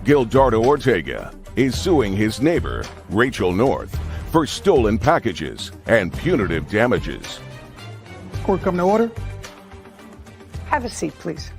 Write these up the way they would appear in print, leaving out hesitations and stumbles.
Gildardo Ortega is suing his neighbor, Rachel North, for stolen packages and punitive damages. Court come to order. Have a seat, please.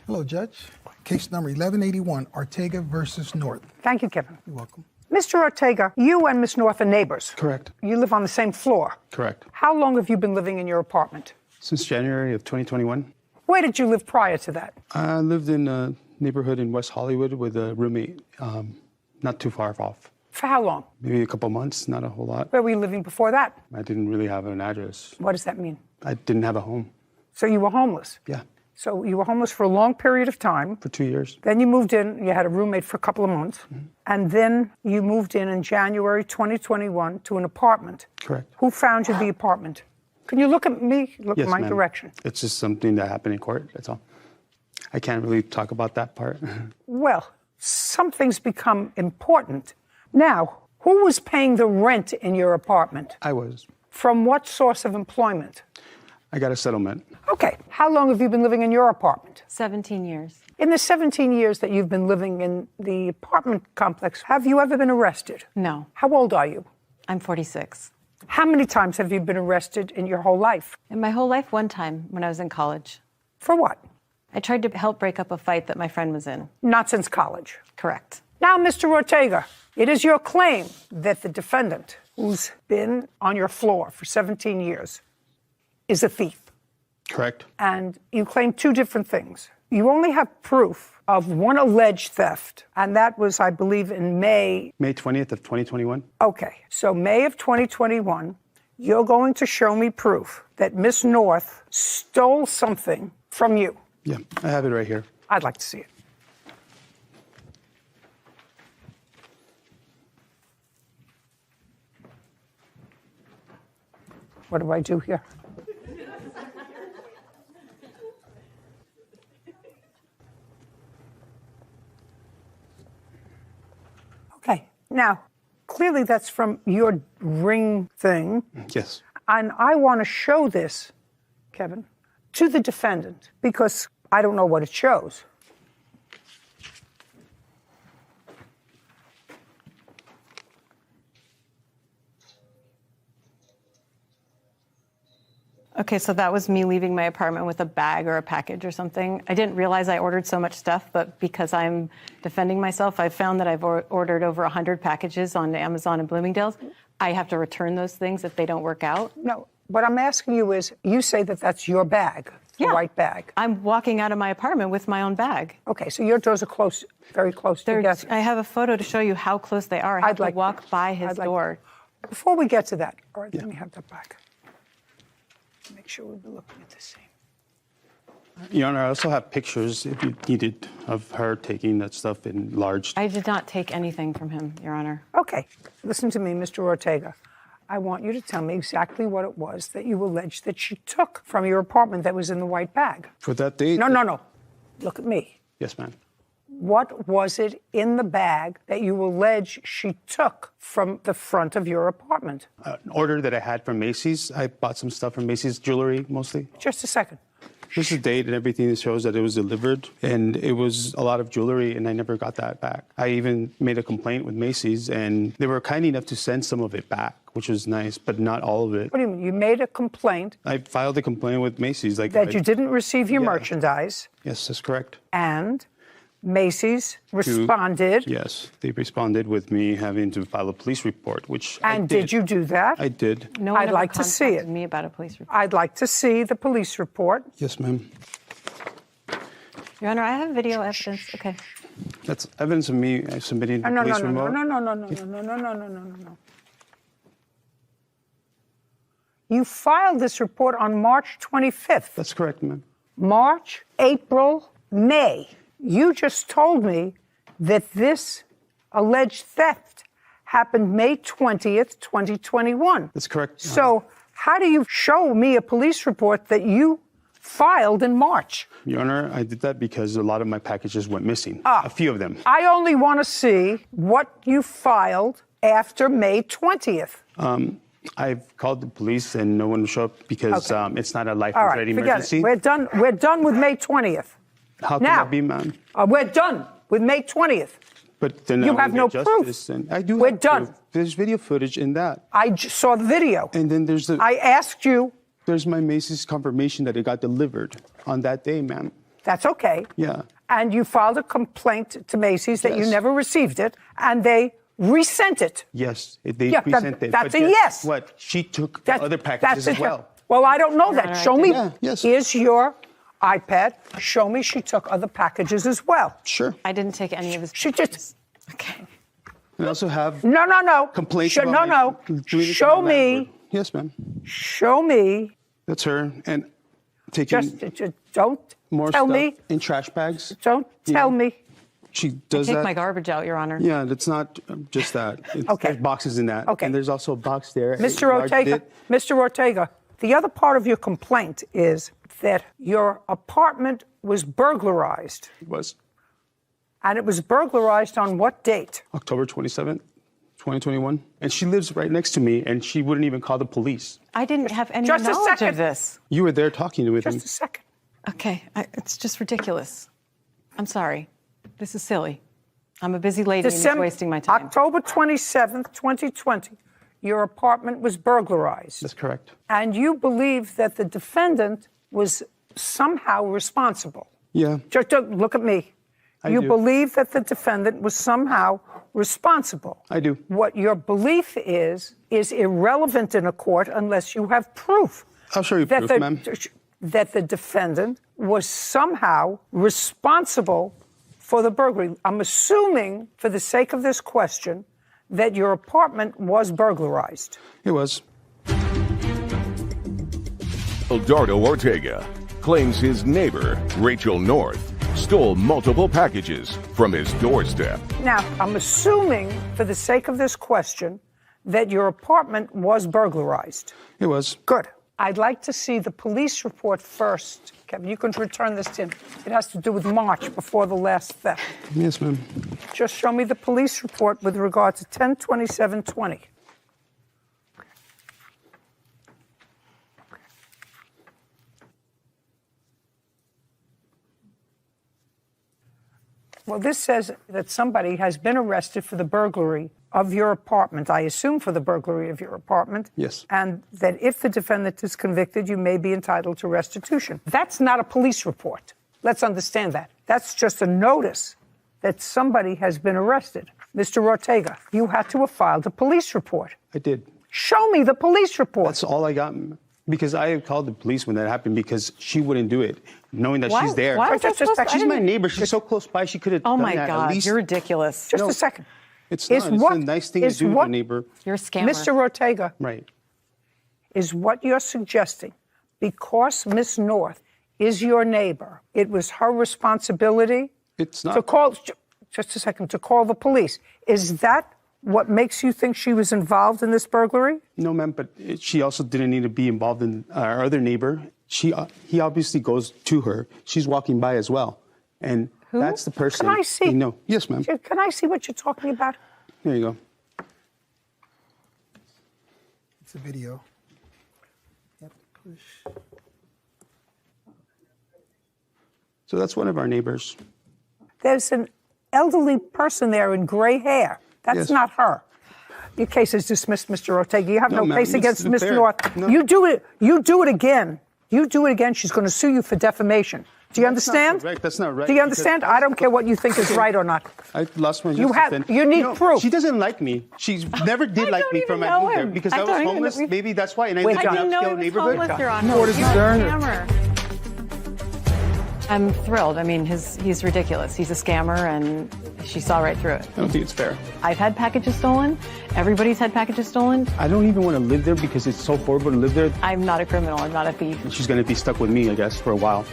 Hello, Judge. Case number 1181, Ortega versus North. Thank you, Kevin. You're welcome. Mr. Ortega, you and Miss North are neighbors. Correct. You live on the same floor. Correct. How long have you been living in your apartment? Since January of 2021. Where did you live prior to that? I lived in a neighborhood in West Hollywood with a roommate, not too far off. For how long? Maybe a couple months, not a whole lot. Where were you living before that? I didn't really have an address. What does that mean? I didn't have a home. So you were homeless? Yeah. So you were homeless for a long period of time. For 2 years. Then you moved in, you had a roommate for a couple of months. Mm-hmm. And then you moved in January 2021 to an apartment. Correct. Who found you the apartment? Can you look at me? Look Yes, in my ma'am. direction. It's just something that happened in court, that's all. I can't really talk about that part. Well, some things become important. Now, who was paying the rent in your apartment? I was. From what source of employment? I got a settlement. Okay. How long have you been living in your apartment? 17 years. In the 17 years that you've been living in the apartment complex, have you ever been arrested? No. How old are you? I'm 46. How many times have you been arrested in your whole life? In my whole life, one time when I was in college. For what? I tried to help break up a fight that my friend was in. Not since college. Correct. Now, Mr. Ortega, it is your claim that the defendant, who's been on your floor for 17 years, is a thief. Correct. And you claim two different things. You only have proof of one alleged theft, and that was, I believe, in May 20th of 2021. Okay, so May of 2021, you're going to show me proof that Miss North stole something from you. Yeah, I have it right here. I'd like to see it. What do I do here? Okay, now, clearly that's from your ring thing. Yes. And I want to show this, Kevin, to the defendant because I don't know what it shows. Okay, so that was me leaving my apartment with a bag or a package or something. I didn't realize I ordered so much stuff, but because I'm defending myself, I've found that I've ordered over 100 packages on Amazon and Bloomingdale's. I have to return those things if they don't work out. No, what I'm asking you is, you say that that's your bag, the white bag. I'm walking out of my apartment with my own bag. Okay, so your doors are close, very close together. I have a photo to show you how close they are. I have to walk by his door. Before we get to that, all right, let me have that back. Make sure we've been looking at the same. Your Honor, I also have pictures, if you needed, of her taking that stuff in large. I did not take anything from him, Your Honor. Okay, listen to me, Mr. Ortega. I want you to tell me exactly what it was that you alleged that she took from your apartment that was in the white bag. For that date? No. Look at me. Yes, ma'am. What was it in the bag that you allege she took from the front of your apartment? An order that I had from Macy's. I bought some stuff from Macy's, jewelry mostly. Just a second. Just the date and everything that shows that it was delivered. And it was a lot of jewelry, and I never got that back. I even made a complaint with Macy's, and they were kind enough to send some of it back, which was nice, but not all of it. What do you mean? You made a complaint? I filed a complaint with Macy's. That you didn't receive your merchandise? Yes, that's correct. And Macy's responded? Yes, they responded with me having to file a police report, which And I did. Did you do that? I did. No one I'd ever like to see it. contacted me about a police report. I'd like to see the police report. Yes, ma'am. Your Honor, I have video evidence. Okay. That's evidence of me submitting the police report. No. You filed this report on March 25th. That's correct, ma'am. March, April, May. You just told me that this alleged theft happened May 20th, 2021. That's correct. So how do you show me a police report that you filed in March? Your Honor, I did that because a lot of my packages went missing. A few of them. I only want to see what you filed after May 20th. I've called the police and no one will show up because it's not a life-threatening emergency. We're done with May 20th. How can Now, that be, ma'am? we're done with May 20th. But then You I have will no get proof. justice, and I do We're have done. proof. There's video footage in that. I saw the video. And then there's I asked you. there's my Macy's confirmation that it got delivered on that day, ma'am. That's okay. Yeah. And you filed a complaint to Macy's that you Yes. never received it, and they resent it. Yes, they Yeah, present it. that's but a guess yes. What? She took That- other packages as it. well. Well, I don't know Your that. Honor, Show I me. Yeah, yes. Here's your iPad. Show me she took other packages as well. Sure. I didn't take any of his. She just. Okay. I also have No. complaints Show, about no. doing it to Show my me. landlord. Yes, ma'am. Show me. That's her. And taking Just don't more tell stuff me. in trash bags. Don't tell Yeah. me. She does Take that. my garbage out, Your Honor. Yeah, that's not just that. Okay. There's boxes in that. Okay. And there's also a box there. Mr. Ortega, the other part of your complaint is that your apartment was burglarized. It was And it was burglarized on what date? October 27th, 2021. And she lives right next to me, and she wouldn't even call the police. I didn't have any Just a knowledge second. of this. You were there talking with him. Just a second. Okay, it's just ridiculous. I'm sorry. This is silly. I'm a busy lady and it's wasting my time. October 27th, 2020, your apartment was burglarized. That's correct. And you believe that the defendant was somehow responsible. Yeah. Just don't look at me. You do. believe that the defendant was somehow responsible. I do. What your belief is irrelevant in a court unless you have proof. I'll show you proof, ma'am. That the defendant was somehow responsible for the burglary. I'm assuming, for the sake of this question, that your apartment was burglarized. It was. Dardo Ortega claims his neighbor, Rachel North, stole multiple packages from his doorstep. Now, I'm assuming, for the sake of this question, that your apartment was burglarized. It was. Good. I'd like to see the police report first. Kevin, you can return this to him. It has to do with March, before the last theft. Yes, ma'am. Just show me the police report with regard to 10/27/20. Well, this says that somebody has been arrested for the burglary of your apartment, I assume for the burglary of your apartment. Yes. And that if the defendant is convicted, you may be entitled to restitution. That's not a police report. Let's understand that. That's just a notice that somebody has been arrested. Mr. Ortega, you had to have filed a police report. I did. Show me the police report. That's all I got. Because I had called the police when that happened because she wouldn't do it, knowing that she's there. Why was I supposed to? She's my neighbor. She's so close by. She could have Oh done my that. At God, least. you're ridiculous. Just No. a second. It's not. It's a nice thing to do with a neighbor. You're a scammer. Mr. Ortega, Right. is what you're suggesting, because Miss North is your neighbor, it was her responsibility It's not. to call, just a second, to call the police. Is that what makes you think she was involved in this burglary? No, ma'am, but she also didn't need to be involved in our other neighbor. He obviously goes to her. She's walking by as well. And that's the person. Can I see? No. Yes, ma'am. Can I see what you're talking about? There you go. It's a video. Yep, push. So that's one of our neighbors. There's an elderly person there in gray hair. That's Yes. not her. Your case is dismissed, Mr. Ortega. You have No, no ma'am, case this against isn't Miss fair. North. No. You do it again. You do it again, she's going to sue you for defamation. Do you That's not understand? correct. That's not right, Do you because- understand? I don't care what you think is right or not. I lost my You justice have- then. you need proof. She doesn't like me. She never did I like don't me even from my know move there him. because I I was don't even- homeless. Maybe that's why. And I Wait, lived John. in I an didn't know he upscale was neighborhood. homeless, Your Honor. Court is You're a adjourned. scammer. I'm thrilled. I mean, he's ridiculous. He's a scammer, and she saw right through it. I don't think it's fair. I've had packages stolen. Everybody's had packages stolen. I don't even want to live there because it's so horrible to live there. I'm not a criminal. I'm not a thief. She's going to be stuck with me, I guess, for a while.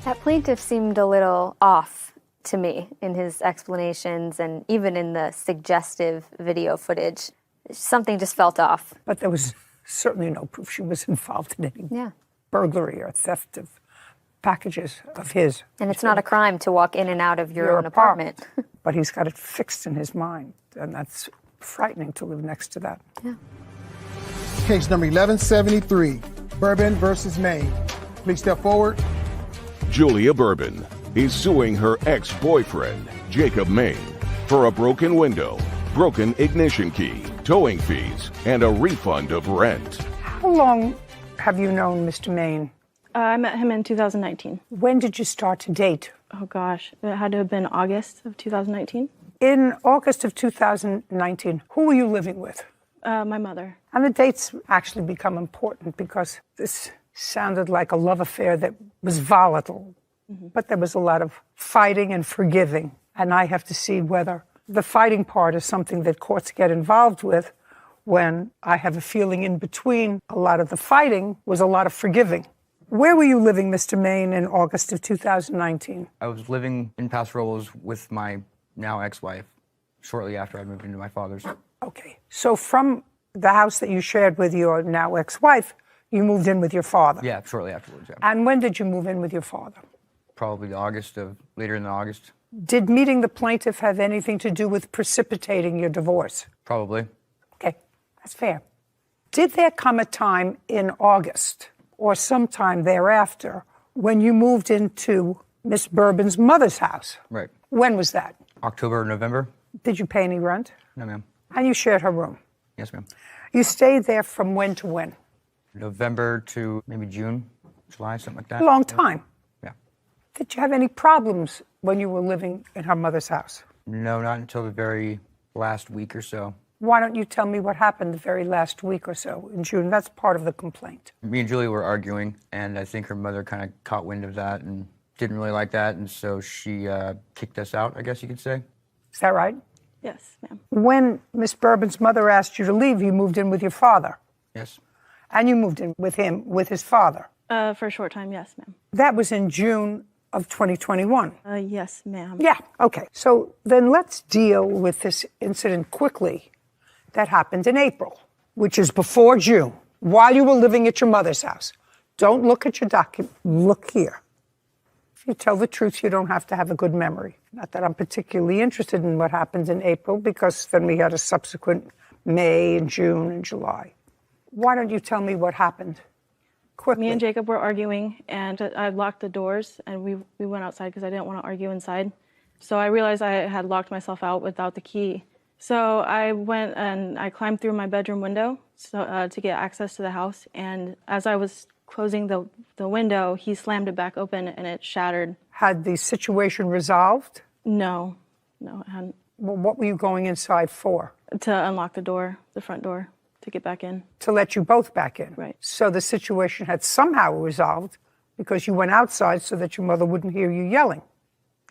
That plaintiff seemed a little off to me in his explanations and even in the suggestive video footage. Something just felt off. But there was certainly no proof she was involved in any Yeah. burglary or theft of packages of his. And it's not a crime to walk in and out of your own apartment. But he's got it fixed in his mind, and that's frightening to live next to that. Case number 1173, Bourbon versus Maine. Please step forward. Julia Bourbon is suing her ex-boyfriend, Jacob Maine, for a broken window, broken ignition key, towing fees, and a refund of rent. How long have you known Mr. Maine? I met him in 2019. When did you start to date? Oh gosh, it had to have been August of 2019. In August of 2019, who were you living with? My mother. And the dates actually become important because this sounded like a love affair that was volatile, but there was a lot of fighting and forgiving. And I have to see whether the fighting part is something that courts get involved with, when I have a feeling in between a lot of the fighting was a lot of forgiving. Where were you living, Mr. Maine, in August of 2019? I was living in Paso Robles with my now ex-wife shortly after I moved into my father's. Okay. So from the house that you shared with your now ex-wife, you moved in with your father? Yeah, shortly afterwards, yeah. And when did you move in with your father? Probably later in August. Did meeting the plaintiff have anything to do with precipitating your divorce? Probably. Okay, that's fair. Did there come a time in August or sometime thereafter when you moved into Miss Bourbon's mother's house? Right. When was that? October or November? Did you pay any rent? No, ma'am. And you shared her room? Yes, ma'am. You stayed there from when to when? November to maybe June, July, something like that. A long time. Yeah. Did you have any problems when you were living in her mother's house? No, not until the very last week or so. Why don't you tell me what happened the very last week or so in June? That's part of the complaint. Me and Julie were arguing, and I think her mother kind of caught wind of that and didn't really like that, and so she kicked us out, I guess you could say. Is that right? Yes, ma'am. When Miss Bourbon's mother asked you to leave, you moved in with your father. Yes. And you moved in with him, with his father. For a short time, yes, ma'am. That was in June of 2021. Yes, ma'am. Yeah, okay. So then let's deal with this incident quickly that happened in April, which is before June, while you were living at your mother's house. Don't look at your document. Look here. If you tell the truth, you don't have to have a good memory. Not that I'm particularly interested in what happened in April, because then we had a subsequent May and June and July. Why don't you tell me what happened quickly? Me and Jacob were arguing, and I locked the doors, and we went outside because I didn't want to argue inside. So I realized I had locked myself out without the key. So I went and I climbed through my bedroom window to get access to the house. And as I was closing the window, he slammed it back open and it shattered. Had the situation resolved? No, it hadn't. Well, what were you going inside for? To unlock the door, the front door, to get back in. To let you both back in? Right. So the situation had somehow resolved because you went outside so that your mother wouldn't hear you yelling.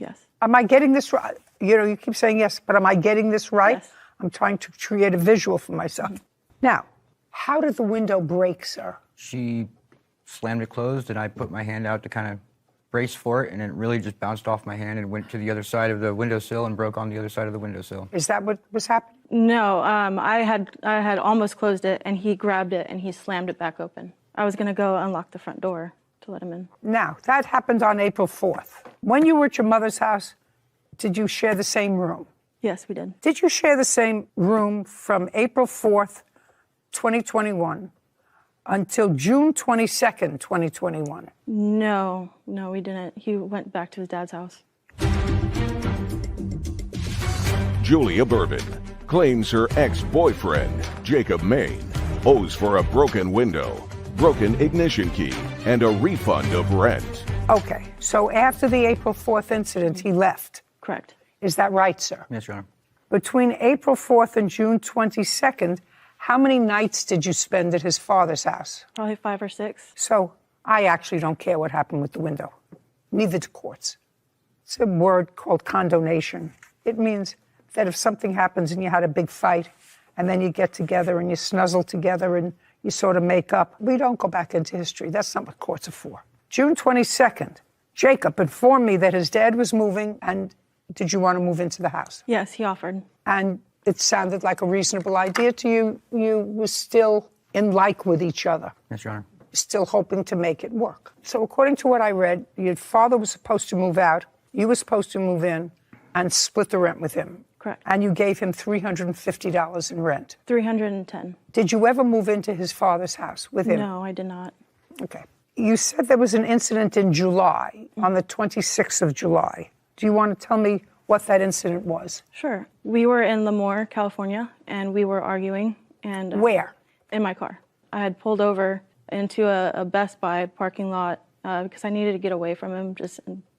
Yes. Am I getting this right? You know, you keep saying yes, but am I getting this right? Yes. I'm trying to create a visual for myself. Now, how did the window break, sir? She slammed it closed, and I put my hand out to kind of brace for it, and it really just bounced off my hand and went to the other side of the windowsill and broke on the other side of the windowsill. Is that what was happening? No, I had almost closed it, and he grabbed it and he slammed it back open. I was going to go unlock the front door to let him in. Now, that happened on April 4th. When you were at your mother's house, did you share the same room? Yes, we did. Did you share the same room from April 4th, 2021 until June 22nd, 2021? No, we didn't. He went back to his dad's house. Julia Bourbon claims her ex-boyfriend, Jacob Maine, owes for a broken window, broken ignition key, and a refund of rent. Okay, so after the April 4th incident, he left. Correct. Is that right, sir? Yes, Your Honor. Between April 4th and June 22nd, how many nights did you spend at his father's house? Probably 5 or 6. So I actually don't care what happened with the window. Neither do courts. It's a word called condonation. It means that if something happens and you had a big fight, and then you get together and you snuzzle together and you sort of make up, we don't go back into history. That's not what courts are for. June 22nd, Jacob informed me that his dad was moving, and did you want to move into the house? Yes, he offered. And it sounded like a reasonable idea to you. You were still in like with each other. Yes, Your Honor. Still hoping to make it work. So according to what I read, your father was supposed to move out, you were supposed to move in and split the rent with him. Correct. And you gave him $350 in rent. $310. Did you ever move into his father's house with him? No, I did not. Okay. You said there was an incident in July, on the 26th of July. Do you want to tell me what that incident was? Sure. We were in Lemoore, California, and we were arguing. And Where? In my car. I had pulled over into a Best Buy parking lot because I needed to get away from him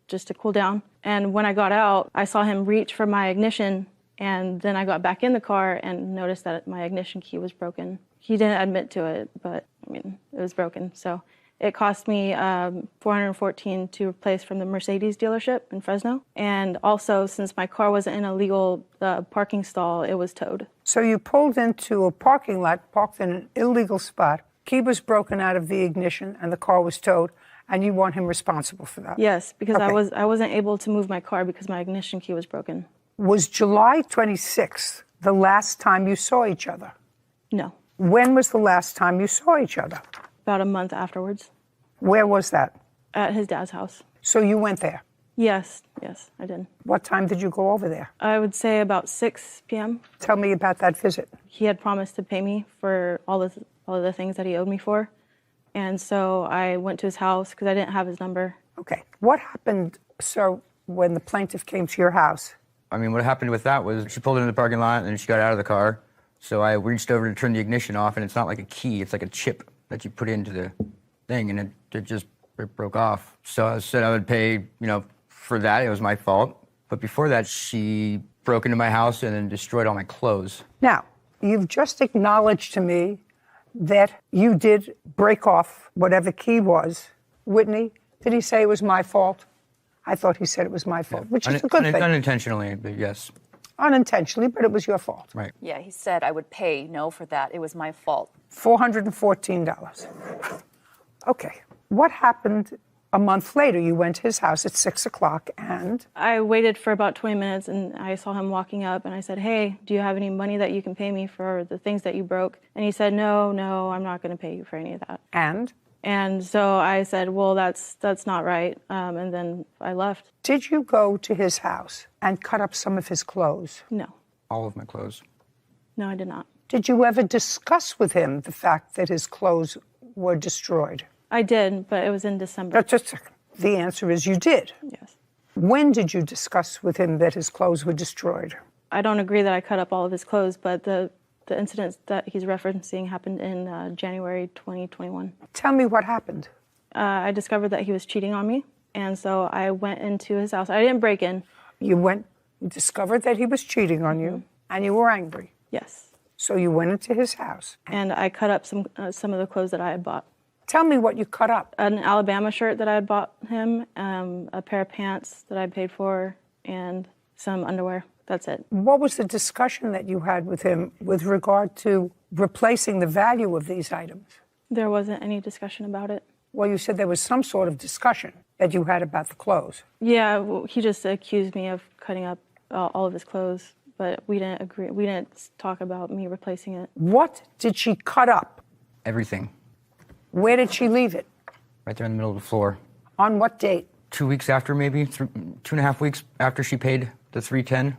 just to cool down. And when I got out, I saw him reach for my ignition, and then I got back in the car and noticed that my ignition key was broken. He didn't admit to it, but I mean, it was broken. So it cost me $414 to replace from the Mercedes dealership in Fresno. And also, since my car wasn't in a legal parking stall, it was towed. So you pulled into a parking lot, parked in an illegal spot, key was broken out of the ignition, and the car was towed, and you want him responsible for that? Yes, because Okay. I wasn't able to move my car because my ignition key was broken. Was July 26th the last time you saw each other? No, When was the last time you saw each other? about a month afterwards Where was that? at his dad's house. So you went there. Yes, I did. What time did you go over there? I would say about 6 p.m. Tell me about that visit. He had promised to pay me for all of the things that he owed me for. And so I went to his house because I didn't have his number. Okay. What happened, sir, when the plaintiff came to your house? I mean, what happened with that was she pulled into the parking lot and then she got out of the car. So I reached over to turn the ignition off, and it's not like a key, it's like a chip that you put into the thing, and it broke off. So I said I would pay, for that. It was my fault. But before that, she broke into my house and then destroyed all my clothes. Now, you've just acknowledged to me that you did break off whatever key was. Whitney, did he say it was my fault? I thought he said it was my fault, which is a good thing. Unintentionally, but yes. Unintentionally, but it was your fault. Right. Yeah, he said I would pay for that. It was my fault. $414. Okay. What happened a month later? You went to his house at 6 o'clock and? I waited for about 20 minutes and I saw him walking up and I said, "Hey, do you have any money that you can pay me for the things that you broke?" And he said, No, I'm not going to pay you for any of that. And so I said, well, that's not right. And then I left. Did you go to his house and cut up some of his clothes? No. All of my clothes. No, I did not. Did you ever discuss with him the fact that his clothes were destroyed? I did, but it was in December. Just a second. The answer is you did. Yes. When did you discuss with him that his clothes were destroyed? I don't agree that I cut up all of his clothes, but the incident that he's referencing happened in January 2021. Tell me what happened. I discovered that he was cheating on me, and so I went into his house. I didn't break in. You discovered that he was cheating on you, and you were angry. Yes. So you went into his house. And I cut up some of the clothes that I had bought. Tell me what you cut up. An Alabama shirt that I had bought him, a pair of pants that I paid for, and some underwear. That's it. What was the discussion that you had with him with regard to replacing the value of these items? There wasn't any discussion about it. Well, you said there was some sort of discussion that you had about the clothes. Yeah, well, he just accused me of cutting up all of his clothes, but we didn't agree. We didn't talk about me replacing it. What did she cut up? Everything. Where did she leave it? Right there in the middle of the floor. On what date? 2 weeks after, maybe 2.5 weeks after she paid the $310,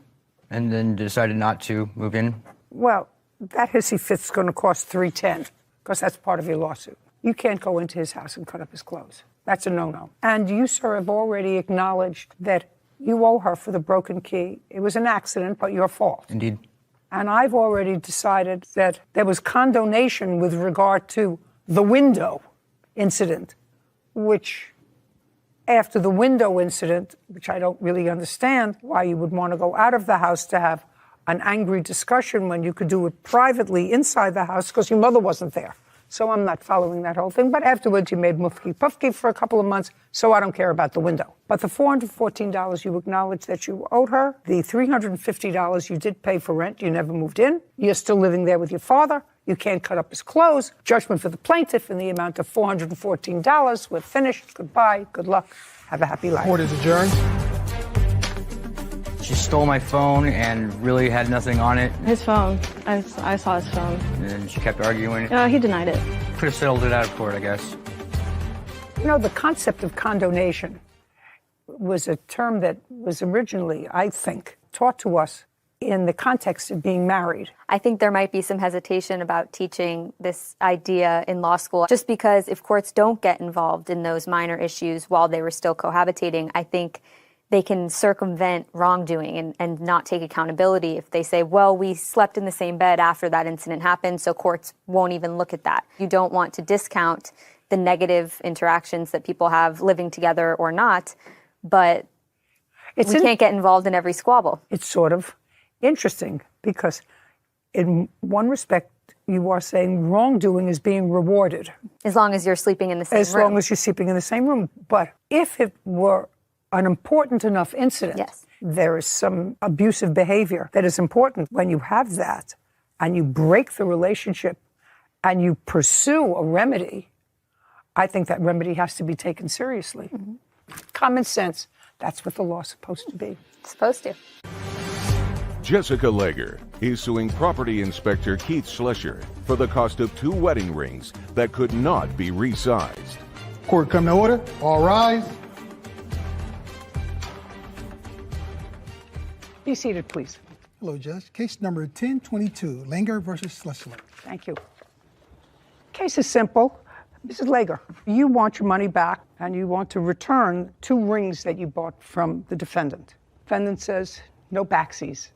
and then decided not to move in. Well, that hissy fit's going to cost $310 because that's part of your lawsuit. You can't go into his house and cut up his clothes. That's a no-no. And you, sir, have already acknowledged that you owe her for the broken key. It was an accident, but your fault. Indeed. And I've already decided that there was condonation with regard to the window incident, which after the window incident, which I don't really understand why you would want to go out of the house to have an angry discussion when you could do it privately inside the house because your mother wasn't there. So I'm not following that whole thing. But afterwards, you made mufki pufki for a couple of months, so I don't care about the window. But the $414 you acknowledged that you owed her, the $350 you did pay for rent, you never moved in, you're still living there with your father, you can't cut up his clothes, judgment for the plaintiff in the amount of $414. We're finished. Goodbye. Good luck. Have a happy life. Court is adjourned. She stole my phone and really had nothing on it. His phone. I saw his phone. And then she kept arguing. He denied it. Could have settled it out of court, I guess. You know, the concept of condonation was a term that was originally, I think, taught to us in the context of being married. I think there might be some hesitation about teaching this idea in law school, just because if courts don't get involved in those minor issues while they were still cohabitating, I think they can circumvent wrongdoing and not take accountability if they say, well, we slept in the same bed after that incident happened, so courts won't even look at that. You don't want to discount the negative interactions that people have living together or not, but we can't get involved in every squabble. It's sort of interesting because in one respect, you are saying wrongdoing is being rewarded. As long as you're sleeping in the same room. As long as you're sleeping in the same room. But if it were an important enough incident, yes, there is some abusive behavior that is important. When you have that and you break the relationship and you pursue a remedy, I think that remedy has to be taken seriously. Mm-hmm. Common sense, that's what the law's supposed to be. It's supposed to. Jessica Leger is suing property inspector Keith Schlescher for the cost of 2 wedding rings that could not be resized. Court come to order. All rise. Be seated, please. Hello, Judge. Case number 1022, Langer versus Schlesser. Thank you. Case is simple. Mrs. Lager, you want your money back and you want to return 2 rings that you bought from the defendant. Defendant says no backsies.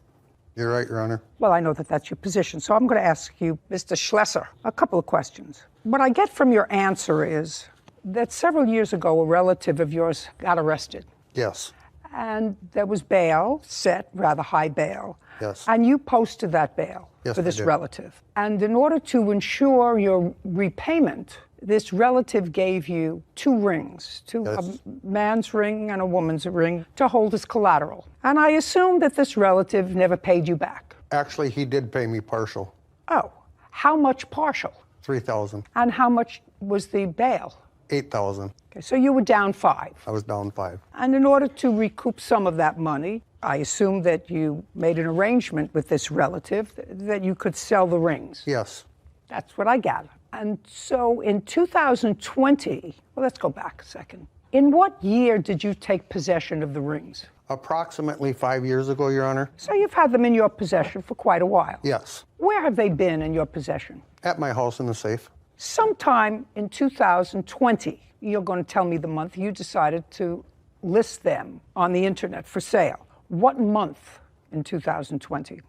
You're right, Your Honor. Well, I know that that's your position, so I'm going to ask you, Mr. Schlesser, a couple of questions. What I get from your answer is that several years ago, a relative of yours got arrested. Yes. And there was bail set, rather high bail. Yes. And you posted that bail Yes, for this I did. relative. And in order to ensure your repayment, this relative gave you 2 rings, Yes. a man's ring and a woman's ring, to hold as collateral. And I assume that this relative never paid you back. Actually, he did pay me partial, Oh, how much partial? $3,000, And how much was the bail? $8,000. Okay, so you were down 5. I was down 5. And in order to recoup some of that money, I assume that you made an arrangement with this relative that you could sell the rings. Yes. That's what I gather. And so in 2020, well, let's go back a second. In what year did you take possession of the rings? Approximately 5 years ago, Your Honor. So you've had them in your possession for quite a while. Yes. Where have they been in your possession? At my house in the safe. Sometime in 2020, you're going to tell me the month you decided to list them on the internet for sale. What month in 2020?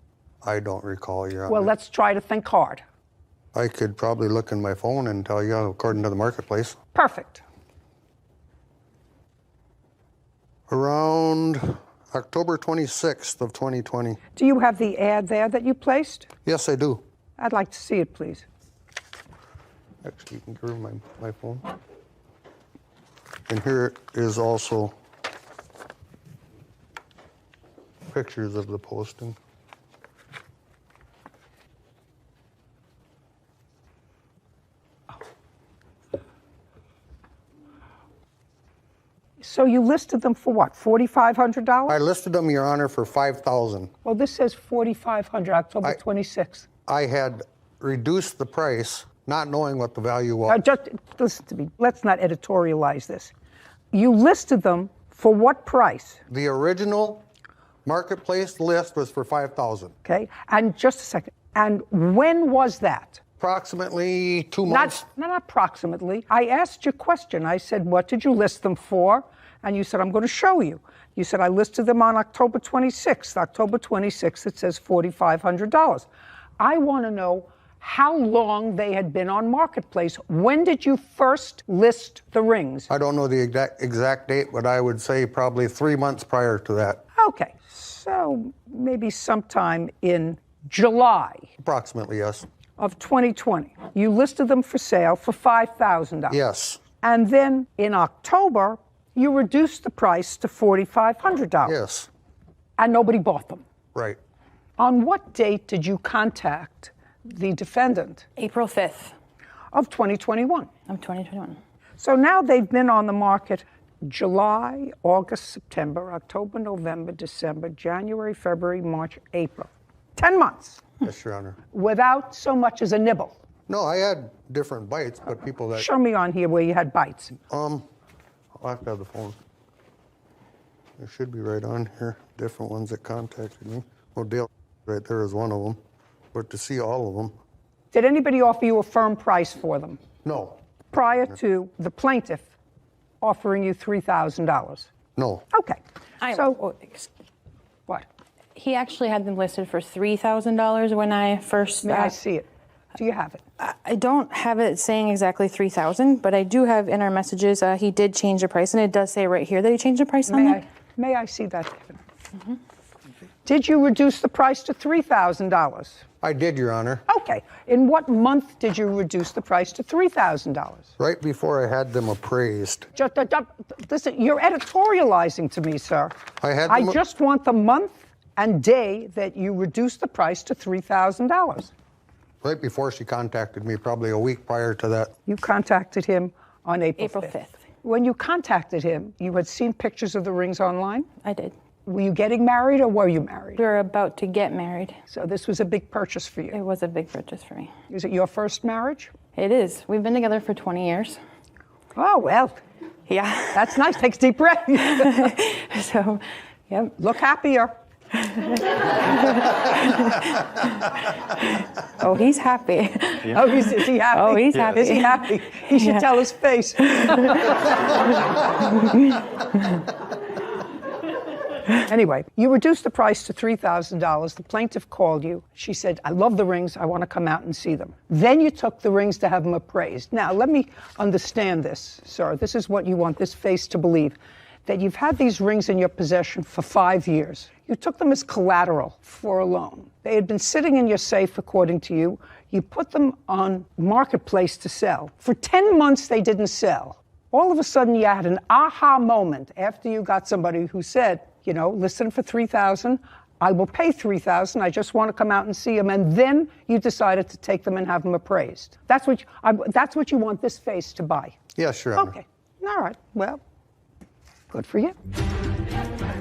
I don't recall, Your Honor. Well, let's try to think hard. I could probably look in my phone and tell you according to the marketplace. Perfect. Around October 26th of 2020. Do you have the ad there that you placed? Yes, I do. I'd like to see it, please. Actually, you can give her my phone. And here is also pictures of the posting. So you listed them for what, $4,500? I listed them, Your Honor, for $5,000. Well, this says $4,500, October 26th. I had reduced the price, not knowing what the value was. Just listen to me. Let's not editorialize this. You listed them for what price? The original marketplace list was for $5,000. Okay, and just a second. And when was that? Approximately 2 months. Not approximately. I asked you a question. I said, what did you list them for? And you said, I'm going to show you. You said, I listed them on October 26th. October 26th, it says $4,500. I want to know how long they had been on Marketplace. When did you first list the rings? I don't know the exact date, but I would say probably 3 months prior to that. Okay, so maybe sometime in July Approximately, yes. of 2020. You listed them for sale for $5,000. Yes. And then in October, you reduced the price to $4,500. Yes. And nobody bought them. Right. On what date did you contact the defendant? April 5th of 2021. of 2021. So now they've been on the market July, August, September, October, November, December, January, February, March, April. 10 months. Yes, Your Honor. Without so much as a nibble. No, I had different bites, but people that... Show me on here where you had bites. I'll have to have the phone. It should be right on here. Different ones that contacted me. Oh, Dale. Right there is one of them. But to see all of them, Did anybody offer you a firm price for them no, prior to the plaintiff offering you $3,000? no. Okay. So, what? He actually had them listed for $3,000 when I first. May I see it? Do you have it? I don't have it saying exactly 3,000, but I do have in our messages. He did change the price, and it does say right here that he changed the price on it. May I see that? Mm-hmm. Did you reduce the price to $3,000? I did, Your Honor. Okay. In what month did you reduce the price to $3,000? Right before I had them appraised. Listen, you're editorializing to me, sir. I just want the month and day that you reduced the price to $3,000. Right before she contacted me, probably a week prior to that. You contacted him on April 5th. When you contacted him, you had seen pictures of the rings online? I did. Were you getting married or were you married? We were about to get married. So this was a big purchase for you? It was a big purchase for me. Is it your first marriage? It is. We've been together for 20 years. Oh, well. Yeah. That's nice. Takes a deep breath. So, yep. Look happier. Oh, he's happy. Oh, is he happy? Oh, he's happy. Is he happy? He should tell his face. Anyway, you reduced the price to $3,000. The plaintiff called you. She said, I love the rings. I want to come out and see them. Then you took the rings to have them appraised. Now, let me understand this, sir. This is what you want this face to believe, that you've had these rings in your possession for 5 years. You took them as collateral for a loan. They had been sitting in your safe, according to you. You put them on Marketplace to sell. For 10 months, they didn't sell. All of a sudden, you had an aha moment after you got somebody who said, you know, listen for $3,000. I will pay $3,000. I just want to come out and see them. And then you decided to take them and have them appraised. That's what you want this face to buy. Yes, Your Honor. Okay. All right. Well, good for you.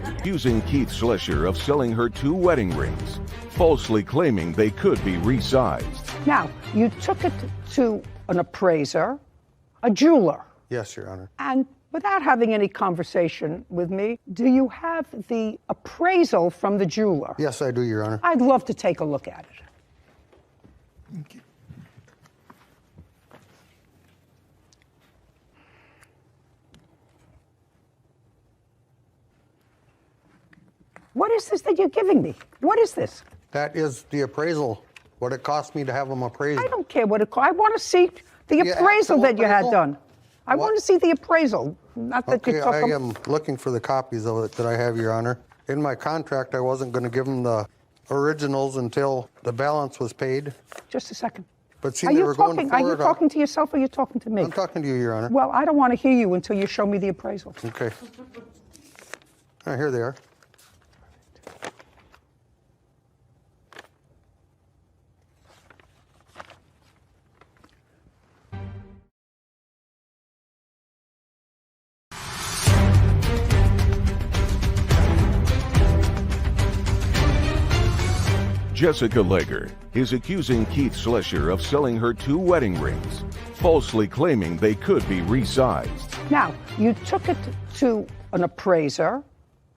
Accusing Keith Slesher of selling her 2 wedding rings, falsely claiming they could be resized. Now, you took it to an appraiser, a jeweler. Yes, Your Honor. And without having any conversation with me, do you have the appraisal from the jeweler? Yes, I do, Your Honor. I'd love to take a look at it. Thank you. What is this that you're giving me? What is this? That is the appraisal, what it cost me to have them appraised. I don't care what it costs. I want to see the appraisal that you had done. I want to see the appraisal, not that you took them. I am looking for the copies of it that I have, Your Honor. In my contract, I wasn't going to give them the originals until the balance was paid. Just a second. But see, they were going forward. Are you talking to yourself or are you talking to me? I'm talking to you, Your Honor. Well, I don't want to hear you until you show me the appraisal. Okay. Here they are. Jessica Leger is accusing Keith Slesher of selling her 2 wedding rings, falsely claiming they could be resized. Now, you took it to an appraiser,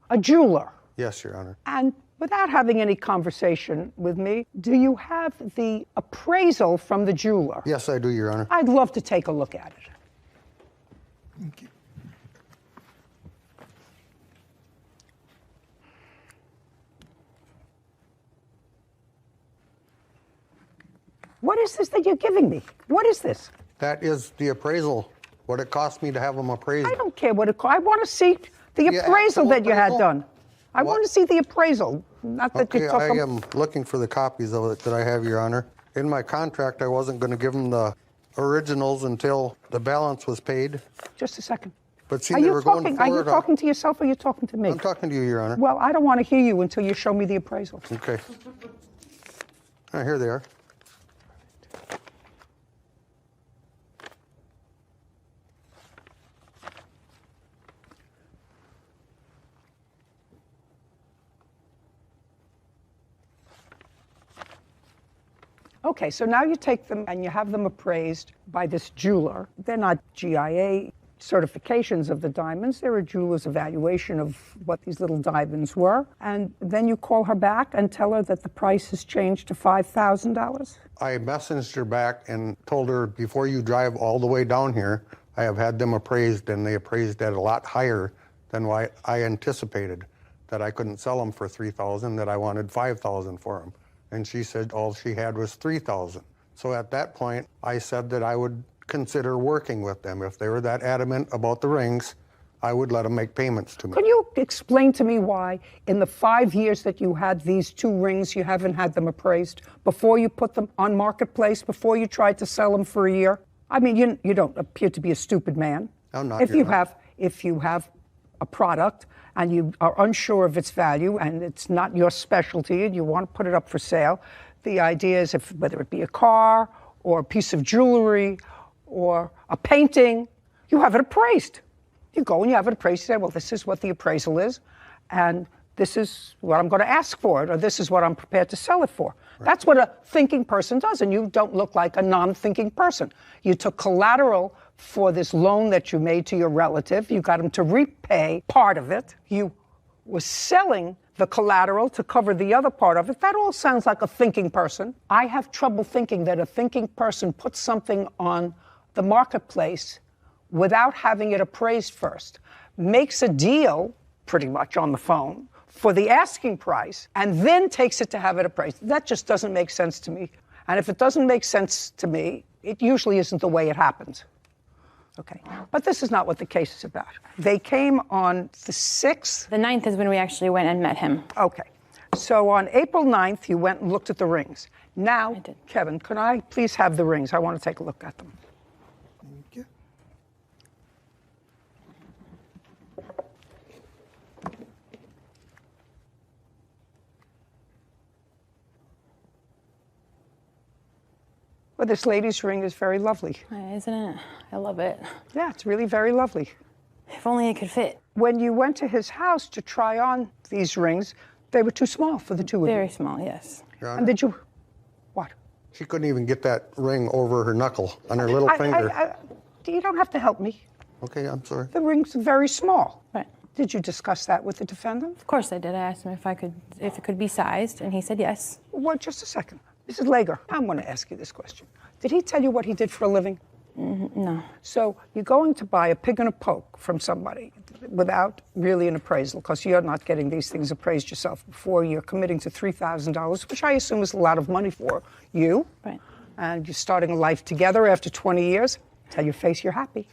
a jeweler. Yes, Your Honor. And without having any conversation with me, do you have the appraisal from the jeweler? Yes, I do, Your Honor. I'd love to take a look at it. Thank you. What is this that you're giving me? What is this? That is the appraisal, what it cost me to have them appraised. I don't care what it costs. I want to see the appraisal that you had done. I want to see the appraisal, not that you took them. I am looking for the copies of it that I have, Your Honor. In my contract, I wasn't going to give them the originals until the balance was paid. Just a second. But see, they were going forward. Are you talking to yourself or are you talking to me? I'm talking to you, Your Honor. Well, I don't want to hear you until you show me the appraisal. Okay. Here they are. Okay, so now you take them and you have them appraised by this jeweler. They're not GIA certifications of the diamonds. They're a jeweler's evaluation of what these little diamonds were. And then you call her back and tell her that the price has changed to $5,000? I messaged her back and told her, before you drive all the way down here, I have had them appraised, and they appraised at a lot higher than what I anticipated, that I couldn't sell them for $3,000, that I wanted $5,000 for them. And she said all she had was $3,000. So at that point, I said that I would consider working with them. If they were that adamant about the rings, I would let them make payments to me. Can you explain to me why, in the 5 years that you had these 2 rings, you haven't had them appraised before you put them on Marketplace, before you tried to sell them for a year? I mean, you don't appear to be a stupid man. I'm not. If you have a product and you are unsure of its value and it's not your specialty and you want to put it up for sale, the idea is, whether it be a car or a piece of jewelry or a painting, you have it appraised. You go and you have it appraised. You say, well, this is what the appraisal is, and this is what I'm going to ask for it, or this is what I'm prepared to sell it for. Right. That's what a thinking person does, and you don't look like a non-thinking person. You took collateral for this loan that you made to your relative. You got him to repay part of it. You were selling the collateral to cover the other part of it. That all sounds like a thinking person. I have trouble thinking that a thinking person puts something on the marketplace without having it appraised first, makes a deal pretty much on the phone for the asking price, and then takes it to have it appraised. That just doesn't make sense to me. And if it doesn't make sense to me, it usually isn't the way it happens. Okay, but this is not what the case is about. They came on the 6th. The 9th is when we actually went and met him. Okay, so on April 9th, you went and looked at the rings. Now, Kevin, could I please have the rings? I want to take a look at them. Thank you. Well, this lady's ring is very lovely. Isn't it? I love it. Yeah, it's really very lovely. If only it could fit. When you went to his house to try on these rings, they were too small for the two of you. Very small, yes. And did you, what? She couldn't even get that ring over her knuckle on her little finger. You don't have to help me. Okay, I'm sorry. The ring's very small. Right. Did you discuss that with the defendant? Of course I did. I asked him if it could be sized, and he said yes. Well, just a second. Mrs. Lager, I'm going to ask you this question. Did he tell you what he did for a living? No. So you're going to buy a pig and a poke from somebody without really an appraisal, because you're not getting these things appraised yourself before you're committing to $3,000, which I assume is a lot of money for you. Right. And you're starting a life together after 20 years. Tell your face you're happy.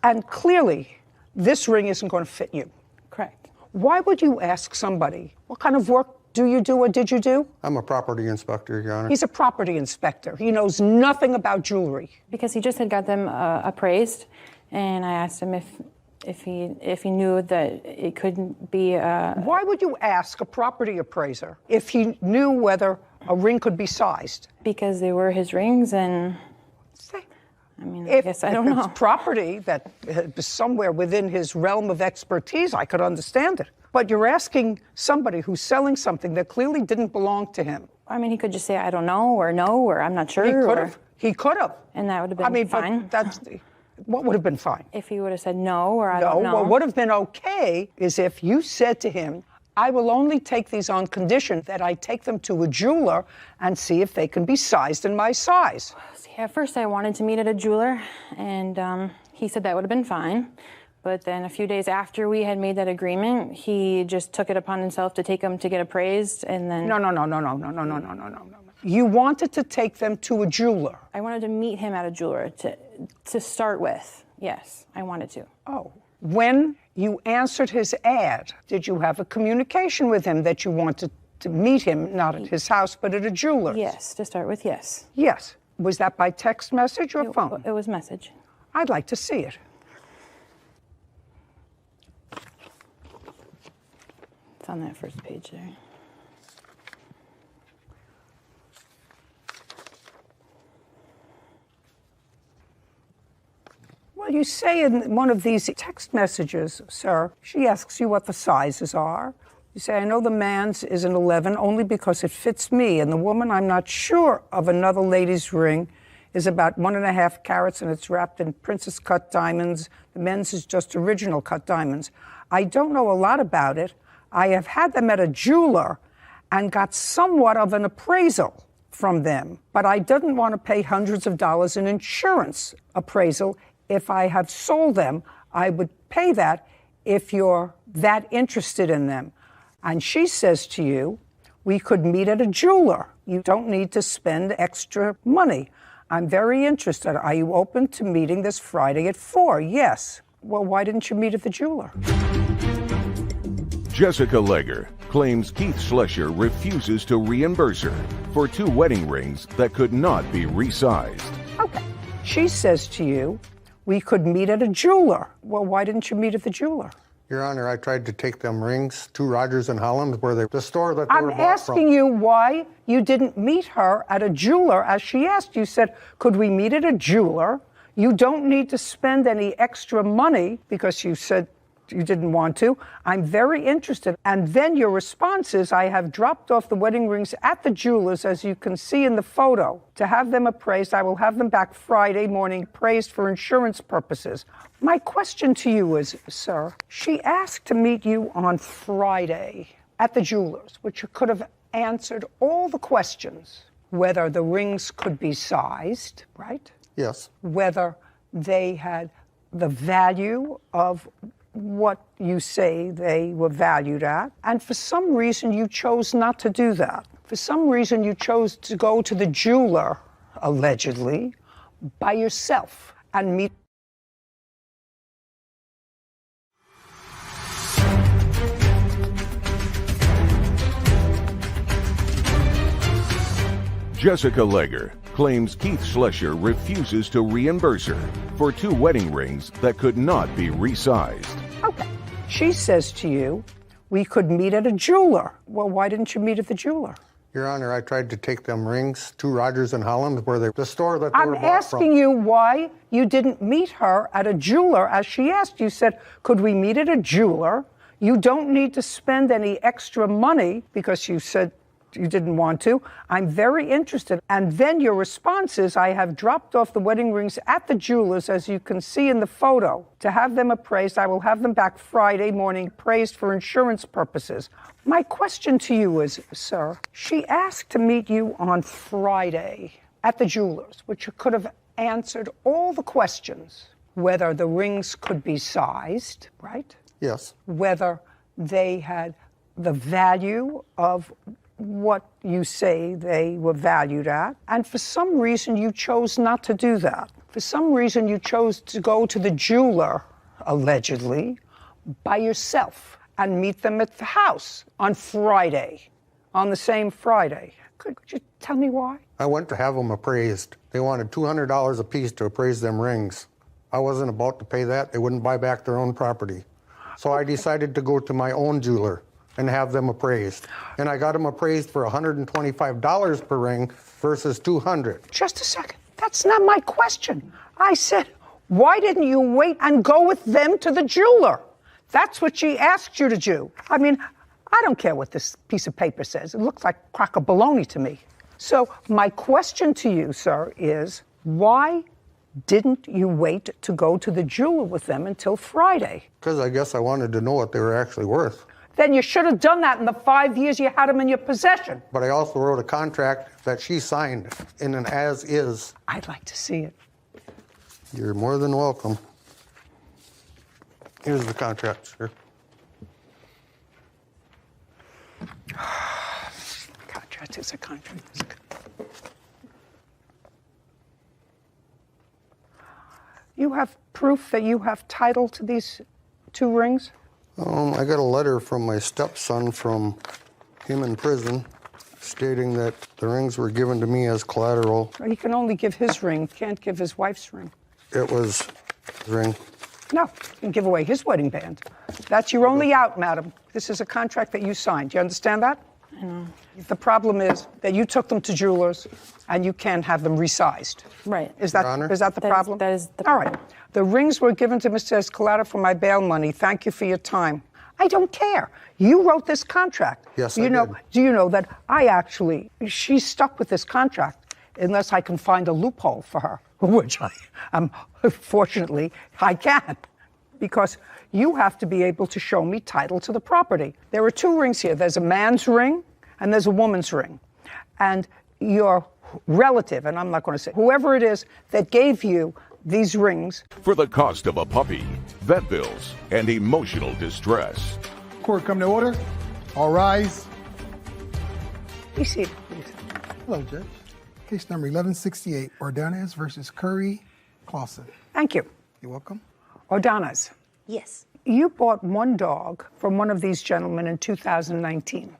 And clearly, this ring isn't going to fit you. Correct. Why would you ask somebody, what kind of work do you do or did you do? I'm a property inspector, Your Honor. He's a property inspector. He knows nothing about jewelry. Because he just had got them appraised, and I asked him if he knew that it couldn't be. Why would you ask a property appraiser if he knew whether a ring could be sized? Because they were his rings, and I mean, I guess I don't know. If it's property that is somewhere within his realm of expertise, I could understand it. But you're asking somebody who's selling something that clearly didn't belong to him. I mean, he could just say, I don't know, or no, or I'm not sure. He could have. He could have. And that would have been fine. But what would have been fine? If he would have said no, or I don't know. No, what would have been okay is if you said to him, I will only take these on condition that I take them to a jeweler and see if they can be sized in my size. See, at first I wanted to meet at a jeweler, and he said that would have been fine. But then a few days after we had made that agreement, he just took it upon himself to take them to get appraised, and then... No. You wanted to take them to a jeweler. I wanted to meet him at a jeweler to start with. Yes, I wanted to. Oh. When you answered his ad, did you have a communication with him that you wanted to meet him, not at his house, but at a jeweler? Yes, to start with, yes. Yes. Was that by text message or phone? It was message. I'd like to see it. It's on that first page there. Well, you say in one of these text messages, sir, she asks you what the sizes are. You say, I know the man's is an 11 only because it fits me, and the woman, I'm not sure of another lady's ring is about 1.5 carats and it's wrapped in princess cut diamonds. The men's is just original cut diamonds. I don't know a lot about it. I have had them at a jeweler and got somewhat of an appraisal from them, but I didn't want to pay hundreds of dollars in insurance appraisal. If I have sold them, I would pay that if you're that interested in them. And she says to you, we could meet at a jeweler. You don't need to spend extra money. I'm very interested. Are you open to meeting this Friday at 4? Yes. Well, why didn't you meet at the jeweler? Jessica Legger claims Keith Schlescher refuses to reimburse her for 2 wedding rings that could not be resized. Okay. She says to you, we could meet at a jeweler. Well, why didn't you meet at the jeweler? Your Honor, I tried to take them rings to Rogers and Holland, where the store that they were bought from. I'm asking you why you didn't meet her at a jeweler as she asked. You said, could we meet at a jeweler? You don't need to spend any extra money because you said you didn't want to. I'm very interested. And then your response is, I have dropped off the wedding rings at the jeweler's, as you can see in the photo, to have them appraised. I will have them back Friday morning, appraised for insurance purposes. My question to you is, sir, she asked to meet you on Friday at the jeweler's, which you could have answered all the questions, whether the rings could be sized, right? Yes. Whether they had the value of what you say they were valued at. And for some reason, you chose not to do that. For some reason, you chose to go to the jeweler, allegedly, by yourself and meet. Jessica Legger claims Keith Schlescher refuses to reimburse her for 2 wedding rings that could not be resized. Okay. She says to you, we could meet at a jeweler. Well, why didn't you meet at the jeweler? Your Honor, I tried to take them rings to Rogers and Holland, where the store that they were bought from. I'm asking you why you didn't meet her at a jeweler as she asked. You said, could we meet at a jeweler? You don't need to spend any extra money because you said you didn't want to. I'm very interested. And then your response is, I have dropped off the wedding rings at the jeweler's, as you can see in the photo, to have them appraised. I will have them back Friday morning, appraised for insurance purposes. My question to you is, sir, she asked to meet you on Friday at the jeweler's, which you could have answered all the questions, whether the rings could be sized, right? Yes. Whether they had the value of what you say they were valued at. And for some reason, you chose not to do that. For some reason, you chose to go to the jeweler, allegedly, by yourself and meet them at the house on Friday, on the same Friday. Could you tell me why? I went to have them appraised. They wanted $200 a piece to appraise them rings. I wasn't about to pay that. They wouldn't buy back their own property. So I decided to go to my own jeweler and have them appraised. And I got them appraised for $125 per ring versus $200. Just a second. That's not my question. I said, why didn't you wait and go with them to the jeweler? That's what she asked you to do. I mean, I don't care what this piece of paper says. It looks like crock of bologna to me. So my question to you, sir, is why didn't you wait to go to the jeweler with them until Friday? Because I guess I wanted to know what they were actually worth. Then you should have done that in the 5 years you had them in your possession. But I also wrote a contract that she signed in an as-is. I'd like to see it. You're more than welcome. Here's the contract, sir. Contract is a contract. You have proof that you have title to these 2 rings? I got a letter from my stepson from him in prison stating that the rings were given to me as collateral. He can only give his ring, can't give his wife's ring. It was his ring. No, he can give away his wedding band. That's your only out, madam. This is a contract that you signed. Do you understand that? I know. The problem is that you took them to jewelers and you can't have them resized. Right. Is that the problem? That is the All problem. right. The rings were given to Mr. Escalada for my bail money. Thank you for your time. I don't care. You wrote this contract. Yes, I did. Do you know that she stuck with this contract? unless I can find a loophole for her, which fortunately I can, because you have to be able to show me title to the property. There are two rings here. There's a man's ring and there's a woman's ring. And your relative, and I'm not going to say, whoever it is that gave you these rings. For the cost of a puppy, vet bills, and emotional distress. Court come to order. All rise. Be seated, please. Hello, Judge. Case number 1168, Ordonez versus Curry Clausen. Thank you. You're welcome. Ordonez, Yes. you bought one dog from one of these gentlemen in 2019.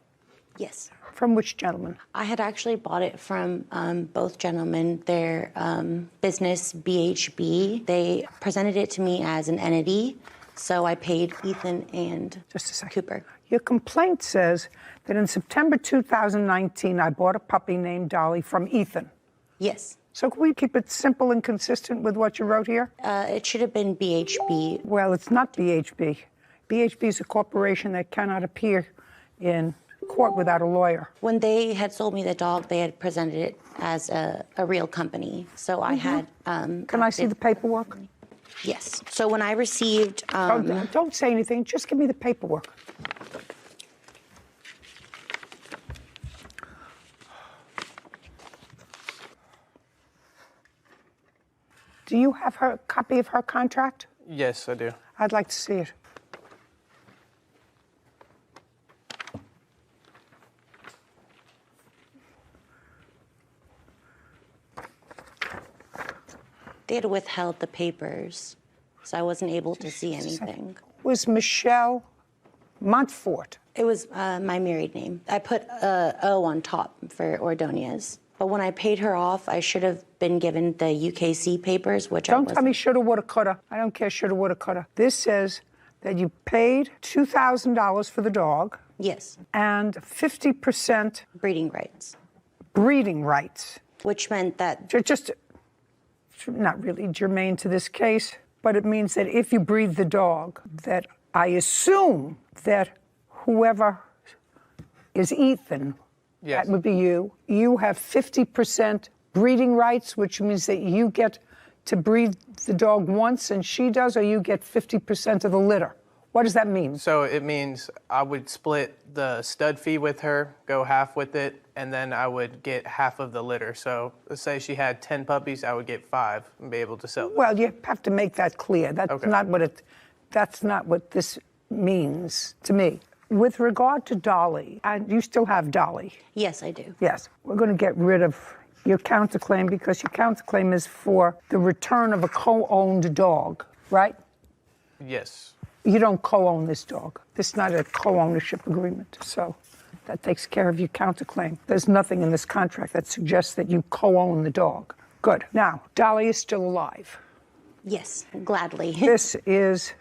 Yes. From which gentleman? I had actually bought it from both gentlemen. Their business, BHB, they presented it to me as an entity, so I paid Ethan and Just a second. Cooper. Your complaint says that in September 2019, I bought a puppy named Dolly from Ethan. Yes. So can we keep it simple and consistent with what you wrote here? It should have been BHB. Well, it's not BHB. BHB is a corporation that cannot appear in court without a lawyer. When they had sold me the dog, they had presented it as a real company. So I had... Can I see the paperwork? Yes. So when I received... Don't say anything. Just give me the paperwork. Do you have a copy of her contract? Yes, I do. I'd like to see it. They had withheld the papers, so I wasn't able to see anything. Was Michelle Montfort? It was my married name. I put O on top for Ordonez. But when I paid her off, I should have been given the UKC papers, which I wasn't. Don't tell me shoulda, woulda, coulda. I don't care shoulda, woulda, coulda. This says that you paid $2,000 for the dog. Yes. And 50% breeding rights. Breeding rights. Which meant that... Just not really germane to this case, but it means that if you breed the dog, that I assume that whoever is Ethan, yes, that would be you, you have 50% breeding rights, which means that you get to breed the dog once and she does, or you get 50% of the litter. What does that mean? So it means I would split the stud fee with her, go half with it, and then I would get half of the litter. So let's say she had 10 puppies, I would get 5 and be able to sell them. Well, you have to make that clear. That's Okay. That's not what this means to me. With regard to Dolly, and you still have Dolly. Yes, I do. Yes, we're going to get rid of your counterclaim because your counterclaim is for the return of a co-owned dog, right? Yes. You don't co-own this dog. This is not a co-ownership agreement, so that takes care of your counterclaim. There's nothing in this contract that suggests that you co-own the dog. Good. Now, Dolly is still alive. Yes, gladly. This is,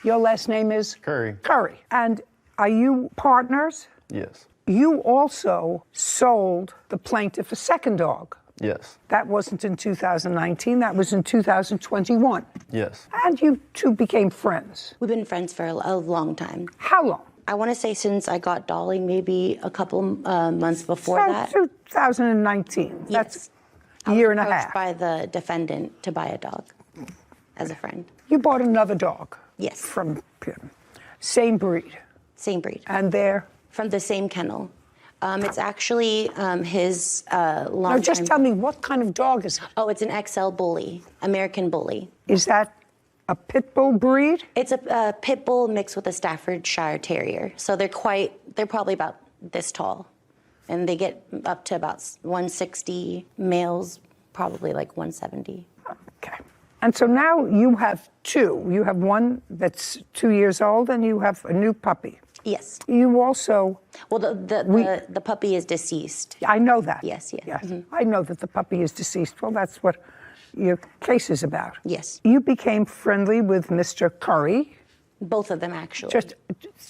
your last name is? Curry. Curry. And are you partners? Yes. You also sold the plaintiff a second dog. Yes. That wasn't in 2019, that was in 2021. Yes. And you two became friends. We've been friends for a long time. How long? I want to say since I got Dolly, maybe a couple months before that. 2019. Yes. That's a year and a I was half. approached by the defendant to buy a dog as a friend. You bought another dog? Yes. From him. Same breed? Same breed. And they're? From the same kennel. It's actually his long No, just tell me, what kind of dog is it? Oh, it's an XL bully, American bully. Is that a pit bull breed? It's a pit bull mixed with a Staffordshire Terrier. So they're probably about this tall. And they get up to about 160, males probably like 170. Okay. And so now you have two. You have one that's 2 years old and you have a new puppy. Yes. You also... Well, the puppy is deceased. I know that. Yes. Mm-hmm. I know that the puppy is deceased. Well, that's what your case is about. Yes. You became friendly with Mr. Curry. Both of them, actually. Just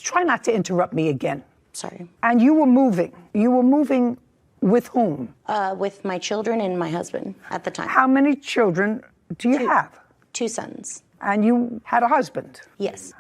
try not to interrupt me again. Sorry. And you were moving. You were moving with whom? With my children and my husband at the time. How many children do you have? 2 sons. And you had a husband? Yes.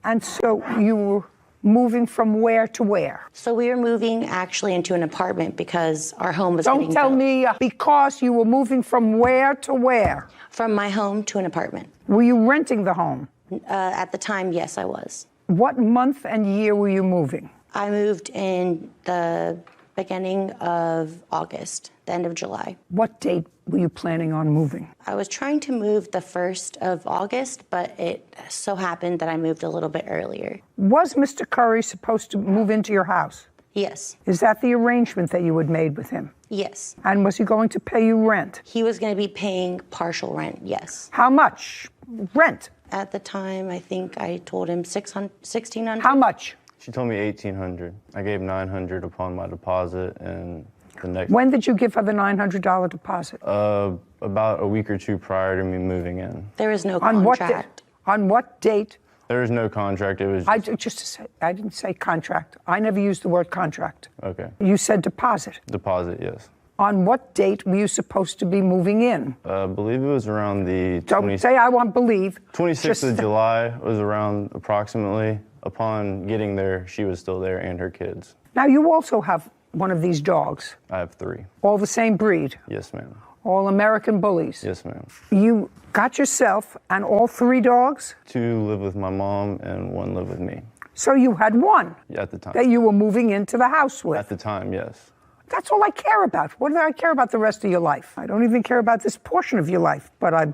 And so you were moving from where to where? So we were moving actually into an apartment because our home was Don't getting tell built. me because you were moving from where to where? From my home to an apartment. Were you renting the home? At the time, yes, I was. What month and year were you moving? I moved in the beginning of August, the end of July. What date were you planning on moving? I was trying to move the 1st of August, but it so happened that I moved a little bit earlier. Was Mr. Curry supposed to move into your house? Yes. Is that the arrangement that you had made with him? Yes. And was he going to pay you rent? He was going to be paying partial rent, yes. How much rent? At the time, I think I told him $1,600. How much? She told me $1,800. I gave $900 upon my deposit, and the next. When did you give her the $900 deposit? About a week or two prior to me moving in. There was no On contract. On what date? There was no contract. It was I didn't say contract. I never used the word contract. Okay. You said deposit. Deposit, yes. On what date were you supposed to be moving in? I believe it was around the Don't say I want believe. 26th of July was around approximately. Upon getting there, she was still there and her kids. Now, you also have one of these dogs. I have 3. All the same breed? Yes, ma'am. All American bullies? Yes, ma'am. You got yourself and all 3 dogs? 2 live with my mom and 1 live with me. So you had 1 At the time. that you were moving into the house with? At the time, yes. That's all I care about. What do I care about the rest of your life? I don't even care about this portion of your life, but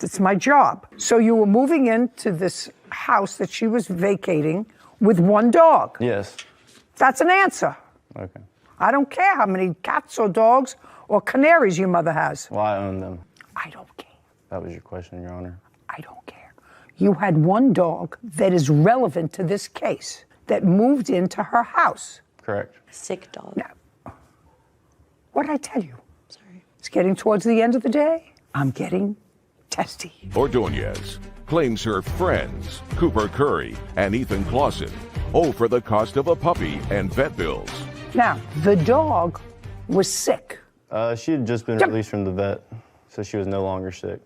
it's my job. So you were moving into this house that she was vacating with 1 dog? Yes. That's an answer. Okay. I don't care how many cats or dogs or canaries your mother has. Well, I own them. I don't care. That was your question, Your Honor. I don't care. You had 1 dog that is relevant to this case that moved into her house. Correct. Sick dog. Now, what did I tell you? Sorry. It's getting towards the end of the day. I'm getting testy. Ordonez claims her friends, Cooper Curry and Ethan Clausen, owe for the cost of a puppy and vet bills. Now, the dog was sick. She had just been released from the vet, so she was no longer sick.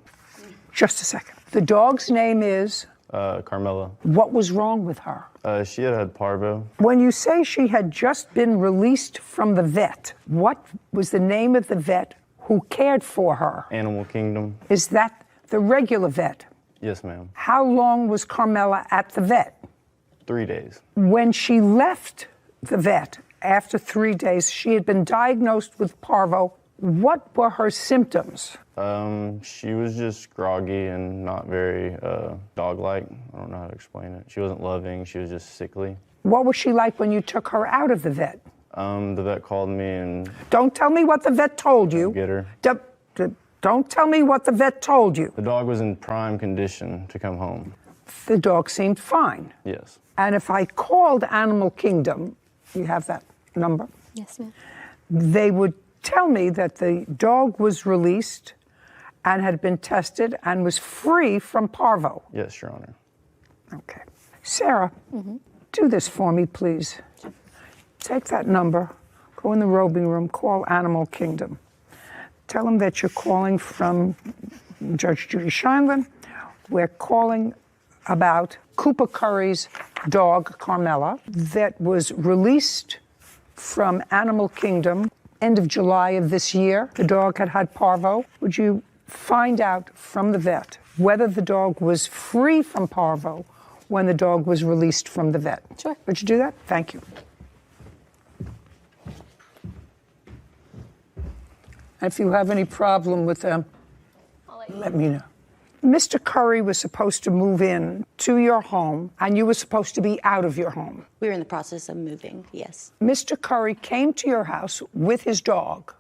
Just a second. The dog's name is? Carmela. What was wrong with her? She had parvo. When you say she had just been released from the vet, what was the name of the vet who cared for her? Animal Kingdom. Is that the regular vet? Yes, ma'am. How long was Carmela at the vet? 3 days. When she left the vet after 3 days, she had been diagnosed with parvo. What were her symptoms? She was just groggy and not very dog-like. I don't know how to explain it. She wasn't loving. She was just sickly. What was she like when you took her out of the vet? The vet called me and... Don't tell me what the vet told you. Get her. Don't tell me what the vet told you. The dog was in prime condition to come home. The dog seemed fine. Yes. And if I called Animal Kingdom, you have that number? Yes, ma'am. They would tell me that the dog was released and had been tested and was free from parvo. Yes, Your Honor. Okay. Sarah, do this for me, please. Take that number, go in the robing room, call Animal Kingdom. Tell them that you're calling from Judge Judy Scheinlin. We're calling about Cooper Curry's dog, Carmela, that was released from Animal Kingdom end of July of this year. The dog had parvo. Would you find out from the vet whether the dog was free from parvo when the dog was released from the vet? Sure. Would you do that? Thank you. If you have any problem with them, let me know. Mr. Curry was supposed to move in to your home, and you were supposed to be out of your home. We were in the process of moving, yes. Mr. Curry came to your house with his dog.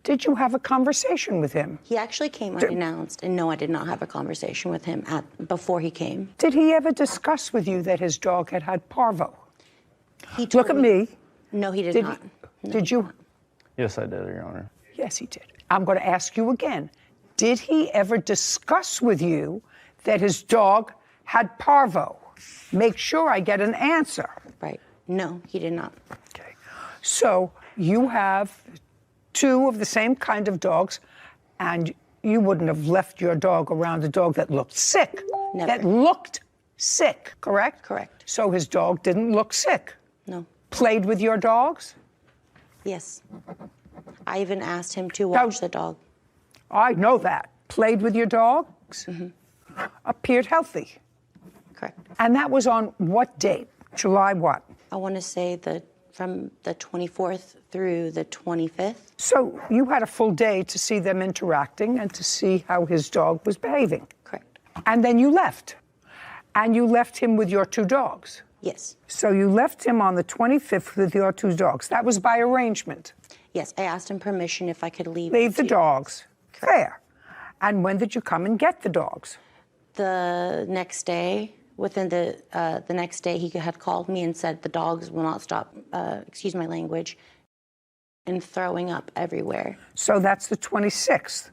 Did you have a conversation with him? He actually came unannounced, and no, I did not have a conversation with him before he came. Did he ever discuss with you that his dog had parvo? He told Look at me. No, he did not. No, Did you? Yes, I did, Your Honor. Yes, he did. I'm going to ask you again. Did he ever discuss with you that his dog had parvo? Make sure I get an answer. Right. No, he did not. Okay. So you have 2 of the same kind of dogs, and you wouldn't have left your dog around a dog that looked sick. Never. That looked sick, correct? Correct. So his dog didn't look sick. No. Played with your dogs? Yes. I even asked him to watch the dog. I know that. Played with your dogs? Appeared healthy. Correct. And that was on what date? July what? I want to say from the 24th through the 25th. So you had a full day to see them interacting and to see how his dog was behaving. Correct. And then you left. And you left him with your 2 dogs. Yes. So you left him on the 25th with your 2 dogs. That was by arrangement. Yes, I asked him permission if I could leave. Leave the dogs. Fair. And when did you come and get the dogs? The next day, within the next day, he had called me and said the dogs will not stop, excuse my language, and throwing up everywhere. So that's the 26th?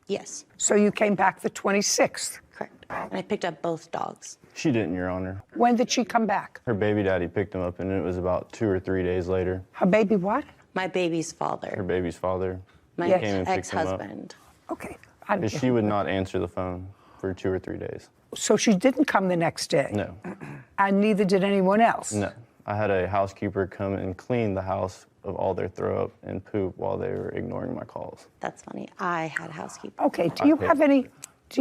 Yes. So you came back the 26th? Correct. And I picked up both dogs. She didn't, Your Honor. When did she come back? Her baby daddy picked him up, and it was about 2 or 3 days later. Her baby what? My baby's father. Her baby's father My came and picked him up. ex-husband. Okay. Because she would not answer the phone for 2 or 3 days. So she didn't come the next day? No. And neither did anyone else? No. I had a housekeeper come and clean the house of all their throw up and poop while they were ignoring my calls. That's funny. I had a housekeeper. Okay. Do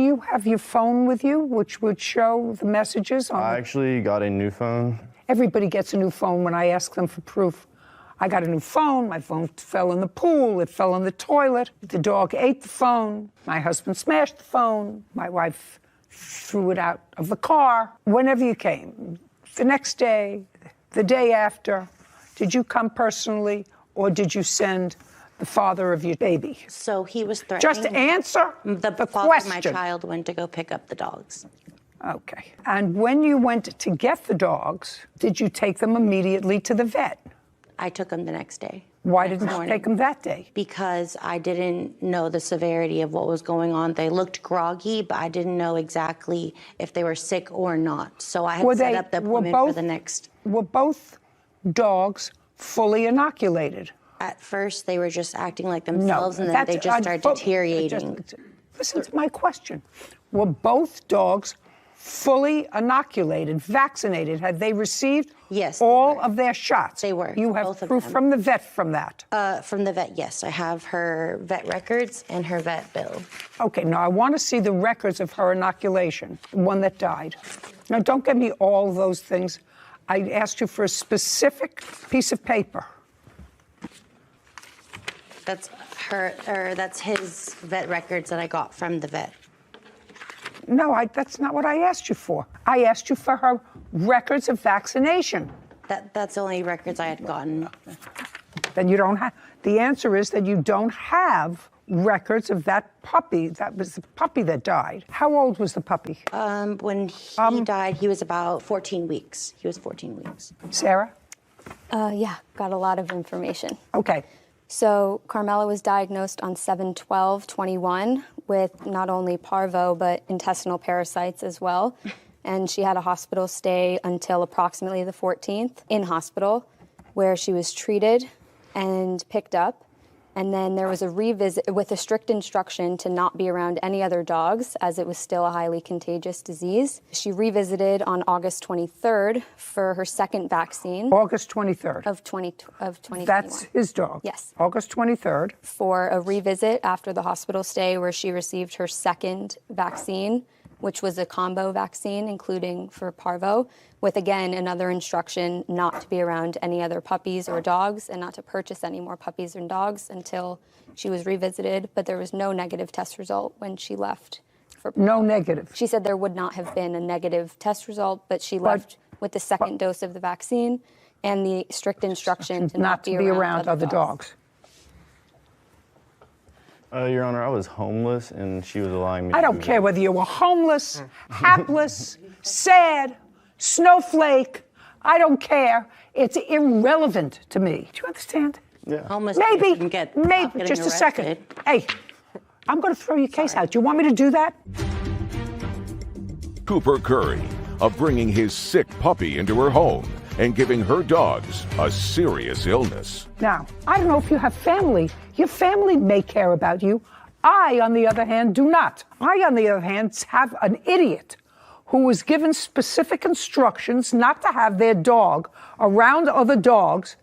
you have your phone with you, which would show the messages on I actually got a new phone. Everybody gets a new phone when I ask them for proof. I got a new phone. My phone fell in the pool. It fell in the toilet. The dog ate the phone. My husband smashed the phone. My wife threw it out of the car. Whenever you came, the next day, the day after, did you come personally or did you send the father of your baby? So he was threatening. Just answer the father question. of my child went to go pick up the dogs. Okay. And when you went to get the dogs, did you take them immediately to the vet? I took them the next day. Why didn't you take them that day? Because I didn't know the severity of what was going on. They looked groggy, but I didn't know exactly if they were sick or not. So I had set up the appointment for the next. Were both dogs fully inoculated? At first, they were just acting like themselves, and then they just started deteriorating. Listen to my question. Were both dogs fully inoculated, vaccinated? Had they received all of their shots? They were. You have proof from the vet from that? From the vet, yes. I have her vet records and her vet bill. Okay, now I want to see the records of her inoculation, the one that died. Now, don't give me all those things. I asked you for a specific piece of paper. That's that's his vet records that I got from the vet. No, that's not what I asked you for. I asked you for her records of vaccination. That's the only records I had gotten. Then you don't have. The answer is that you don't have records of that puppy. That was the puppy that died. How old was the puppy? When he died, he was about 14 weeks. He was 14 weeks. Sarah? Yeah, got a lot of information. Okay. So Carmela was diagnosed on 7/12/21 with not only parvo, but intestinal parasites as well. And she had a hospital stay until approximately the 14th in hospital, where she was treated and picked up. And then there was a revisit with a strict instruction to not be around any other dogs, as it was still a highly contagious disease. She revisited on August 23rd for her second vaccine. August 23rd? Of 2021. That's his dog? Yes. August 23rd. For a revisit after the hospital stay, where she received her second vaccine, which was a combo vaccine, including for parvo, with, again, another instruction not to be around any other puppies or dogs and not to purchase any more puppies and dogs until she was revisited. But there was no negative test result when she left. No negative? She said there would not have been a negative test result, but she left with the second dose of the vaccine and the strict instruction to not be around other dogs. Your Honor, I was homeless, and she was allowing me I don't care whether you were homeless, hapless, sad, snowflake. I don't care. It's irrelevant to me. Do you understand? Yeah. Homeless Maybe, can get maybe, just a second. Hey, I'm going to throw your case out. Do you want me to do that? Cooper Curry of bringing his sick puppy into her home and giving her dogs a serious illness. Now, I don't know if you have family. Your family may care about you. I, on the other hand, do not. I, on the other hand, have an idiot who was given specific instructions not to have their dog around other dogs,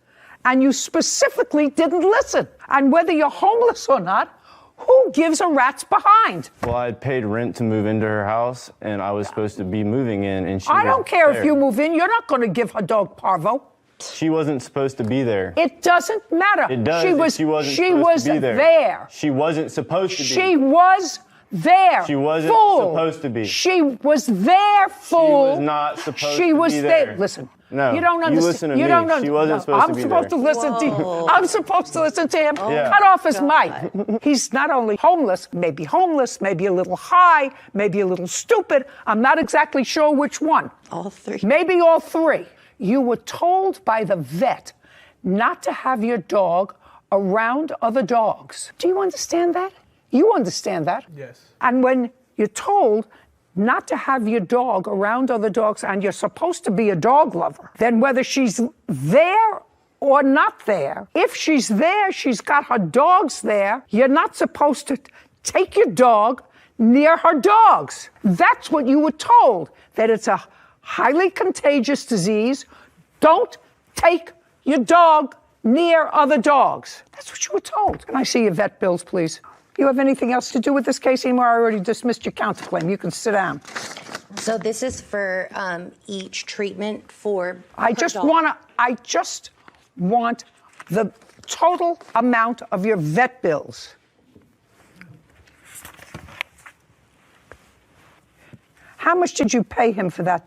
and you specifically didn't listen. And whether you're homeless or not, who gives a rat's behind? Well, I had paid rent to move into her house, and I was supposed to be moving in, and she I don't care there. if you move in. You're not going to give her dog parvo. She wasn't supposed to be there. It doesn't matter. It does. She was supposed to be there. She wasn't supposed to be. She was there. She wasn't fool. supposed to be. She was there, fool. She was not supposed She to was be there. Listen. No, you don't understand. You listen to me. Don't She wasn't supposed to be there. I'm supposed to listen to you. I'm supposed to listen to him. Yeah. Cut off his mic. He's not only homeless, maybe a little high, maybe a little stupid. I'm not exactly sure which one. All three. Maybe all three. You were told by the vet not to have your dog around other dogs. Do you understand that? You understand that? Yes. And when you're told not to have your dog around other dogs and you're supposed to be a dog lover, then whether she's there or not there, if she's there, she's got her dogs there, you're not supposed to take your dog near her dogs. That's what you were told, that it's a highly contagious disease. Don't take your dog near other dogs. That's what you were told. Can I see your vet bills, please? You have anything else to do with this case anymore? I already dismissed your counterclaim. You can sit down. So this is for each treatment for I just want the total amount of your vet bills. How much did you pay him for the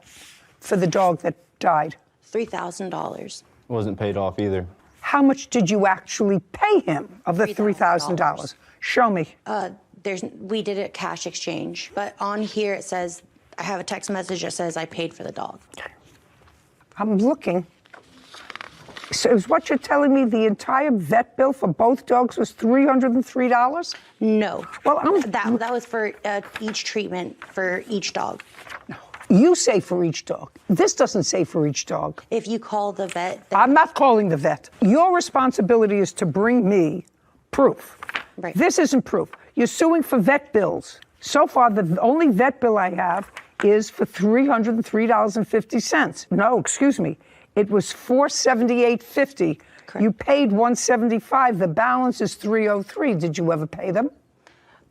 dog that died? $3,000. Wasn't paid off either. How much did you actually pay him of the $3,000? Show me. We did a cash exchange, but on here it says, I have a text message that says I paid for the dog. I'm looking. So is what you're telling me the entire vet bill for both dogs was $303? No. Well, that was for each treatment for each dog. You say for each dog. This doesn't say for each dog. If you call the vet... I'm not calling the vet. Your responsibility is to bring me proof. Right. This isn't proof. You're suing for vet bills. So far, the only vet bill I have is for $303.50. No, excuse me. It was $478.50. Correct. You paid $175. The balance is $303. Did you ever pay them?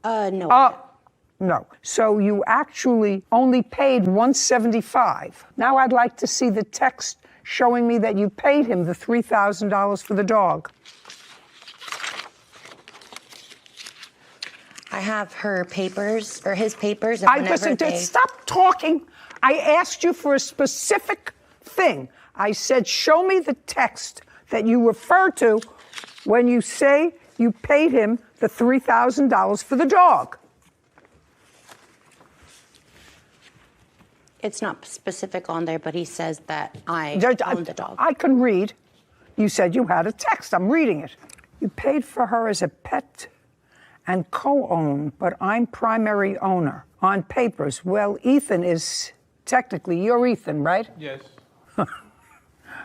No. No. So you actually only paid $175. Now I'd like to see the text showing me that you paid him the $3,000 for the dog. I have her papers, or his papers. Stop talking. I asked you for a specific thing. I said, show me the text that you refer to when you say you paid him the $3,000 for the dog. It's not specific on there, but he says that I owned the dog. I can read. You said you had a text. I'm reading it. You paid for her as a pet and co-own, but I'm primary owner on papers. Well, Ethan is technically, you're Ethan, right? Yes.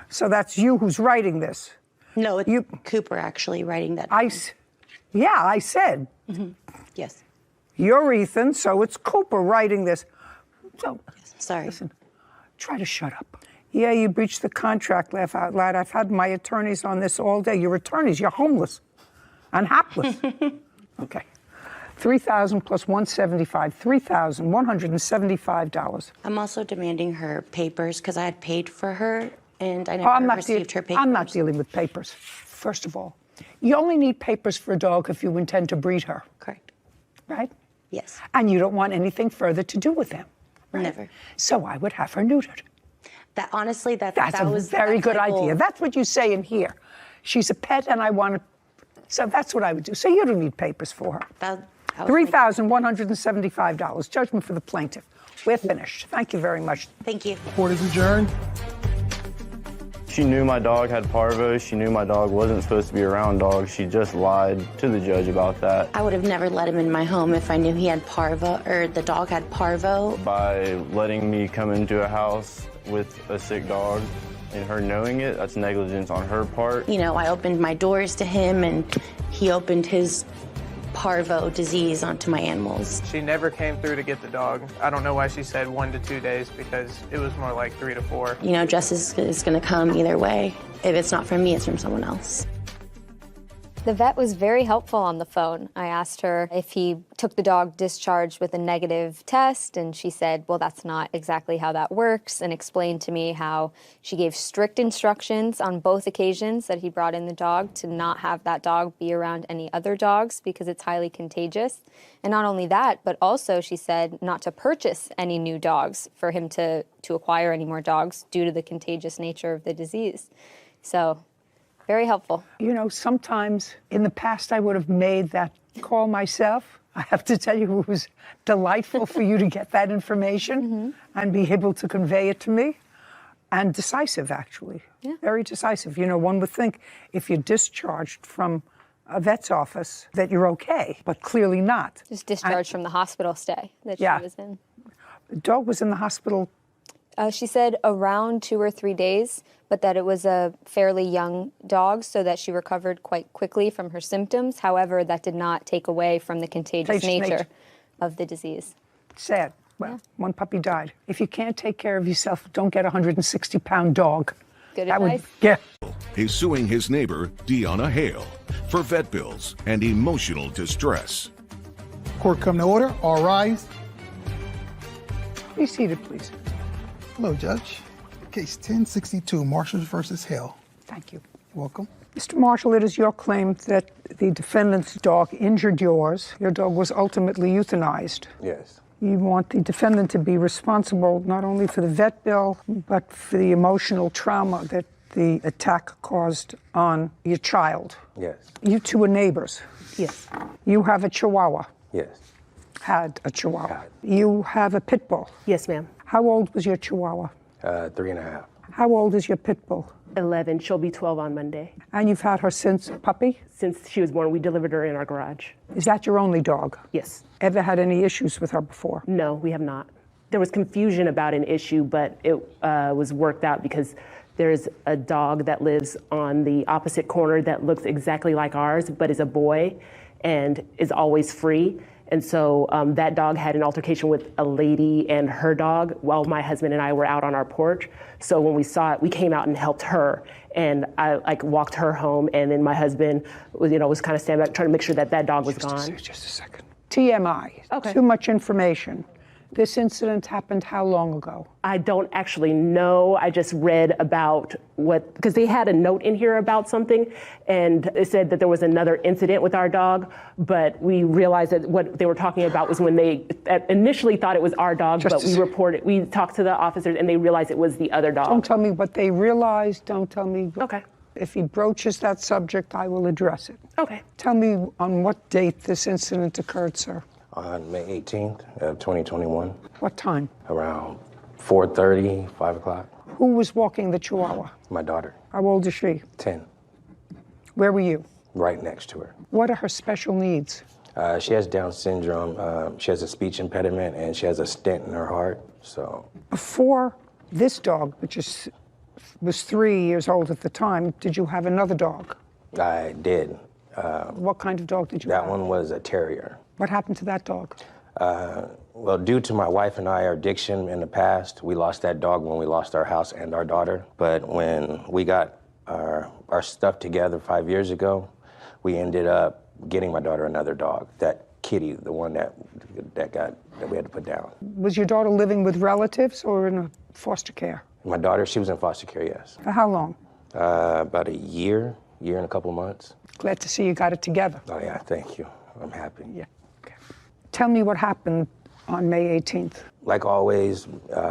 So that's you who's writing this. No, it's Cooper actually writing that. I said. Mm-hmm. Yes. You're Ethan, so it's Cooper writing this. So, sorry. Listen, try to shut up. Yeah, you breached the contract, laugh out loud. I've had my attorneys on this all day. Your attorneys, you're homeless and hapless. Okay. $3,000 plus $175, $3,175. I'm also demanding her papers because I had paid for her and I never received her papers. I'm not dealing with papers. First of all, you only need papers for a dog if you intend to breed her. Correct. Right? Yes. And you don't want anything further to do with them. Right? Never. So I would have her neutered. That honestly, that's a very good idea. That's what you say in here. She's a pet and I want to, so that's what I would do. So you don't need papers for her. $3,175. Judgment for the plaintiff. We're finished. Thank you very much. Thank you. Court is adjourned. She knew my dog had parvo. She knew my dog wasn't supposed to be around dogs. She just lied to the judge about that. I would have never let him in my home if I knew he had parvo, or the dog had parvo. By letting me come into a house with a sick dog and her knowing it, that's negligence on her part. You know, I opened my doors to him and he opened his parvo disease onto my animals. She never came through to get the dog. I don't know why she said 1 to 2 days, because it was more like 3 to 4. You know, justice is going to come either way. If it's not from me, it's from someone else. The vet was very helpful on the phone. I asked her if he took the dog discharged with a negative test, and she said, well, that's not exactly how that works, and explained to me how she gave strict instructions on both occasions that he brought in the dog to not have that dog be around any other dogs because it's highly contagious. And not only that, but also she said not to purchase any new dogs for him to acquire any more dogs due to the contagious nature of the disease. So, very helpful. You know, sometimes in the past I would have made that call myself. I have to tell you, it was delightful for you to get that information and be able to convey it to me. And decisive, actually. Yeah. Very decisive. You know, one would think if you're discharged from a vet's office that you're okay, but clearly not. Just discharged from the hospital stay that she was in. The dog was in the hospital? She said around 2 or 3 days, but that it was a fairly young dog, so that she recovered quite quickly from her symptoms. However, that did not take away from the contagious nature of the disease. Sad. Well, one puppy died. If you can't take care of yourself, don't get a 160-pound dog. Good advice. He's suing his neighbor, Deanna Hale, for vet bills and emotional distress. Court come to order. All rise. Be seated, please. Hello, Judge. Case 1062, Marshall versus Hale. Thank you. You're welcome. Mr. Marshall, it is your claim that the defendant's dog injured yours. Your dog was ultimately euthanized. Yes. You want the defendant to be responsible not only for the vet bill, but for the emotional trauma that the attack caused on your child. Yes. You two are neighbors. Yes. You have a Chihuahua. Yes. Had a Chihuahua. You have a pit bull. Yes, ma'am. How old was your Chihuahua? 3.5. How old is your pit bull? 11. She'll be 12 on Monday. And you've had her since a puppy? Since she was born. We delivered her in our garage. Is that your only dog? Yes. Ever had any issues with her before? No, we have not. There was confusion about an issue, but it was worked out because there's a dog that lives on the opposite corner that looks exactly like ours, but is a boy and is always free. And so that dog had an altercation with a lady and her dog while my husband and I were out on our porch. So when we saw it, we came out and helped her. And I walked her home, and then my husband was kind of standing back trying to make sure that that dog was gone. Just a second. TMI. Okay. Too much information. This incident happened how long ago? I don't actually know. I just read about because they had a note in here about something, and it said that there was another incident with our dog, but we realized that what they were talking about was when they initially thought it was our dog, but we talked to the officers and they realized it was the other dog. Don't tell me what they realized. Don't tell me. Okay. If he broaches that subject, I will address it. Okay. Tell me on what date this incident occurred, sir. On May 18th of 2021. What time? Around 4:30, 5 o'clock. Who was walking the Chihuahua? My daughter. How old is she? 10. Where were you? Right next to her. What are her special needs? She has Down syndrome. She has a speech impediment, and she has a stent in her heart. So. Before this dog, which was 3 years old at the time, did you have another dog? I did. What kind of dog did you have? That one was a terrier. What happened to that dog? Well, due to my wife and I, our addiction in the past, we lost that dog when we lost our house and our daughter. But when we got our stuff together 5 years ago, we ended up getting my daughter another dog. That Kitty, the one that we had to put down. Was your daughter living with relatives or in foster care? My daughter, she was in foster care, yes. For how long? About a year and a couple months. Glad to see you got it together. Oh yeah, thank you. I'm happy. Yeah. Okay. Tell me what happened on May 18th. Like always,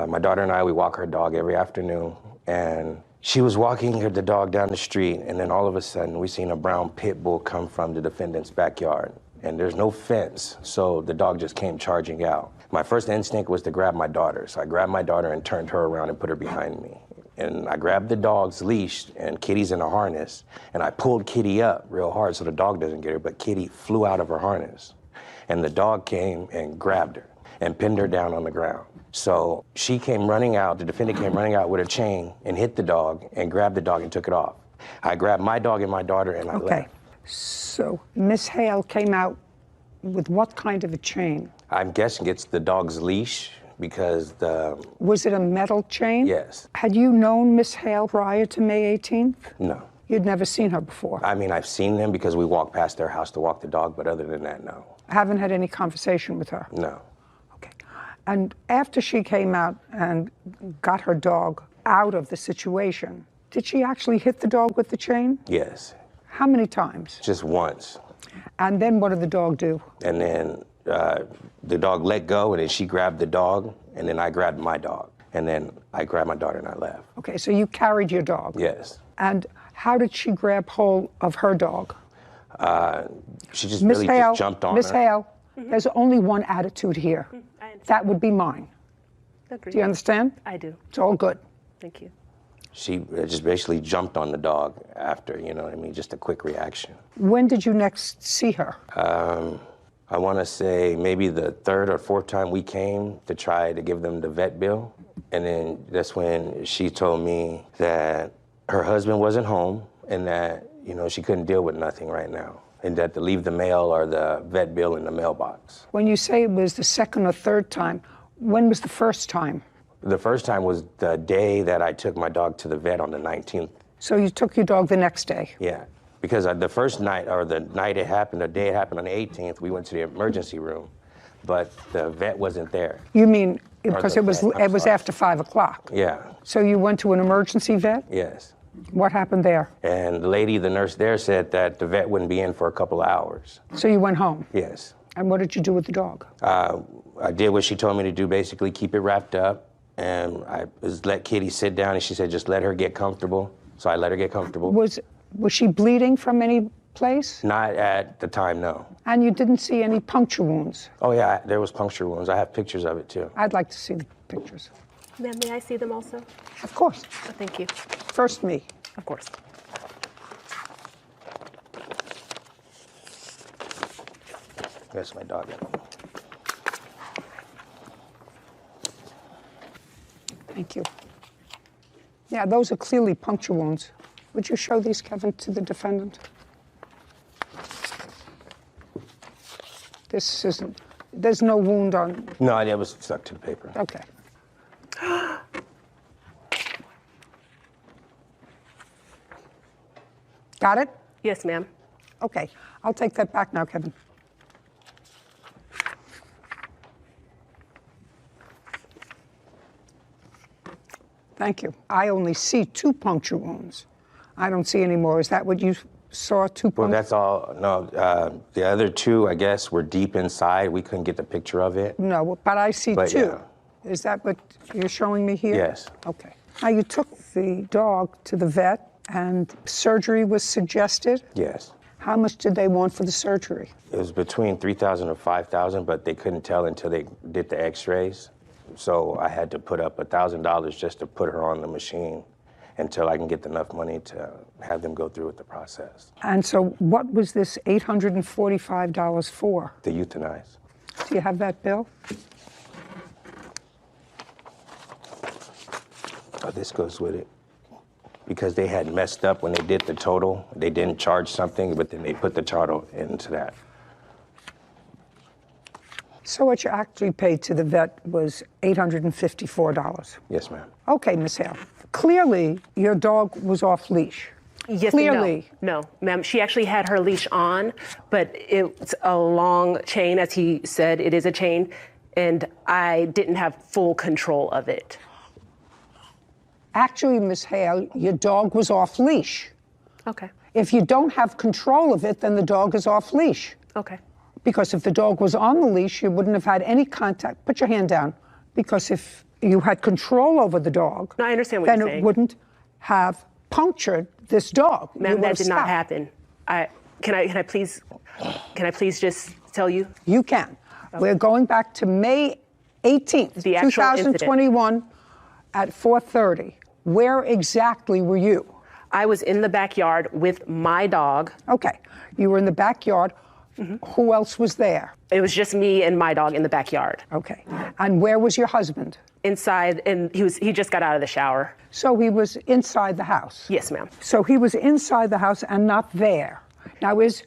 my daughter and I, we walk her dog every afternoon, and she was walking the dog down the street, and then all of a sudden we seen a brown pit bull come from the defendant's backyard, and there's no fence, so the dog just came charging out. My first instinct was to grab my daughter, so I grabbed my daughter and turned her around and put her behind me. And I grabbed the dog's leash, and Kitty's in a harness, and I pulled Kitty up real hard so the dog doesn't get her, but Kitty flew out of her harness. And the dog came and grabbed her and pinned her down on the ground. So she came running out, the defendant came running out with a chain and hit the dog and grabbed the dog and took it off. I grabbed my dog and my daughter and I left. So Miss Hale came out With what kind of a chain? I'm guessing it's the dog's leash because the... Was it a metal chain? Yes. Had you known Miss Hale prior to May 18th? No. You'd never seen her before? I mean, I've seen them because we walked past their house to walk the dog, but other than that, no. I haven't had any conversation with her? No. Okay. And after she came out and got her dog out of the situation, did she actually hit the dog with the chain? Yes. How many times? Just once. And then what did the dog do? And then the dog let go, and then she grabbed the dog, and then I grabbed my dog. And then I grabbed my daughter and I left. Okay, so you carried your dog? Yes. And how did she grab hold of her dog? She just really just jumped on Miss her. Hale, there's only one attitude here. That would be mine. Agreed. Do you understand? I do. It's all good. Thank you. She just basically jumped on the dog after, you know what I mean, just a quick reaction. When did you next see her? I want to say maybe the third or fourth time we came to try to give them the vet bill. And then that's when she told me that her husband wasn't home and that, you know, she couldn't deal with nothing right now and that to leave the mail or the vet bill in the mailbox. When you say it was the second or third time, when was the first time? The first time was the day that I took my dog to the vet on the 19th. So you took your dog the next day? Yeah, because the first night, or the night it happened, the day it happened on the 18th, we went to the emergency room, but the vet wasn't there. You mean because it was after 5 o'clock? Yeah. So you went to an emergency vet? Yes. What happened there? And the lady, the nurse there, said that the vet wouldn't be in for a couple of hours. So you went home? Yes. And what did you do with the dog? I did what she told me to do, basically keep it wrapped up. And I just let Kitty sit down, and she said, just let her get comfortable. So I let her get comfortable. Was she bleeding from any place? Not at the time, no. And you didn't see any puncture wounds? Oh, yeah, there was puncture wounds. I have pictures of it, too. I'd like to see the pictures. Ma'am, may I see them also? Of course. Oh, thank you. First me. Of course. That's my dog. Thank you. Yeah, those are clearly puncture wounds. Would you show these, Kevin, to the defendant? This isn't, there's no wound on... No, it was stuck to the paper. Okay. Got it? Yes, ma'am. Okay, I'll take that back now, Kevin. Thank you. I only see 2 puncture wounds. I don't see any more. Is that what you saw, 2 puncture? Well, that's all. No, the other 2, I guess, were deep inside. We couldn't get the picture of it. No, but I see 2. Yeah. Is that what you're showing me here? Yes. Okay. Now, you took the dog to the vet and surgery was suggested? Yes. How much did they want for the surgery? It was between $3,000 and $5,000, but they couldn't tell until they did the x-rays. So I had to put up $1,000 just to put her on the machine until I can get enough money to have them go through with the process. And so what was this $845 for? To euthanize. Do you have that bill? Oh, this goes with it. Because they had messed up when they did the total. They didn't charge something, but then they put the total into that. So what you actually paid to the vet was $854? Yes, ma'am. Okay, Ms. Hale. Clearly, your dog was off leash. Yes, Clearly. No, ma'am. She actually had her leash on, but it's a long chain, as he said. It is a chain, and I didn't have full control of it. Actually, Ms. Hale, your dog was off leash. Okay. If you don't have control of it, then the dog is off leash. Okay. Because if the dog was on the leash, you wouldn't have had any contact. Put your hand down. Because if you had control over the dog, no, I understand what then you're it saying. Wouldn't have punctured this dog. Ma'am, that did not happen. Can I please just tell you? You can. Okay. We're going back to May 18th, the actual 2021 at 4:30. Where exactly were you? I was in the backyard with my dog. Okay. You were in the backyard. Mm-hmm. Who else was there? It was just me and my dog in the backyard. Okay. And where was your husband? Inside, and he just got out of the shower. So he was inside the house? Yes, ma'am. So he was inside the house and not there. Now, is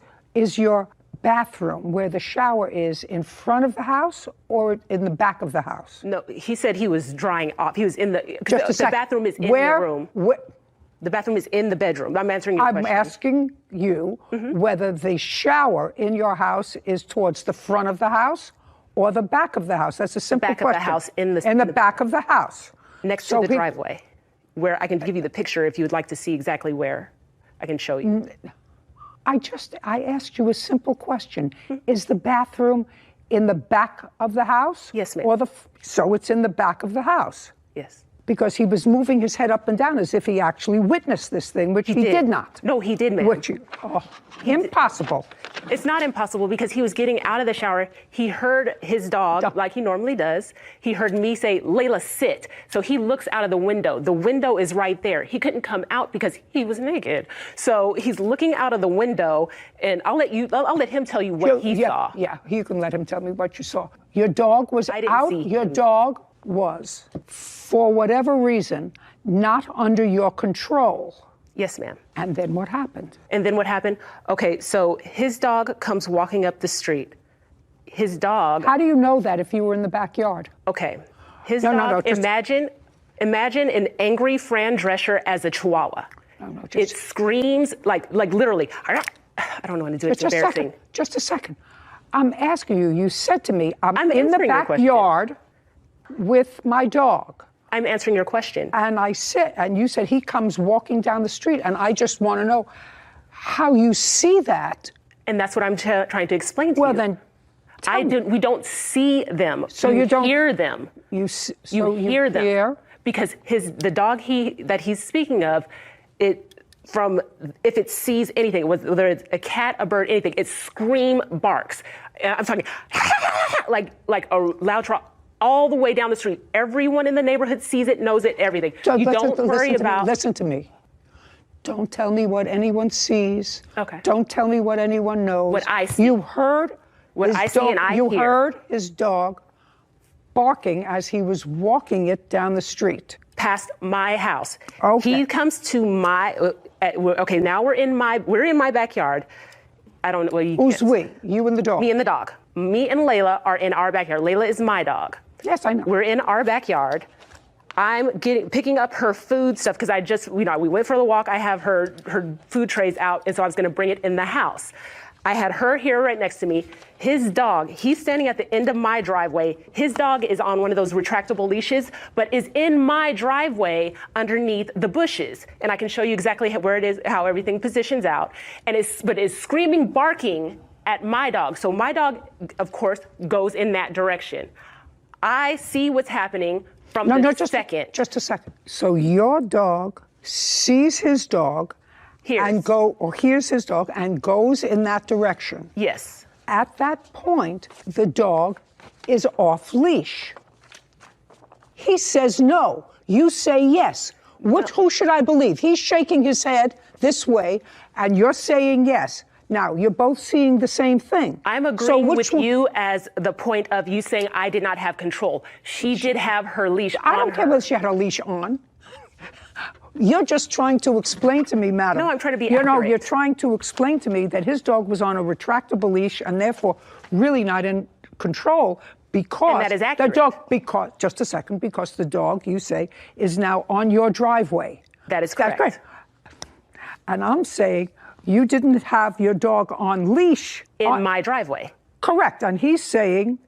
your bathroom where the shower is in front of the house or in the back of the house? No, he said he was drying off. He was in the, Just a the second. bathroom is in Where- the room. where- The bathroom is in the bedroom. I'm answering your I'm question. asking you whether the shower in your house is towards the front of the house or the back of the house. That's a simple back question. of the house, in the back of the house. Next So to the he- driveway, where I can give you the picture if you would like to see exactly where. I can show you. I asked you a simple question. Is the bathroom in the back of the house? Yes, ma'am. So it's in the back of the house. Yes. Because he was moving his head up and down as if he actually witnessed this thing, which he did not. No, he did, ma'am. Impossible. It's not impossible because he was getting out of the shower. He heard his dog, like he normally does. He heard me say, Layla, sit. So he looks out of the window. The window is right there. He couldn't come out because he was naked. So he's looking out of the window, and I'll let him tell you what he saw. Yeah, you can let him tell me what you saw. Your dog was I didn't out. see Your him. dog was, for whatever reason, not under your control. Yes, ma'am. And then what happened? And then what happened? Okay, so his dog comes walking up the street. His dog. How do you know that if you were in the backyard? Okay. His No, dog, just- imagine an angry Fran Drescher as a chihuahua. It screams like literally. I don't know how to do it. It's Just a embarrassing. second. Just a second. I'm asking you. You said to me, I'm in the answering your question. backyard with my dog. I'm answering your question. And you said he comes walking down the street, and I just want to know how you see that. And that's what I'm trying to explain to you. Well, then, we don't see them. So you don't hear them. You hear them because the dog that he's speaking of, if it sees anything, whether it's a cat, a bird, anything, it barks. I'm talking like a loud trot all the way down the street. Everyone in the neighborhood sees it, knows it, everything. You don't worry about. Listen to me. Don't tell me what anyone sees. Okay. Don't tell me what anyone knows. What I see. You heard what I see and I hear. You heard his dog barking as he was walking it down the street. Past my house. Okay. He comes to my. Okay, now we're in my backyard. I don't know. Well, Who's we? You and the dog. Me and the dog. Me and Layla are in our backyard. Layla is my dog. Yes, I know. We're in our backyard. I'm picking up her food stuff because we went for the walk. I have her food trays out, and so I was going to bring it in the house. I had her here right next to me. His dog, he's standing at the end of my driveway. His dog is on one of those retractable leashes, but is in my driveway underneath the bushes. And I can show you exactly where it is, how everything positions out. But is screaming, barking at my dog. So my dog, of course, goes in that direction. I see what's happening from second. Just a second. So your dog sees his dog hears his dog and goes in that direction. Yes. At that point, the dog is off leash. He says no. You say yes. Who should I believe? He's shaking his head this way, and you're saying yes. Now, you're both seeing the same thing. I'm agreeing with you as the point of you saying I did not have control. She did have her leash on. I don't care whether she had her leash on. You're just trying to explain to me, madam. No, I'm trying to be accurate. You're trying to explain to me that his dog was on a retractable leash and therefore really not in control because and that is accurate. Just a second, because the dog, you say, is now on your driveway. That is correct. That's correct. And I'm saying you didn't have your dog on leash. In my driveway. Correct. And he's saying...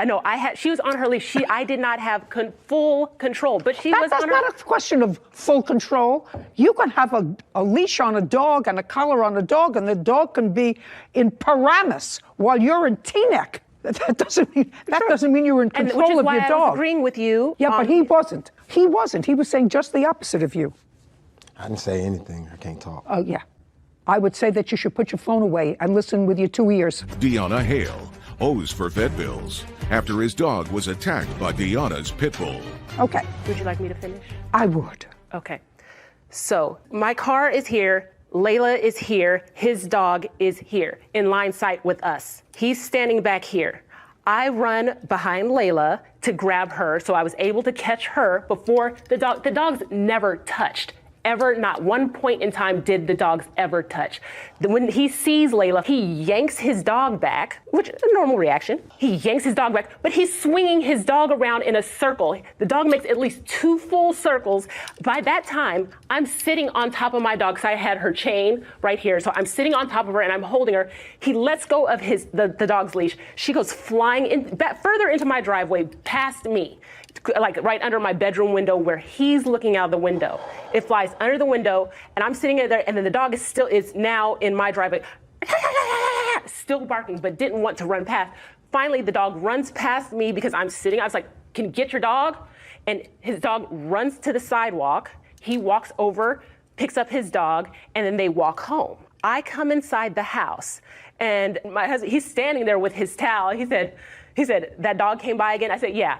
No, she was on her leash. I did not have full control, but she was on her... That's not a question of full control. You can have a leash on a dog and a collar on a dog, and the dog can be in Paramus while you're in Teaneck. That doesn't mean you're in control which is of why your I dog. was agreeing with you. Yeah, but he wasn't. He wasn't. He was saying just the opposite of you. I didn't say anything. I can't talk. Oh, yeah. I would say that you should put your phone away and listen with your 2 ears. Deanna Hale owes for vet bills after his dog was attacked by Deanna's pit bull. Okay. Would you like me to finish? I would. Okay. So my car is here. Layla is here. His dog is here in line sight with us. He's standing back here. I run behind Layla to grab her, so I was able to catch her before the dog. The dog's never touched ever, not one point in time did the dogs ever touch. When he sees Layla, he yanks his dog back, which is a normal reaction. He yanks his dog back, but he's swinging his dog around in a circle. The dog makes at least 2 full circles. By that time, I'm sitting on top of my dog because I had her chain right here. So I'm sitting on top of her and I'm holding her. He lets go of the dog's leash. She goes flying further into my driveway, past me, like right under my bedroom window where he's looking out the window. It flies under the window and I'm sitting there, and then the dog is now in my driveway, still barking, but didn't want to run past. Finally, the dog runs past me because I'm sitting. I was like, can you get your dog? And his dog runs to the sidewalk. He walks over, picks up his dog, and then they walk home. I come inside the house, and my husband, he's standing there with his towel. He said, that dog came by again? I said, yeah.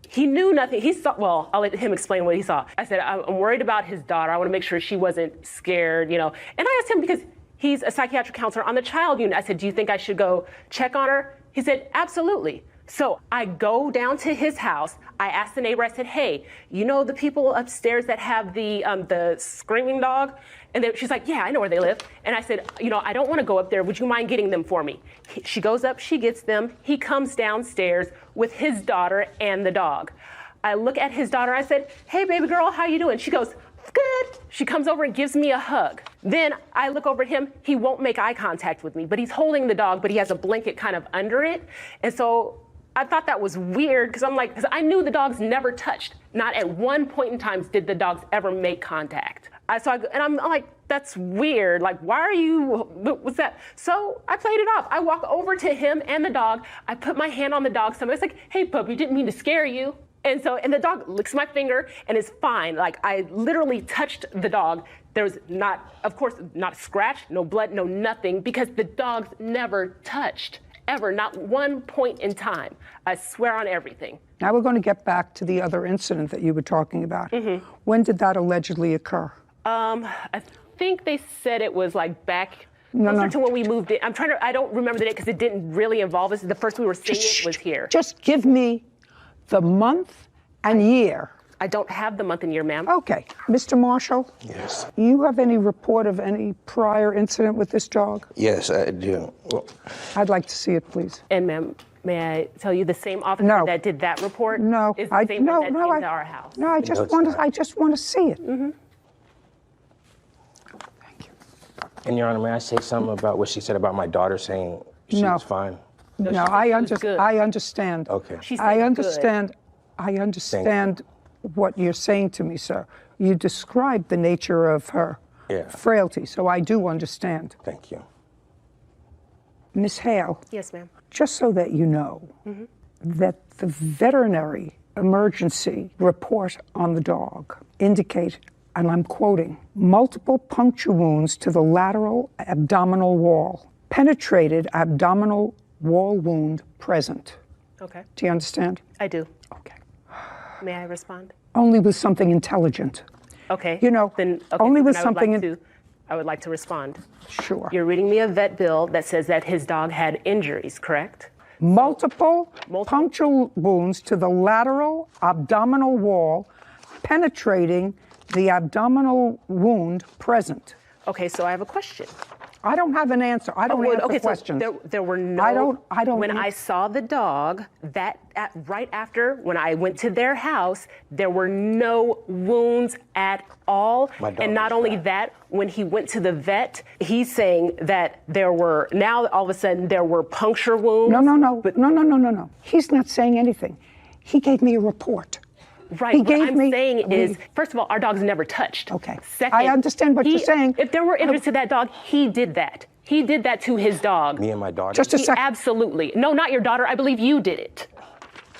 He knew nothing. He saw, well, I'll let him explain what he saw. I said, I'm worried about his daughter. I want to make sure she wasn't scared, And I asked him because he's a psychiatric counselor on the child unit. I said, do you think I should go check on her? He said, absolutely. So I go down to his house. I asked the neighbor, I said, hey, the people upstairs that have the screaming dog? And she's like, yeah, I know where they live. And I said, I don't want to go up there. Would you mind getting them for me? She goes up, she gets them. He comes downstairs with his daughter and the dog. I look at his daughter. I said, hey, baby girl, how you doing? She goes, good. She comes over and gives me a hug. Then I look over at him. He won't make eye contact with me, but he's holding the dog, but he has a blanket kind of under it. And so I thought that was weird because I knew the dogs never touched. Not at one point in time did the dogs ever make contact. I'm like, that's weird. Like, why are you, what's that? So I played it off. I walk over to him and the dog. I put my hand on the dog. Somebody's like, hey, puppy, didn't mean to scare you. And the dog licks my finger and is fine. Like, I literally touched the dog. There was not a scratch, no blood, no nothing, because the dogs never touched, ever, not one point in time. I swear on everything. Now we're going to get back to the other incident that you were talking about. Mm-hmm. When did that allegedly occur? I think they said it was like back closer to when we moved in. I don't remember the date because it didn't really involve us. The first we were seeing it was here. Just give me the month and year. I don't have the month and year, ma'am. Okay. Mr. Marshall? Yes. You have any report of any prior incident with this dog? Yes, I do. Well, I'd like to see it, please. And ma'am, may I tell you the same officer that did that report? No. Is the same one that came to our house. No, I just want to see it. Mm-hmm. and Your Honor, may I say something about what she said about my daughter saying she's fine? No, I understand. Okay. I understand what you're saying to me, sir. You described the nature of her frailty, so I do understand. Thank you. Ms. Hale. Yes, ma'am. Just so that you know that the veterinary emergency report on the dog indicate, and I'm quoting, multiple puncture wounds to the lateral abdominal wall, penetrated abdominal wall wound present. Okay. Do you understand? I do. Okay. May I respond? Only with something intelligent. Okay. Then only with something. I would like to respond. Sure. You're reading me a vet bill that says that his dog had injuries, correct? Multiple puncture wounds to the lateral abdominal wall, penetrating the abdominal wound present. Okay, so I have a question. I don't have an answer. I don't answer questions. So there were no. I don't. When I saw the dog, right after when I went to their house, there were no wounds at all. And not only that, when he went to the vet, he's saying that there were now all of a sudden there were puncture wounds. No. He's not saying anything. He gave me a report. Right. What I'm saying is, first of all, our dog's never touched. Okay. Second, I understand what you're saying. If there were injuries to that dog, he did that. He did that to his dog. Me and my daughter? Just a second. Absolutely. No, not your daughter. I believe you did it.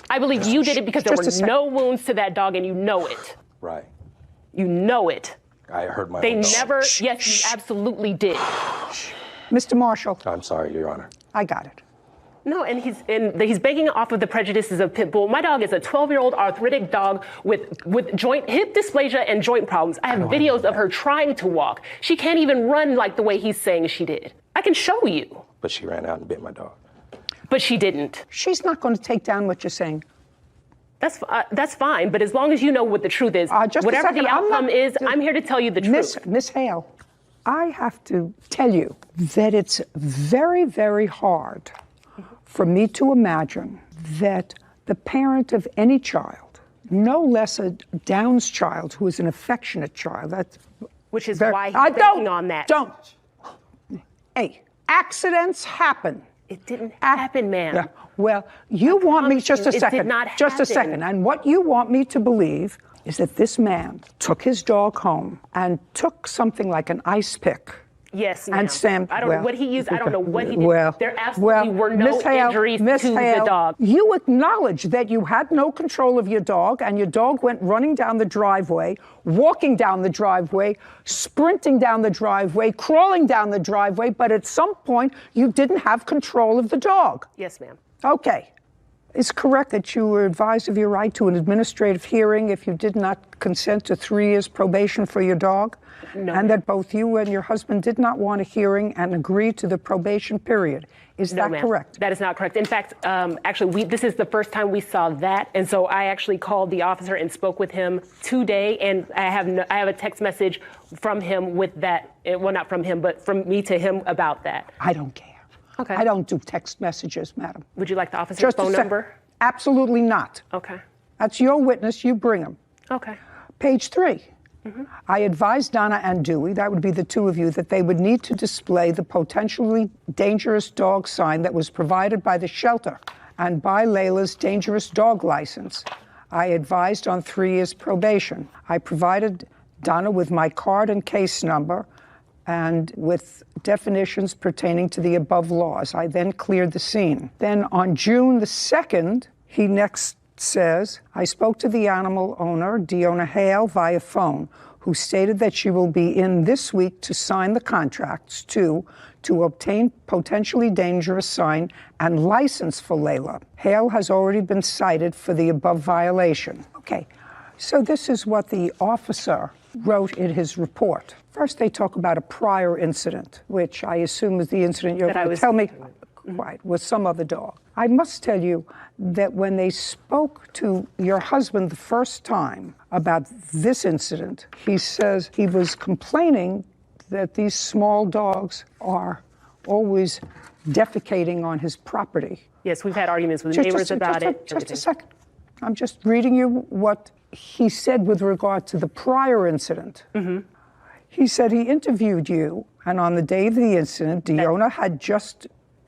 I believe you did it because there were no wounds to that dog, and you know it. Right. You know it. I heard my They own dog. never, yes, you absolutely did. Mr. Marshall. I'm sorry, Your Honor. I got it. No, and he's banking off of the prejudices of pit bull. My dog is a 12-year-old arthritic dog with joint hip dysplasia and joint problems. I have videos of her trying to walk. She can't even run like the way he's saying she did. I can show you. But she ran out and bit my dog. But she didn't. She's not going to take down what you're saying. That's fine, but as long as you know what the truth is, Just whatever a second, the outcome is, I'm here to tell you the truth. Miss Hale, I have to tell you that it's very, very hard for me to imagine that the parent of any child, no less a Down's child who is an affectionate child, which is why he's banking on that. Don't. Hey, accidents happen. It didn't happen, ma'am. Yeah. Well, you want me, just a second. It did not just a happen. second. And what you want me to believe is that this man took his dog home and took something like an ice pick. Yes, ma'am. And stamped. I don't know what he used. I don't know what he did. Well, there absolutely were no Miss Hale, injuries Miss to Hale, the dog. You acknowledge that you had no control of your dog, and your dog went running down the driveway, walking down the driveway, sprinting down the driveway, crawling down the driveway, but at some point you didn't have control of the dog. Yes, ma'am. Okay. It's correct that you were advised of your right to an administrative hearing if you did not consent to 3 years probation for your dog? No. And that both you and your husband did not want a hearing and agreed to the probation period. Is No, that ma'am. correct? That is not correct. In fact, actually, this is the first time we saw that, and so I actually called the officer and spoke with him today, and I have a text message from him with that. Well, not from him, but from me to him about that. I don't care. Okay. I don't do text messages, madam. Would you like the officer's Just a phone sec- number? Absolutely not. Okay. That's your witness. You bring him. Okay. Page 3. I advised Donna and Dewey, that would be the two of you, that they would need to display the potentially dangerous dog sign that was provided by the shelter and by Layla's dangerous dog license. I advised on 3 years probation. I provided Donna with my card and case number and with definitions pertaining to the above laws. I then cleared the scene. Then on June the 2nd, he next says, I spoke to the animal owner, Deona Hale, via phone, who stated that she will be in this week to sign the contracts to obtain potentially dangerous sign and license for Layla. Hale has already been cited for the above violation. Okay, so this is what the officer wrote in his report. First, they talk about a prior incident, which I assume is the incident you're going to tell me, right, with some other dog. I must tell you that when they spoke to your husband the first time about this incident, he says he was complaining that these small dogs are always defecating on his property. Yes, we've had arguments with neighbors about it. Just a second. I'm just reading you what he said with regard to the prior incident. He said he interviewed you, and on the day of the incident, Deona had just...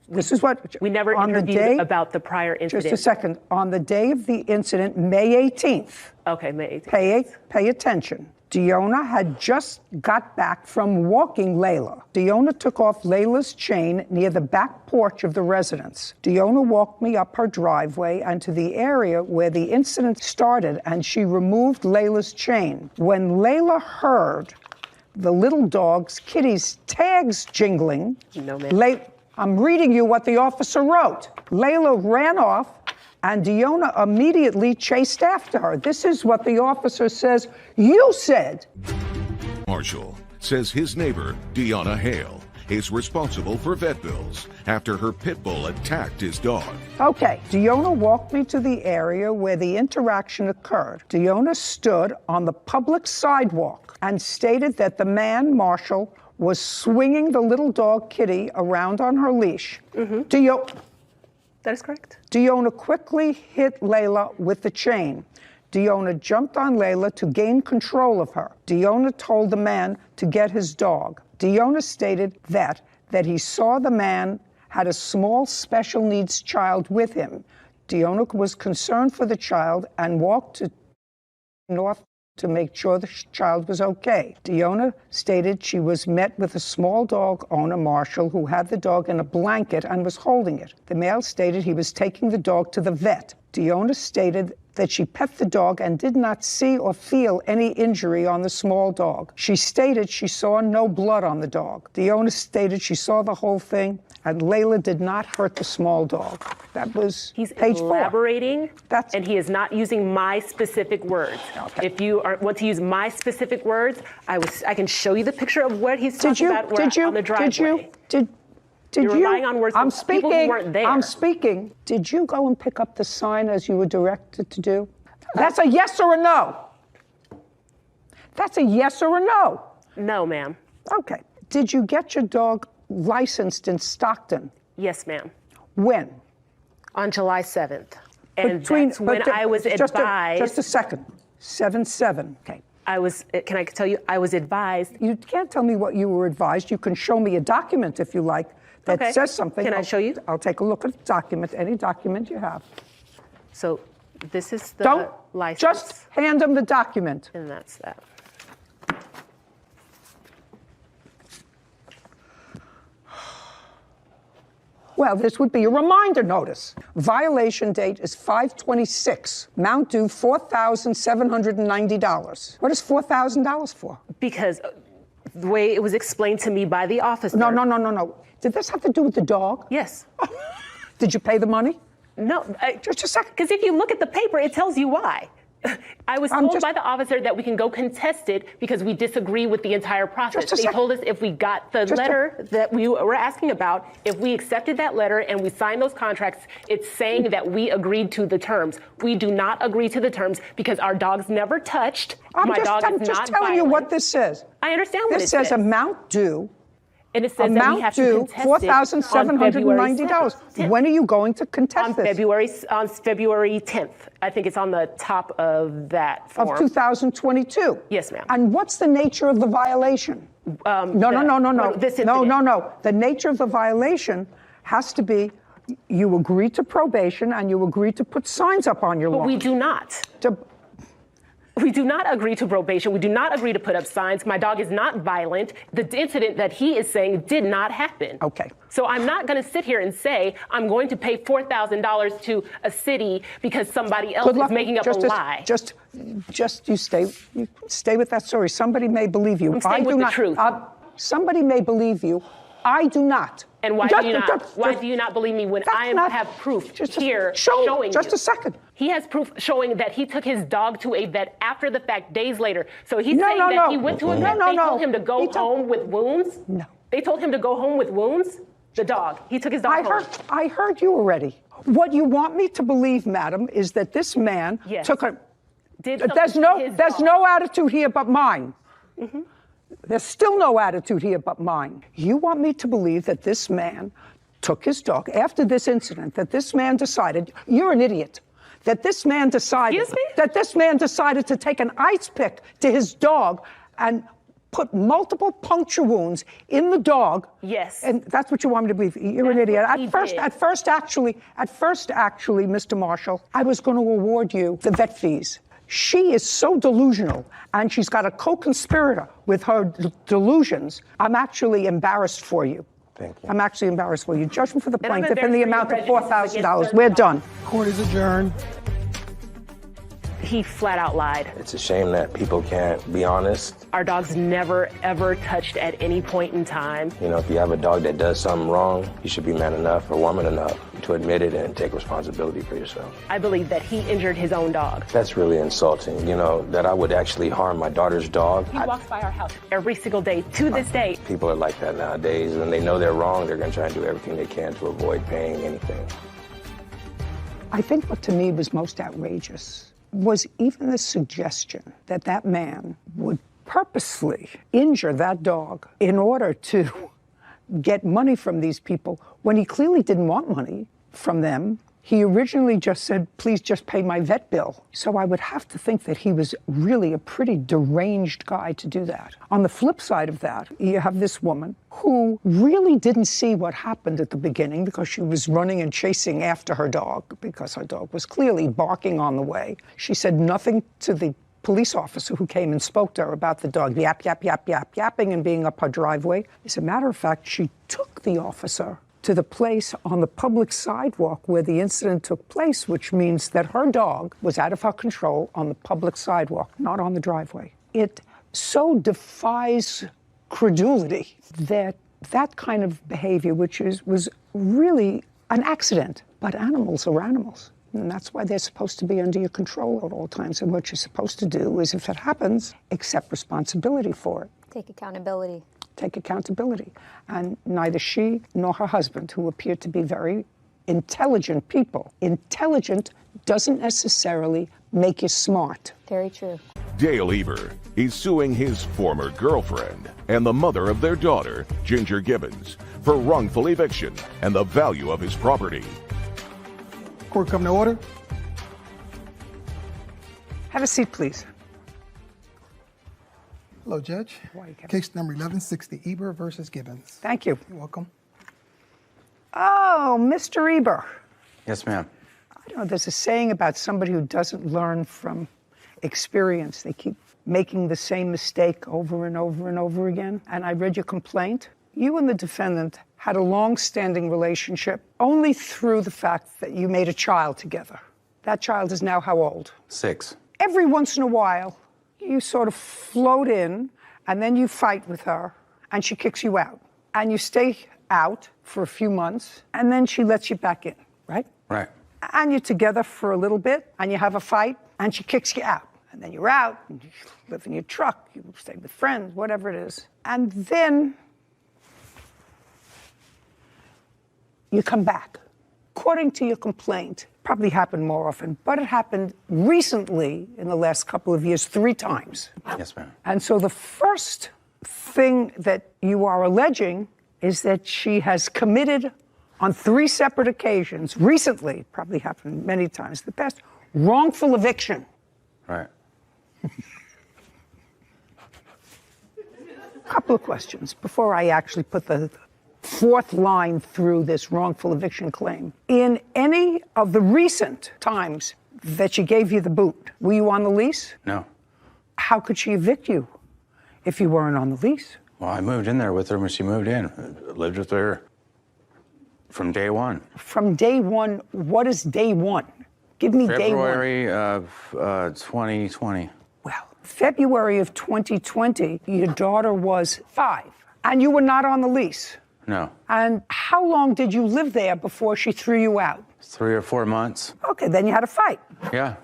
This is what... We never interviewed about the prior incident. Just a second. On the day of the incident, May 18th. Okay, May 18th. Pay attention. Deona had just got back from walking Layla. Deona took off Layla's chain near the back porch of the residence. Deona walked me up her driveway and to the area where the incident started, and she removed Layla's chain. When Layla heard the little dog's kitty's tags jingling, no, ma'am. I'm reading you what the officer wrote. Layla ran off, and Deona immediately chased after her. This is what the officer says you said. Marshall says his neighbor, Deona Hale, is responsible for vet bills after her pit bull attacked his dog. Okay, Deona walked me to the area where the interaction occurred. Deona stood on the public sidewalk and stated that the man, Marshall, was swinging the little dog Kitty around on her leash. That is correct. Deona quickly hit Layla with the chain. Deona jumped on Layla to gain control of her. Deona told the man to get his dog. Deona stated that he saw the man had a small special needs child with him. Deona was concerned for the child and walked to north to make sure the child was okay. Deona stated she was met with a small dog owner, Marshall, who had the dog in a blanket and was holding it. The male stated he was taking the dog to the vet. Deona stated that she pet the dog and did not see or feel any injury on the small dog. She stated she saw no blood on the dog. Deona stated she saw the whole thing, and Layla did not hurt the small dog. That was page 4. Elaborating, and he is not using my specific words. Okay. If you want to use my specific words, I can show you the picture of what he's talking about on the driveway. Did You're you? relying on words I'm from people who weren't there. I'm speaking. Did you go and pick up the sign as you were directed to do? That's a yes or a no. That's a yes or a no. No, ma'am. Okay. Did you get your dog licensed in Stockton? Yes, ma'am. When? On July 7th. And that's when I was advised. Just a second. 7/7. Okay. Can I tell you, I was advised. You can't tell me what you were advised. You can show me a document if you like that says something. Can I show you? I'll take a look at the document, any document you have. So this is the license. Just hand them the document. And that's that. Well, this would be a reminder notice. Violation date is 5/26. Amount due $4,790. What is $4,000 for? Because the way it was explained to me by the officer. No. Did this have to do with the dog? Yes. Did you pay the money? No. Just a second. Because if you look at the paper, it tells you why. I was told by the officer that we can go contest it because we disagree with the entire process. They told us if we got the letter that we were asking about, if we accepted that letter and we signed those contracts, it's saying that we agreed to the terms. We do not agree to the terms because our dog's never touched. I'm just telling you what this says. I understand what it says. This says amount due. And it says that we have to contest $4,790. When are you going to contest this? On February 10th. I think it's on the top of that form. Of 2022? Yes, ma'am. And what's the nature of the violation? No. This incident. No. The nature of the violation has to be you agree to probation and you agree to put signs up on your lawn. But we do not. We do not agree to probation. We do not agree to put up signs. My dog is not violent. The incident that he is saying did not happen. Okay. So I'm not going to sit here and say I'm going to pay $4,000 to a city because somebody else is making up a lie. Just you stay with that story. Somebody may believe you. I'm staying with the truth. Somebody may believe you. I do not. And why do you not? Why do you not believe me when I have proof here showing Just a second. He has proof showing that he took his dog to a vet after the fact, days later. So he's saying that he went to a vet. They told him to go home with wounds? No. They told him to go home with wounds? The dog. He took his dog home. I heard you already. What you want me to believe, madam, is that this man took a... There's no attitude here but mine. Mm-hmm. There's still no attitude here but mine. You want me to believe that this man took his dog after this incident, that this man decided, you're an idiot, that this man decided, to take an ice pick to his dog and put multiple puncture wounds in the dog. Yes. And that's what you want me to believe. You're an idiot. At first, actually, Mr. Marshall, I was going to award you the vet fees. She is so delusional, and she's got a co-conspirator with her delusions. I'm actually embarrassed for you. Thank you. I'm actually embarrassed for you. Judgment for the plaintiff in the amount of $4,000. We're done. Court is adjourned. He flat out lied. It's a shame that people can't be honest. Our dog's never, ever touched at any point in time. You know, if you have a dog that does something wrong, you should be man enough or woman enough to admit it and take responsibility for yourself. I believe that he injured his own dog. That's really insulting, you know, that I would actually harm my daughter's dog. He walks by our house every single day to this day. People are like that nowadays. When they know they're wrong, they're going to try and do everything they can to avoid paying anything. I think what to me was most outrageous was even the suggestion that that man would purposely injure that dog in order to get money from these people when he clearly didn't want money from them. He originally just said, please just pay my vet bill. So I would have to think that he was really a pretty deranged guy to do that. On the flip side of that, you have this woman who really didn't see what happened at the beginning because she was running and chasing after her dog because her dog was clearly barking on the way. She said nothing to the police officer who came and spoke to her about the dog yapping and being up her driveway. As a matter of fact, she took the officer to the place on the public sidewalk where the incident took place, which means that her dog was out of her control on the public sidewalk, not on the driveway. It so defies credulity that that kind of behavior, was really an accident. But animals are animals. And that's why they're supposed to be under your control at all times. And what you're supposed to do is, if it happens, accept responsibility for it. Take accountability. Take accountability. And neither she nor her husband, who appeared to be very intelligent people, intelligent doesn't necessarily make you smart. Very true. Dale Eber is suing his former girlfriend and the mother of their daughter, Ginger Gibbons, for wrongful eviction and the value of his property. Court come to order. Have a seat, please. Hello, Judge. Case number 1160, Eber versus Gibbons. Thank you. You're welcome. Oh, Mr. Eber. Yes, ma'am. I don't know, there's a saying about somebody who doesn't learn from experience. They keep making the same mistake over and over and over again. And I read your complaint. You and the defendant had a long-standing relationship only through the fact that you made a child together. That child is now how old? 6. Every once in a while, you sort of float in, and then you fight with her, and she kicks you out. And you stay out for a few months, and then she lets you back in, right? Right. And you're together for a little bit, and you have a fight, and she kicks you out. And then you're out, and you live in your truck, you stay with friends, whatever it is. And then you come back. According to your complaint, probably happened more often, but it happened recently in the last couple of years 3 times. Yes, ma'am. And so the first thing that you are alleging is that she has committed on 3 separate occasions, recently, probably happened many times in the past, wrongful eviction. Right. Couple of questions before I actually put the 4th line through this wrongful eviction claim. In any of the recent times that she gave you the boot, were you on the lease? No. How could she evict you if you weren't on the lease? Well, I moved in there with her when she moved in. I lived with her from day one. From day one, what is day one? Give me day one. February of 2020. February of 2020, your daughter was 5, and you were not on the lease. No. And how long did you live there before she threw you out? 3 or 4 months. Okay, then you had a fight. Yeah.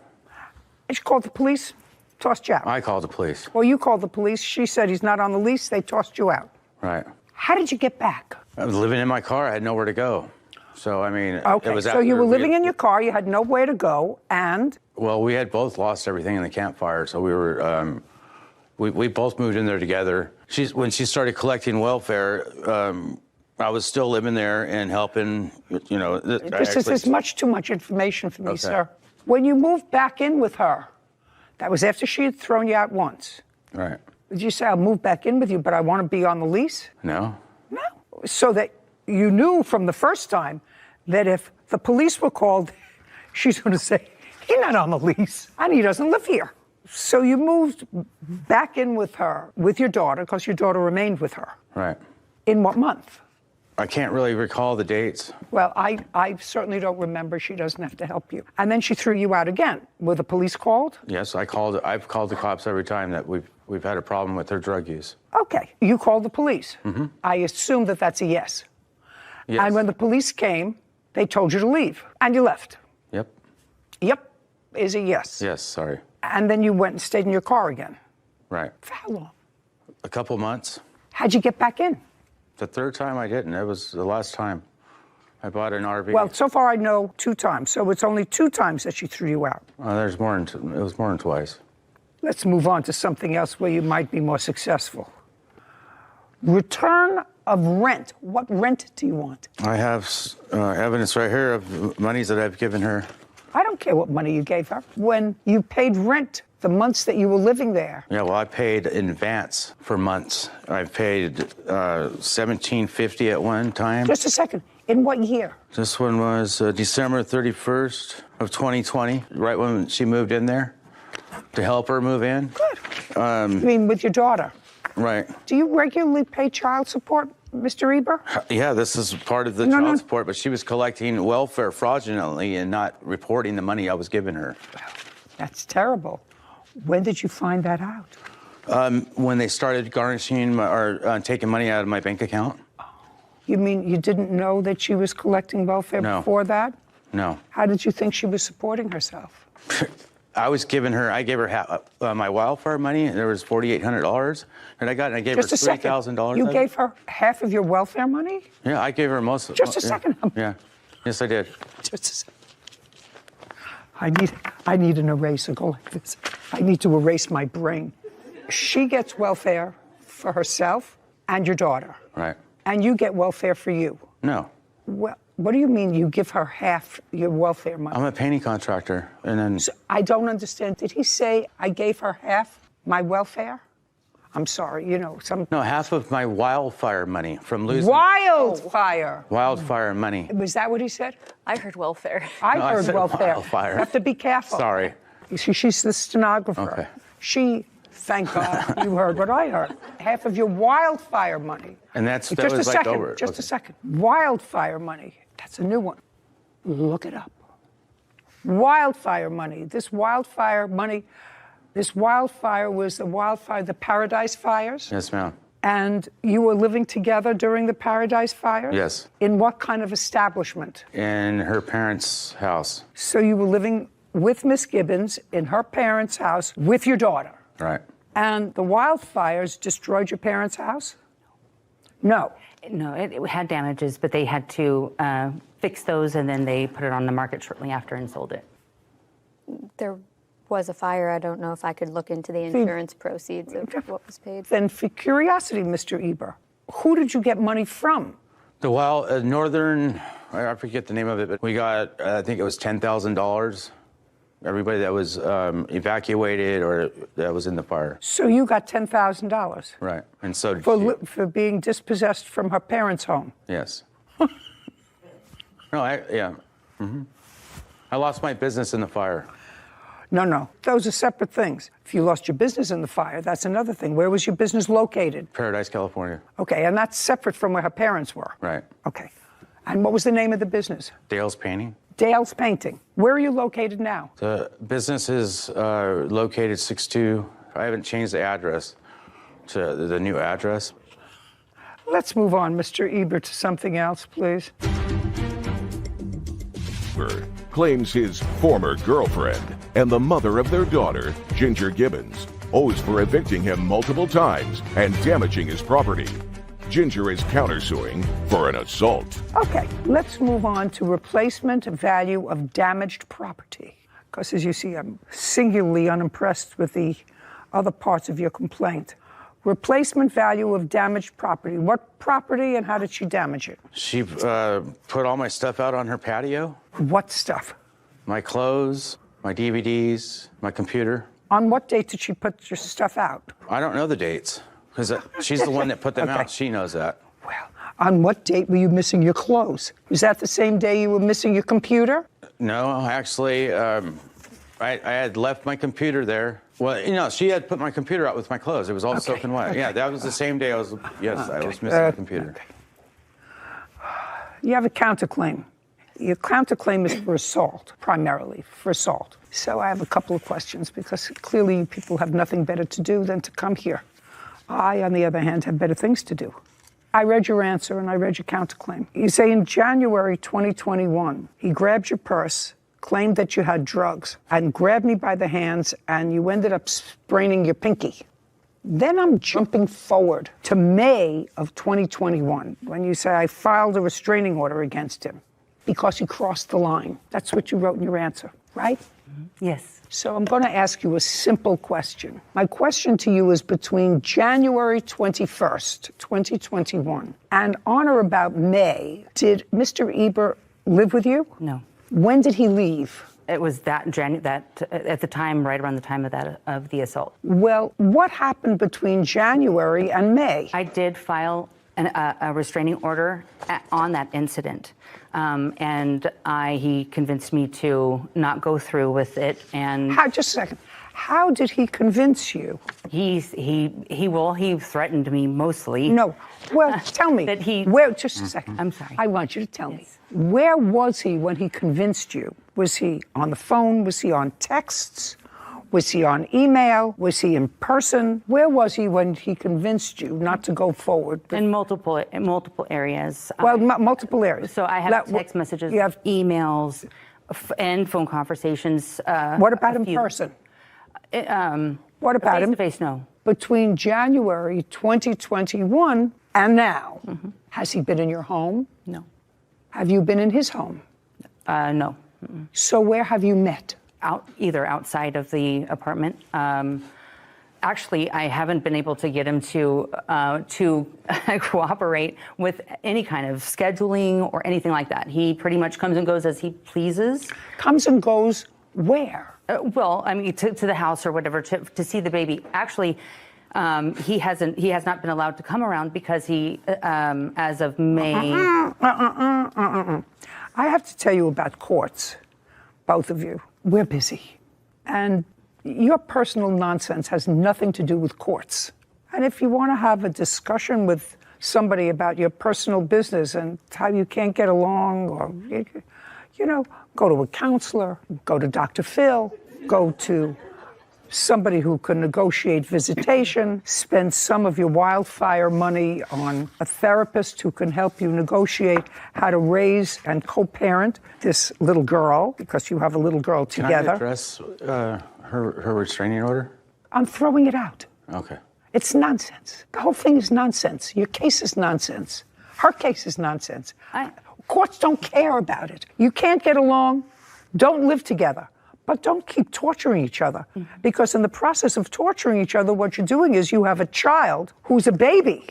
She called the police, tossed you out. I called the police. Well, you called the police. She said he's not on the lease. They tossed you out. Right. How did you get back? I was living in my car. I had nowhere to go. So, I mean, Okay, it was so you after were living in your car. You had nowhere to go, and? Well, we had both lost everything in the campfire, so we were, we both moved in there together. When she started collecting welfare, I was still living there and helping, you know. This is much too much information for me, sir. When you moved back in with her, that was after she had thrown you out once. Right. Did you say, I'll move back in with you, but I want to be on the lease? No. No. So that you knew from the first time that if the police were called, she's going to say, he's not on the lease, and he doesn't live here. So you moved back in with her, with your daughter, because your daughter remained with her. Right. In what month? I can't really recall the dates. Well, I certainly don't remember. She doesn't have to help you. And then she threw you out again. Were the police called? Yes, I've called the cops every time that we've had a problem with her drug use. Okay, you called the police. Mm-hmm. I assume that that's a yes. Yes. And when the police came, they told you to leave, and you left. Yep. Yep is a yes. Yes, sorry. And then you went and stayed in your car again. Right. For how long? A couple months. How'd you get back in? The 3rd time I didn't. It was the last time. I bought an RV. Well, so far I know 2 times, so it's only 2 times that she threw you out. There's more than it was more than twice. Let's move on to something else where you might be more successful. Return of rent. What rent do you want? I have evidence right here of monies that I've given her. I don't care what money you gave her. When you paid rent the months that you were living there. Yeah, well, I paid in advance for months. I paid $17.50 at one time. Just a second. In what year? This one was December 31st of 2020, right when she moved in there to help her move in. Good. I mean, with your daughter. Right. Do you regularly pay child support, Mr. Eber? Yeah, this is part of the child support, but she was collecting welfare fraudulently and not reporting the money I was giving her. That's terrible. When did you find that out? When they started garnishing or taking money out of my bank account. You mean you didn't know that she was collecting welfare before that? No. How did you think she was supporting herself? I gave her my welfare money. There was $4,800, and I gave her $3,000. You gave her half of your welfare money? Yeah, I gave her most of it. Just a second. Yeah. Yes, I did. Just a second. I need an eraser. Go like this. I need to erase my brain. She gets welfare for herself and your daughter. Right. And you get welfare for you. No. Well, what do you mean you give her half your welfare money? I'm a painting contractor, and then... So I don't understand. Did he say I gave her half my welfare? I'm sorry, you know, some... No, half of my wildfire money from losing... Wildfire! Wildfire money. Was that what he said? I heard welfare. I No, I heard said welfare. wildfire. You have to be careful. Sorry. You see, she's the stenographer. Okay. She, thank God, you heard what I heard. Half of your wildfire money. And that Just was a like second, over. just Okay. a second. Wildfire money. That's a new one. Look it up. Wildfire money. This wildfire money, this wildfire was the Paradise Fires. Yes, ma'am. And you were living together during the Paradise Fires? Yes. In what kind of establishment? In her parents' house. So you were living with Miss Gibbons in her parents' house with your daughter. Right. And the wildfires destroyed your parents' house? No. No, it had damages, but they had to fix those, and then they put it on the market shortly after and sold it. There was a fire. I don't know if I could look into the insurance proceeds of what was paid. Then for curiosity, Mr. Eber, who did you get money from? The Northern, I forget the name of it, but we got, I think it was $10,000. Everybody that was evacuated or that was in the fire. So you got $10,000. Right. And so did she. For being dispossessed from her parents' home. Yes. No, yeah. Mm-hmm. I lost my business in the fire. No. Those are separate things. If you lost your business in the fire, that's another thing. Where was your business located? Paradise, California. Okay, and that's separate from where her parents were. Right. Okay. And what was the name of the business? Dale's Painting. Dale's Painting. Where are you located now? The business is located 62. I haven't changed the address to the new address. Let's move on, Mr. Eber, to something else, please. Claims his former girlfriend and the mother of their daughter, Ginger Gibbons, owes for evicting him multiple times and damaging his property. Ginger is countersuing for an assault. Okay, let's move on to replacement value of damaged property. Because as you see, I'm singularly unimpressed with the other parts of your complaint. Replacement value of damaged property. What property and how did she damage it? She put all my stuff out on her patio. What stuff? My clothes, my DVDs, my computer. On what date did she put your stuff out? I don't know the dates because she's the one that put them out. She knows that. Well, on what date were you missing your clothes? Was that the same day you were missing your computer? No, actually, I had left my computer there. Well, you know, she had put my computer out with my clothes. It was all soaking wet. Yeah, that was the same day I was missing the computer. Okay. You have a counterclaim. Your counterclaim is for assault, primarily, for assault. So I have a couple of questions because clearly people have nothing better to do than to come here. I, on the other hand, have better things to do. I read your answer and I read your counterclaim. You say in January 2021, he grabbed your purse, claimed that you had drugs, and grabbed me by the hands, and you ended up spraining your pinky. Then I'm jumping forward to May of 2021, when you say I filed a restraining order against him because he crossed the line. That's what you wrote in your answer, right? Yes. So I'm going to ask you a simple question. My question to you is between January 21st, 2021, and on or about May, did Mr. Eber live with you? No. When did he leave? It was at the time, right around the time of the assault. Well, what happened between January and May? I did file a restraining order on that incident, and he convinced me to not go through with it. And just a second. How did he convince you? He threatened me mostly. No. Well, tell me. That he. Where? Just a second. I'm sorry. I want you to tell me. Where was he when he convinced you? Was he on the phone? Was he on texts? Was he on email? Was he in person? Where was he when he convinced you not to go forward? In multiple areas. Well, multiple areas. So I have text messages, you have emails, and phone conversations. What about in person? What about him? Face-to-face, no. Between January 2021 and now, has he been in your home? No. Have you been in his home? No. So where have you met? either outside of the apartment. Actually, I haven't been able to get him to cooperate with any kind of scheduling or anything like that. He pretty much comes and goes as he pleases. Comes and goes where? Well, I mean, to the house or whatever to see the baby. Actually, he has not been allowed to come around because he, as of May. I have to tell you about courts, both of you. We're busy, and your personal nonsense has nothing to do with courts. And if you want to have a discussion with somebody about your personal business and how you can't get along, or, go to a counselor, go to Dr. Phil, go to somebody who can negotiate visitation, spend some of your wildfire money on a therapist who can help you negotiate how to raise and co-parent this little girl, because you have a little girl together. Can I address her restraining order? I'm throwing it out. Okay. It's nonsense. The whole thing is nonsense. Your case is nonsense. Her case is nonsense. Courts don't care about it. You can't get along, don't live together. But don't keep torturing each other, because in the process of torturing each other, what you're doing is you have a child who's a baby,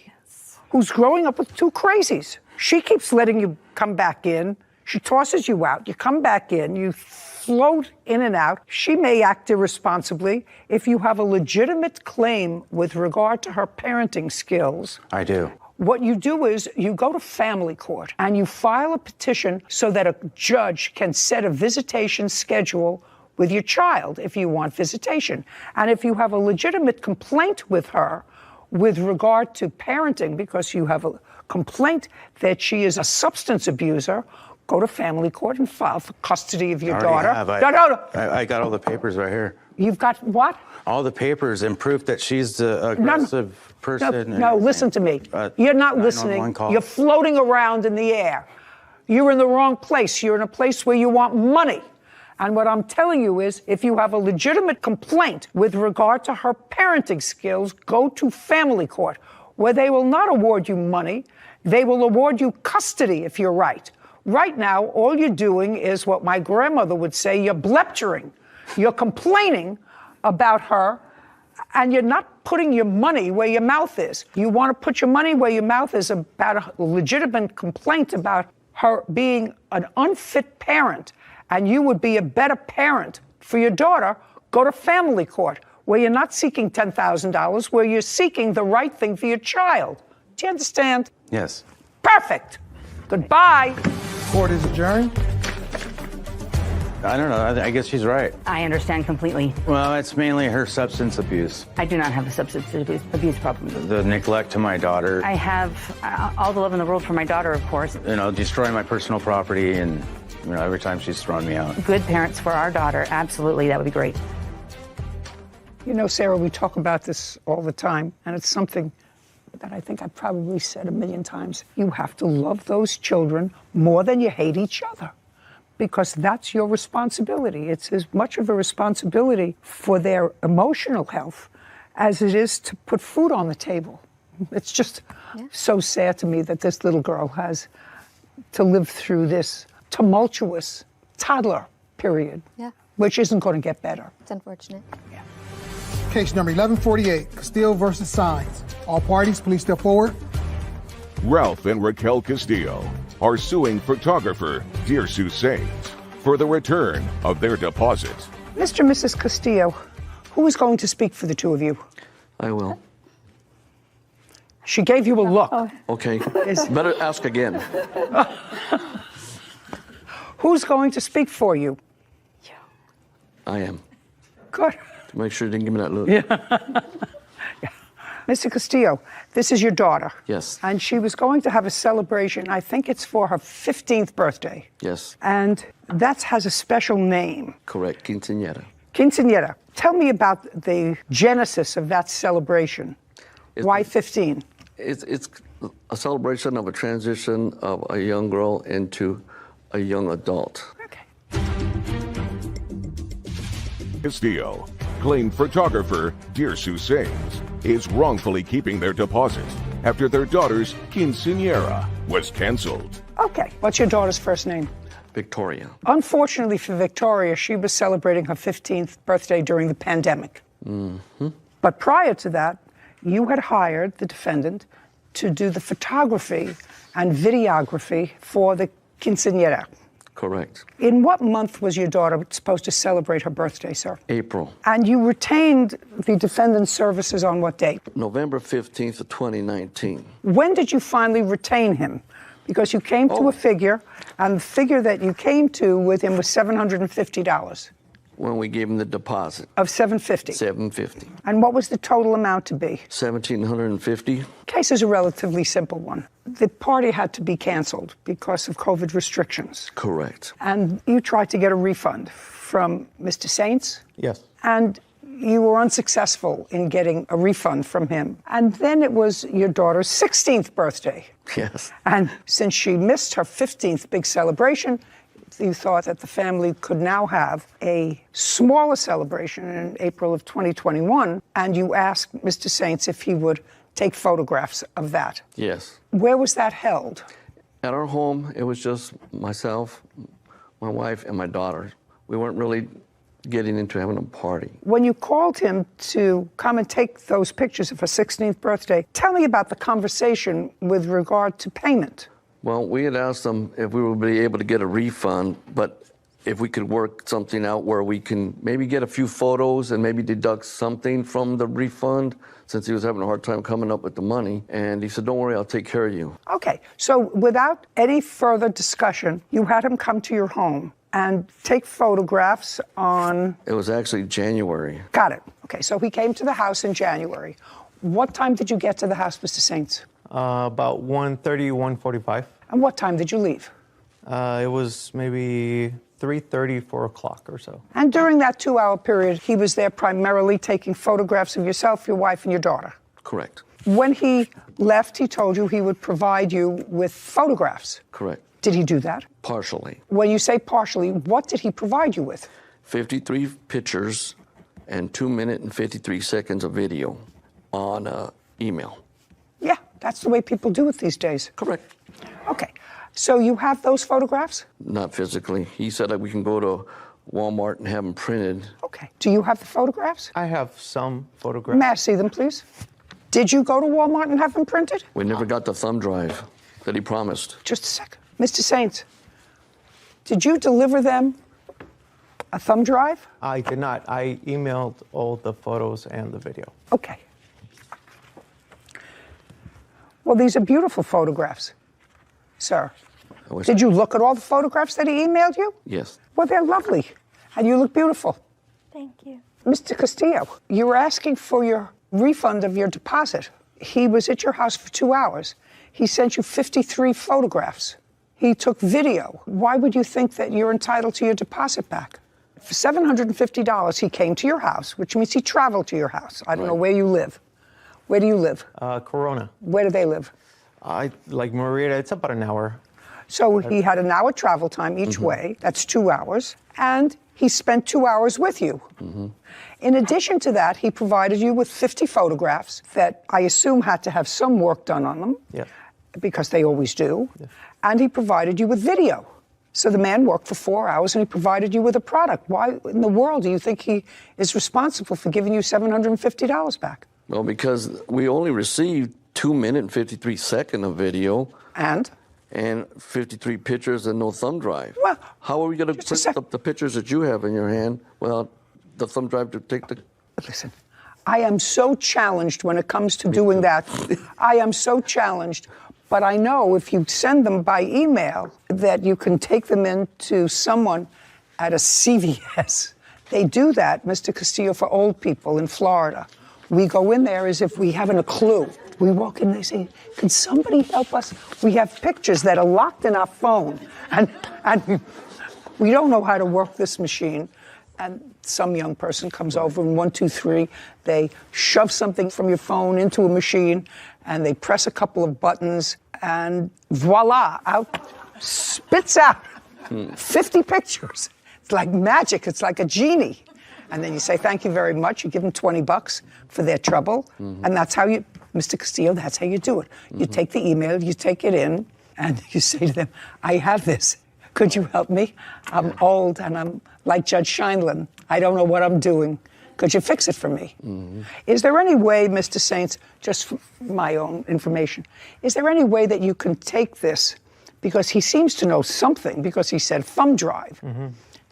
who's growing up with two crazies. She keeps letting you come back in. She tosses you out. You come back in. You float in and out. She may act irresponsibly. If you have a legitimate claim with regard to her parenting skills, I do. what you do is you go to family court and you file a petition so that a judge can set a visitation schedule with your child if you want visitation. And if you have a legitimate complaint with her with regard to parenting, because you have a complaint that she is a substance abuser, go to family court and file for custody of your daughter. I got all the papers right here. You've got what? All the papers and proof that she's the aggressive person. No, listen to me. You're not listening. You're floating around in the air. You're in the wrong place. You're in a place where you want money. And what I'm telling you is, if you have a legitimate complaint with regard to her parenting skills, go to family court, where they will not award you money. They will award you custody if you're right. Right now, all you're doing is what my grandmother would say, you're blepturing. You're complaining about her, and you're not putting your money where your mouth is. You want to put your money where your mouth is about a legitimate complaint about her being an unfit parent, and you would be a better parent for your daughter. Go to family court, where you're not seeking $10,000, where you're seeking the right thing for your child. Do you understand? Yes. Perfect. Goodbye. Court is adjourned. I don't know. I guess she's right. I understand completely. Well, it's mainly her substance abuse. I do not have a substance abuse problem. The neglect to my daughter. I have all the love in the world for my daughter, of course. Destroying my personal property, and every time she's thrown me out. Good parents for our daughter. Absolutely. That would be great. Sarah, we talk about this all the time, and it's something that I think I've probably said a million times. You have to love those children more than you hate each other, because that's your responsibility. It's as much of a responsibility for their emotional health as it is to put food on the table. It's just so sad to me that this little girl has to live through this tumultuous toddler period, which isn't going to get better. It's unfortunate. Case number 1148, Castillo versus Signs. All parties, please step forward. Ralph and Raquel Castillo are suing photographer Dirsu Sains for the return of their deposit. Mr. and Mrs. Castillo, who is going to speak for the two of you? I will. She gave you a look. Okay. Better ask again. Who's going to speak for you? I am. Good. To make sure you didn't give me that look. Mr. Castillo, this is your daughter. Yes. And she was going to have a celebration. I think it's for her 15th birthday. Yes. And that has a special name. Correct. Quinceañera. Quinceañera. Tell me about the genesis of that celebration. Why 15? It's a celebration of a transition of a young girl into a young adult. Castillo claimed photographer Dirsu Sains is wrongfully keeping their deposit after their daughter's quinceañera was canceled. Okay. What's your daughter's first name? Victoria. Unfortunately for Victoria, she was celebrating her 15th birthday during the pandemic. Mm-hmm. But prior to that, you had hired the defendant to do the photography and videography for the quinceañera. Correct. In what month was your daughter supposed to celebrate her birthday, sir? April. And you retained the defendant's services on what date? November 15th of 2019. When did you finally retain him? Because you came to a figure, and the figure that you came to with him was $750. When we gave him the deposit. Of $750? $750. And what was the total amount to be? $1,750. Case is a relatively simple one. The party had to be canceled because of COVID restrictions. Correct. And you tried to get a refund from Mr. Saints. Yes. And you were unsuccessful in getting a refund from him. And then it was your daughter's 16th birthday. Yes. And since she missed her 15th big celebration, you thought that the family could now have a smaller celebration in April of 2021, and you asked Mr. Saints if he would take photographs of that. Yes. Where was that held? At our home, it was just myself, my wife, and my daughter. We weren't really getting into having a party. When you called him to come and take those pictures of her 16th birthday, tell me about the conversation with regard to payment. Well, we had asked them if we would be able to get a refund, but if we could work something out where we can maybe get a few photos and maybe deduct something from the refund, since he was having a hard time coming up with the money. And he said, don't worry, I'll take care of you. Okay, so without any further discussion, you had him come to your home and take photographs on... It was actually January. Got it. Okay, so he came to the house in January. What time did you get to the house, Mr. Saints? About 1:30, 1:45. And what time did you leave? It was maybe 3:30, 4 o'clock or so. And during that 2-hour period, he was there primarily taking photographs of yourself, your wife, and your daughter. Correct. When he left, he told you he would provide you with photographs. Correct. Did he do that? Partially. When you say partially, what did he provide you with? 53 pictures and 2 minutes and 53 seconds of video on email. Yeah, that's the way people do it these days. Correct. Okay, so you have those photographs? Not physically. He said that we can go to Walmart and have them printed. Okay. Do you have the photographs? I have some photographs. May I see them, please? Did you go to Walmart and have them printed? We never got the thumb drive that he promised. Just a second. Mr. Saints, did you deliver them a thumb drive? I did not. I emailed all the photos and the video. Okay. Well, these are beautiful photographs, sir. Did you look at all the photographs that he emailed you? Yes. Well, they're lovely, and you look beautiful. Thank you. Mr. Castillo, you were asking for your refund of your deposit. He was at your house for 2 hours. He sent you 53 photographs. He took video. Why would you think that you're entitled to your deposit back? For $750, he came to your house, which means he traveled to your house. I don't know where you live. Where do you live? Corona. Where do they live? Like Maria, it's about an hour. So he had an hour travel time each way. That's 2 hours. And he spent 2 hours with you. In addition to that, he provided you with 50 photographs that I assume had to have some work done on them. Yes. Because they always do. Yes. And he provided you with video. So the man worked for 4 hours and he provided you with a product. Why in the world do you think he is responsible for giving you $750 back? Well, because we only received 2 minutes and 53 seconds of video. And 53 pictures and no thumb drive. Well, how are we going to print up the pictures that you have in your hand without the thumb drive to take the... Listen, I am so challenged when it comes to doing that. I am so challenged. But I know if you send them by email that you can take them in to someone at a CVS. They do that, Mr. Castillo, for old people in Florida. We go in there as if we haven't a clue. We walk in, they say, can somebody help us? We have pictures that are locked in our phone, and we don't know how to work this machine. And some young person comes over, and 1, 2, 3, they shove something from your phone into a machine, and they press a couple of buttons, and voila, out spits out 50 pictures. It's like magic. It's like a genie. And then you say, thank you very much. You give them $20 for their trouble. And that's how you, Mr. Castillo, that's how you do it. You take the email, you take it in, and you say to them, I have this. Could you help me? I'm old and I'm like Judge Scheindlin. I don't know what I'm doing. Could you fix it for me? Is there any way, Mr. Saints, just for my own information, is there any way that you can take this, because he seems to know something, because he said thumb drive.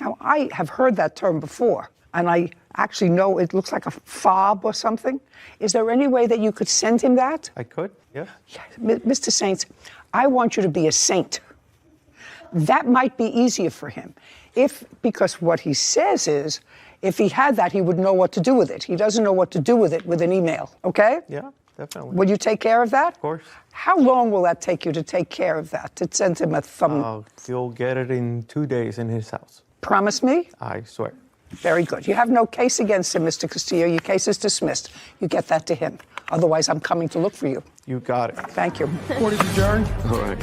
Now, I have heard that term before, and I actually know it looks like a fob or something. Is there any way that you could send him that? I could, yeah. Mr. Saints, I want you to be a saint. That might be easier for him. Because what he says is, if he had that, he would know what to do with it. He doesn't know what to do with it with an email, okay? Yeah, definitely. Will you take care of that? Of course. How long will that take you to take care of that, to send him a thumb? You'll get it in 2 days in his house. Promise me? I swear. Very good. You have no case against him, Mr. Castillo. Your case is dismissed. You get that to him. Otherwise, I'm coming to look for you. You got it. Thank you. Court is adjourned. All right.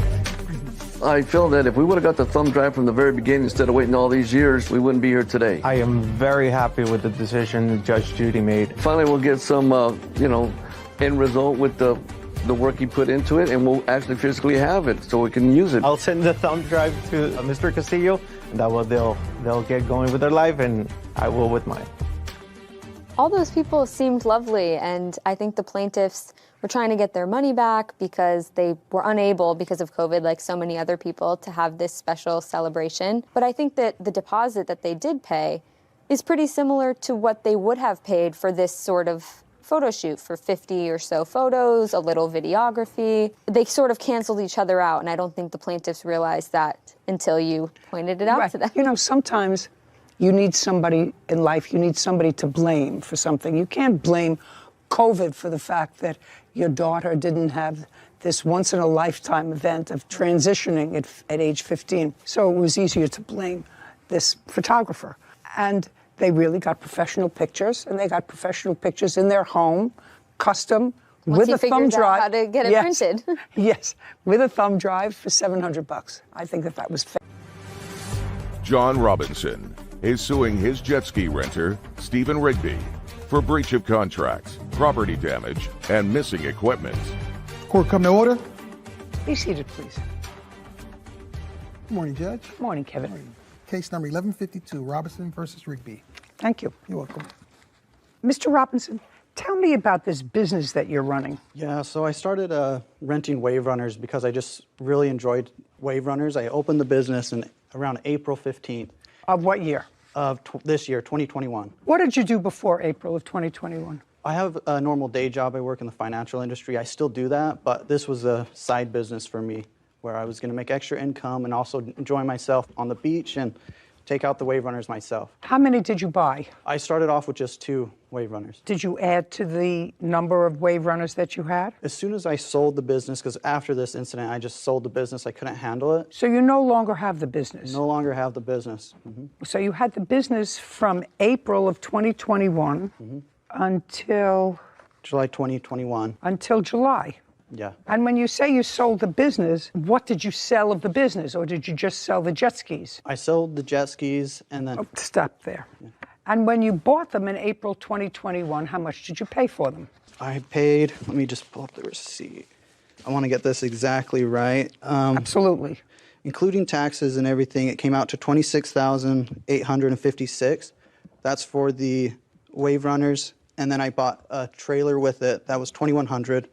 I feel that if we would have got the thumb drive from the very beginning instead of waiting all these years, we wouldn't be here today. I am very happy with the decision Judge Judy made. Finally, we'll get some, end result with the work he put into it, and we'll actually physically have it so we can use it. I'll send the thumb drive to Mr. Castillo, and that way they'll get going with their life, and I will with mine. All those people seemed lovely, and I think the plaintiffs were trying to get their money back because they were unable, because of COVID, like so many other people, to have this special celebration. But I think that the deposit that they did pay is pretty similar to what they would have paid for this sort of photo shoot, for 50 or so photos, a little videography. They sort of canceled each other out, and I don't think the plaintiffs realized that until you pointed it out to them. You know, sometimes you need somebody in life, you need somebody to blame for something. You can't blame COVID for the fact that your daughter didn't have this once-in-a-lifetime event of transitioning at age 15. So it was easier to blame this photographer. And they really got professional pictures, and they got professional pictures in their home, custom, with a thumb drive. How to get it printed. Yes, with a thumb drive for $700. I think that was fair. John Robinson is suing his jet ski renter, Stephen Rigby, for breach of contract, property damage, and missing equipment. Court come to order. Be seated, please. Good morning, Judge. Good morning, Kevin. Case number 1152, Robinson versus Rigby. Thank you. You're welcome. Mr. Robinson, tell me about this business that you're running. Yeah, so I started renting wave runners because I just really enjoyed wave runners. I opened the business in around April 15th. Of what year? Of this year, 2021. What did you do before April of 2021? I have a normal day job. I work in the financial industry. I still do that, but this was a side business for me where I was going to make extra income and also enjoy myself on the beach and take out the wave runners myself. How many did you buy? I started off with just 2 wave runners. Did you add to the number of wave runners that you had? As soon as I sold the business, because after this incident, I just sold the business. I couldn't handle it. So you no longer have the business? No longer have the business. So you had the business from April of 2021 until? July 2021. Until July? Yeah. And when you say you sold the business, what did you sell of the business, or did you just sell the jet skis? I sold the jet skis and then... Oh, stop there. Yeah. And when you bought them in April 2021, how much did you pay for them? I paid, let me just pull up the receipt. I want to get this exactly right. Absolutely. Including taxes and everything, it came out to $26,856. That's for the wave runners. And then I bought a trailer with it. That was $2,100.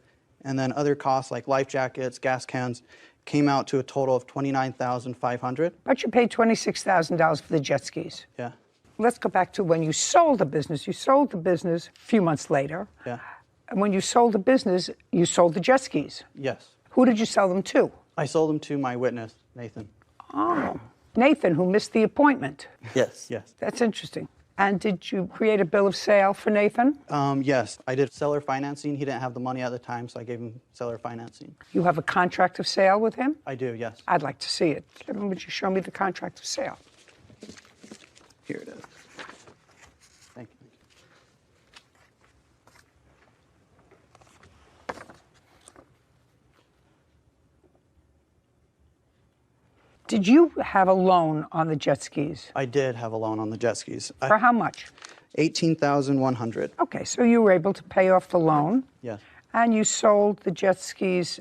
And then other costs like life jackets, gas cans, came out to a total of $29,500. But you paid $26,000 for the jet skis. Yeah. Let's go back to when you sold the business. You sold the business a few months later. Yeah. And when you sold the business, you sold the jet skis. Yes. Who did you sell them to? I sold them to my witness, Nathan. Oh, Nathan, who missed the appointment. Yes. Yes. That's interesting. And did you create a bill of sale for Nathan? Yes, I did seller financing. He didn't have the money at the time, so I gave him seller financing. You have a contract of sale with him? I do, yes. I'd like to see it. Would you show me the contract of sale? Here it is. Thank you. Did you have a loan on the jet skis? I did have a loan on the jet skis. For how much? $18,100. Okay, so you were able to pay off the loan. Yes. And you sold the jet skis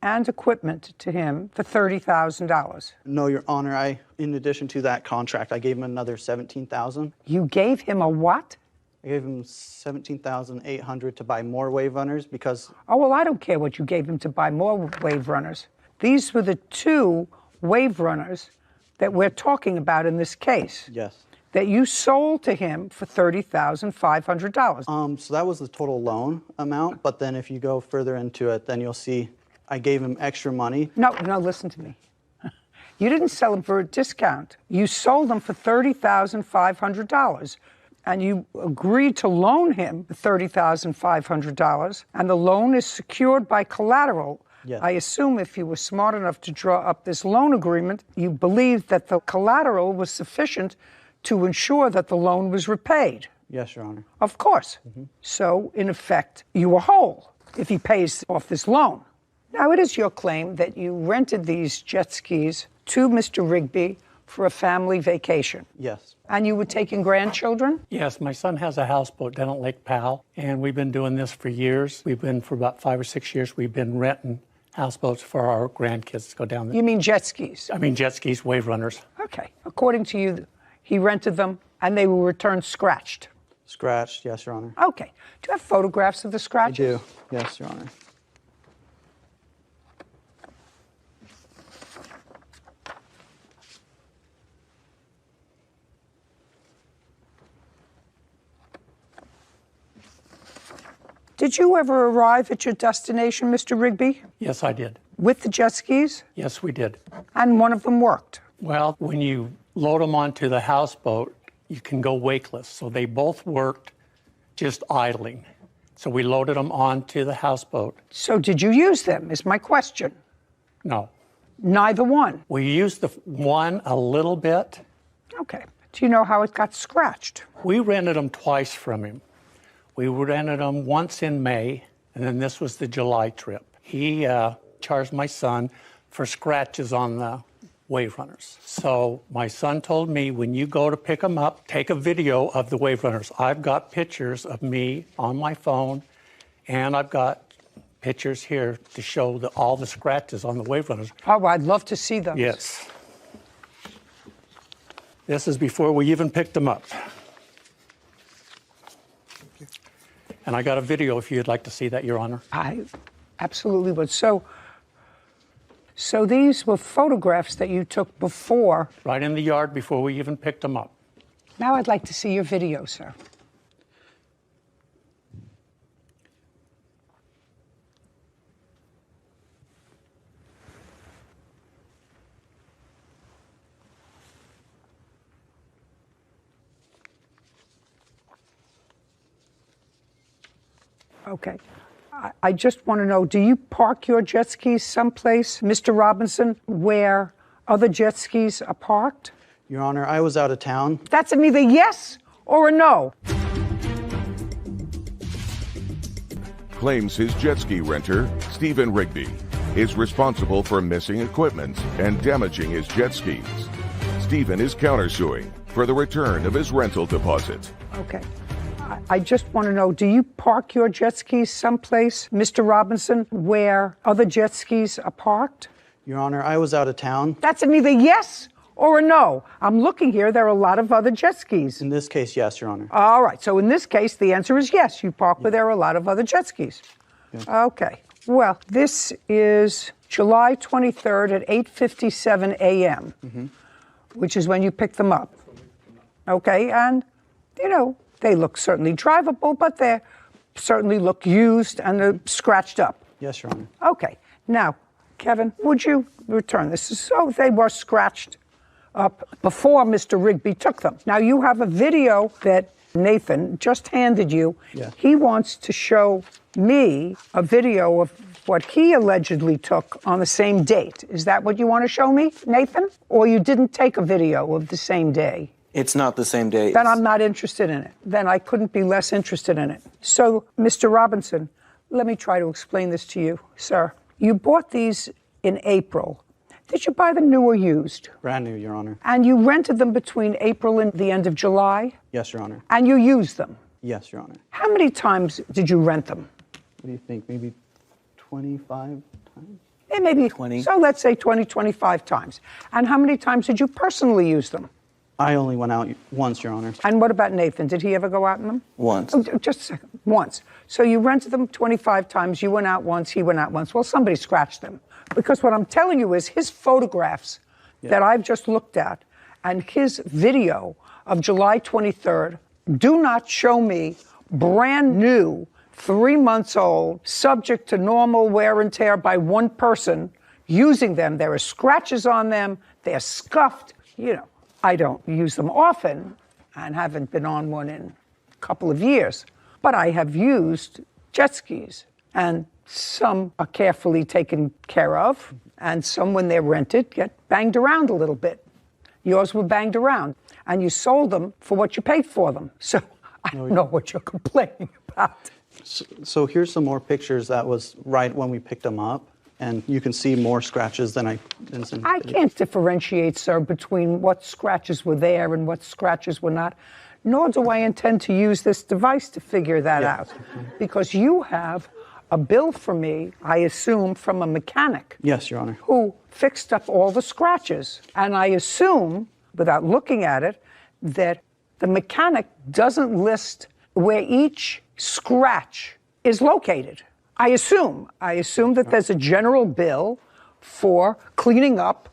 and equipment to him for $30,000. No, Your Honor, in addition to that contract, I gave him another $17,000. You gave him a what? I gave him $17,800 to buy more wave runners because... Oh, well, I don't care what you gave him to buy more wave runners. These were the 2 wave runners that we're talking about in this case. Yes. That you sold to him for $30,500. So that was the total loan amount, but then if you go further into it, then you'll see I gave him extra money. No, listen to me. You didn't sell them for a discount. You sold them for $30,500. And you agreed to loan him $30,500, and the loan is secured by collateral. Yes. I assume if you were smart enough to draw up this loan agreement, you believed that the collateral was sufficient to ensure that the loan was repaid. Yes, Your Honor. Of course. So, in effect, you were whole if he pays off this loan. Now, it is your claim that you rented these jet skis to Mr. Rigby for a family vacation. Yes. And you were taking grandchildren? Yes, my son has a houseboat down at Lake Powell, and we've been doing this for years. We've been, for about 5 or 6 years, we've been renting houseboats for our grandkids to go down there. You mean jet skis? I mean jet skis, wave runners. Okay. According to you, he rented them, and they were returned scratched. Scratched, yes, Your Honor. Okay. Do you have photographs of the scratches? I do, yes, Your Honor. Did you ever arrive at your destination, Mr. Rigby? Yes, I did. With the jet skis? Yes, we did. And one of them worked? Well, when you load them onto the houseboat, you can go wakeless. So they both worked just idling. So we loaded them onto the houseboat. So did you use them, is my question. No. Neither one? We used the one a little bit. Okay. Do you know how it got scratched? We rented them twice from him. We rented them once in May, and then this was the July trip. He charged my son for scratches on the wave runners. So my son told me, when you go to pick them up, take a video of the wave runners. I've got pictures of me on my phone, and I've got pictures here to show all the scratches on the wave runners. Oh, I'd love to see those. Yes. This is before we even picked them up. And I got a video if you'd like to see that, Your Honor. I absolutely would. So these were photographs that you took before? Right in the yard before we even picked them up. Now I'd like to see your video, sir. Okay. I just want to know, do you park your jet skis someplace, Mr. Robinson, where other jet skis are parked? Your Honor, I was out of town. That's an either yes or a no. Claims his jet ski renter, Stephen Rigby, is responsible for missing equipment and damaging his jet skis. Stephen is countersuing for the return of his rental deposit. Okay. I just want to know, do you park your jet skis someplace, Mr. Robinson, where other jet skis are parked? Your Honor, I was out of town. That's an either yes or a no. I'm looking here. There are a lot of other jet skis. In this case, yes, Your Honor. All right. So in this case, the answer is yes. You park where there are a lot of other jet skis. Yeah. Okay. Well, this is July 23rd at 8:57 a.m., which is when you pick them up. Okay. And, you know, they look certainly drivable, but they certainly look used and they're scratched up. Yes, Your Honor. Okay. Now, Kevin, would you return this? So they were scratched up before Mr. Rigby took them. Now, you have a video that Nathan just handed you. Yes. He wants to show me a video of what he allegedly took on the same date. Is that what you want to show me, Nathan? Or you didn't take a video of the same day? It's not the same day. Then I'm not interested in it. Then I couldn't be less interested in it. So, Mr. Robinson, let me try to explain this to you, sir. You bought these in April. Did you buy them new or used? Brand new, Your Honor. And you rented them between April and the end of July? Yes, Your Honor. And you used them? Yes, Your Honor. How many times did you rent them? What do you think? Maybe 25 times? It may be 20. So let's say 20, 25 times. And how many times did you personally use them? I only went out once, Your Honor. And what about Nathan? Did he ever go out in them? Once. Oh, just a second. Once. So you rented them 25 times. You went out once. He went out once. Well, somebody scratched them. Because what I'm telling you is his photographs that I've just looked at and his video of July 23rd do not show me brand new, 3 months old, subject to normal wear and tear by one person using them. There are scratches on them. They're scuffed. You know, I don't use them often and haven't been on one in a couple of years. But I have used jet skis, and some are carefully taken care of, and some, when they're rented, get banged around a little bit. Yours were banged around, and you sold them for what you paid for them. So I don't know what you're complaining about. So here's some more pictures. That was right when we picked them up, and you can see more scratches than I can't differentiate, sir, between what scratches were there and what scratches were not, nor do I intend to use this device to figure that out, because you have a bill for me, I assume, from a mechanic. Yes, Your Honor. Who fixed up all the scratches. And I assume, without looking at it, that the mechanic doesn't list where each scratch is located. I assume that there's a general bill for cleaning up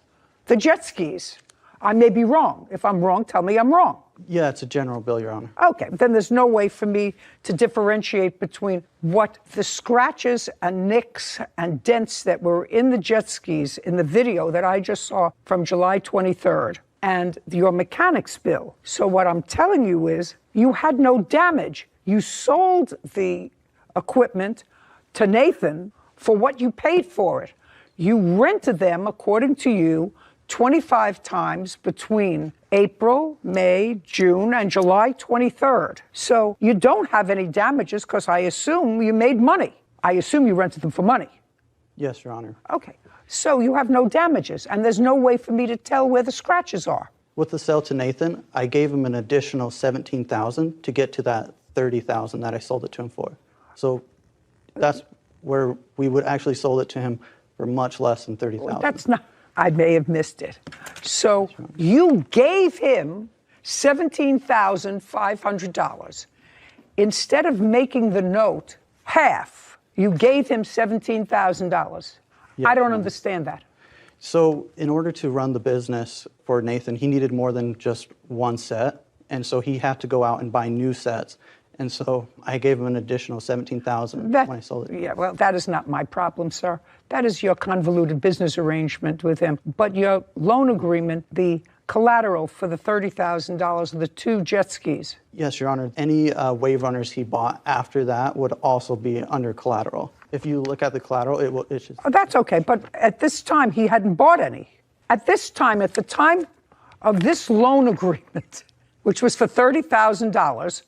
the jet skis. I may be wrong. If I'm wrong, tell me I'm wrong. Yeah, it's a general bill, Your Honor. Okay, then there's no way for me to differentiate between what the scratches and nicks and dents that were in the jet skis in the video that I just saw from July 23rd and your mechanic's bill. So what I'm telling you is you had no damage. You sold the equipment to Nathan for what you paid for it. You rented them, according to you, 25 times between April, May, June, and July 23rd. So you don't have any damages because I assume you made money. I assume you rented them for money. Yes, Your Honor. Okay. So you have no damages, and there's no way for me to tell where the scratches are. With the sale to Nathan, I gave him an additional $17,000 to get to that $30,000 that I sold it to him for. So that's where we would actually sold it to him for much less than $30,000. That's not. I may have missed it. So you gave him $17,500. Instead of making the note half, you gave him $17,000. I don't understand that. So in order to run the business for Nathan, he needed more than just one set. And so he had to go out and buy new sets. And so I gave him an additional $17,000 when I sold it. Yeah, well, that is not my problem, sir. That is your convoluted business arrangement with him. But your loan agreement, the collateral for the $30,000 of the 2 jet skis. Yes, Your Honor. Any wave runners he bought after that would also be under collateral. If you look at the collateral, it's just... Oh, that's okay, but at this time, he hadn't bought any. At this time, at the time of this loan agreement, which was for $30,000,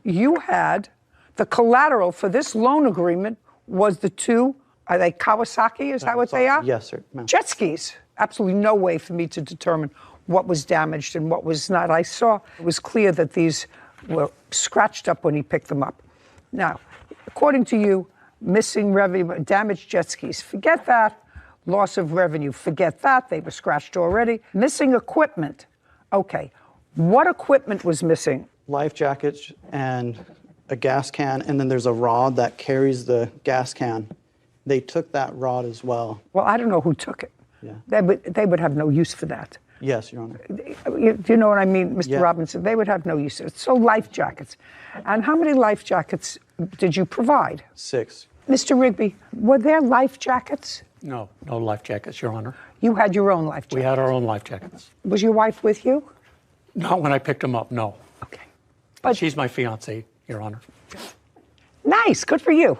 you had the collateral for this loan agreement was the 2, are they Kawasaki? Is that what they are? Yes, sir. Jet skis. Absolutely no way for me to determine what was damaged and what was not. I saw it was clear that these were scratched up when he picked them up. Now, according to you, missing revenue, damaged jet skis, forget that. Loss of revenue, forget that. They were scratched already. Missing equipment. Okay. What equipment was missing? Life jackets and a gas can, and then there's a rod that carries the gas can. They took that rod as well. Well, I don't know who took it. Yeah. They would have no use for that. Yes, Your Honor. Do you know what I mean, Mr. Robinson? They would have no use for it. So life jackets. And how many life jackets did you provide? 6. Mr. Rigby, were there life jackets? No, no life jackets, Your Honor. You had your own life jackets? We had our own life jackets. Was your wife with you? Not when I picked them up, no. Okay. But she's my fiancée, Your Honor. Nice, good for you.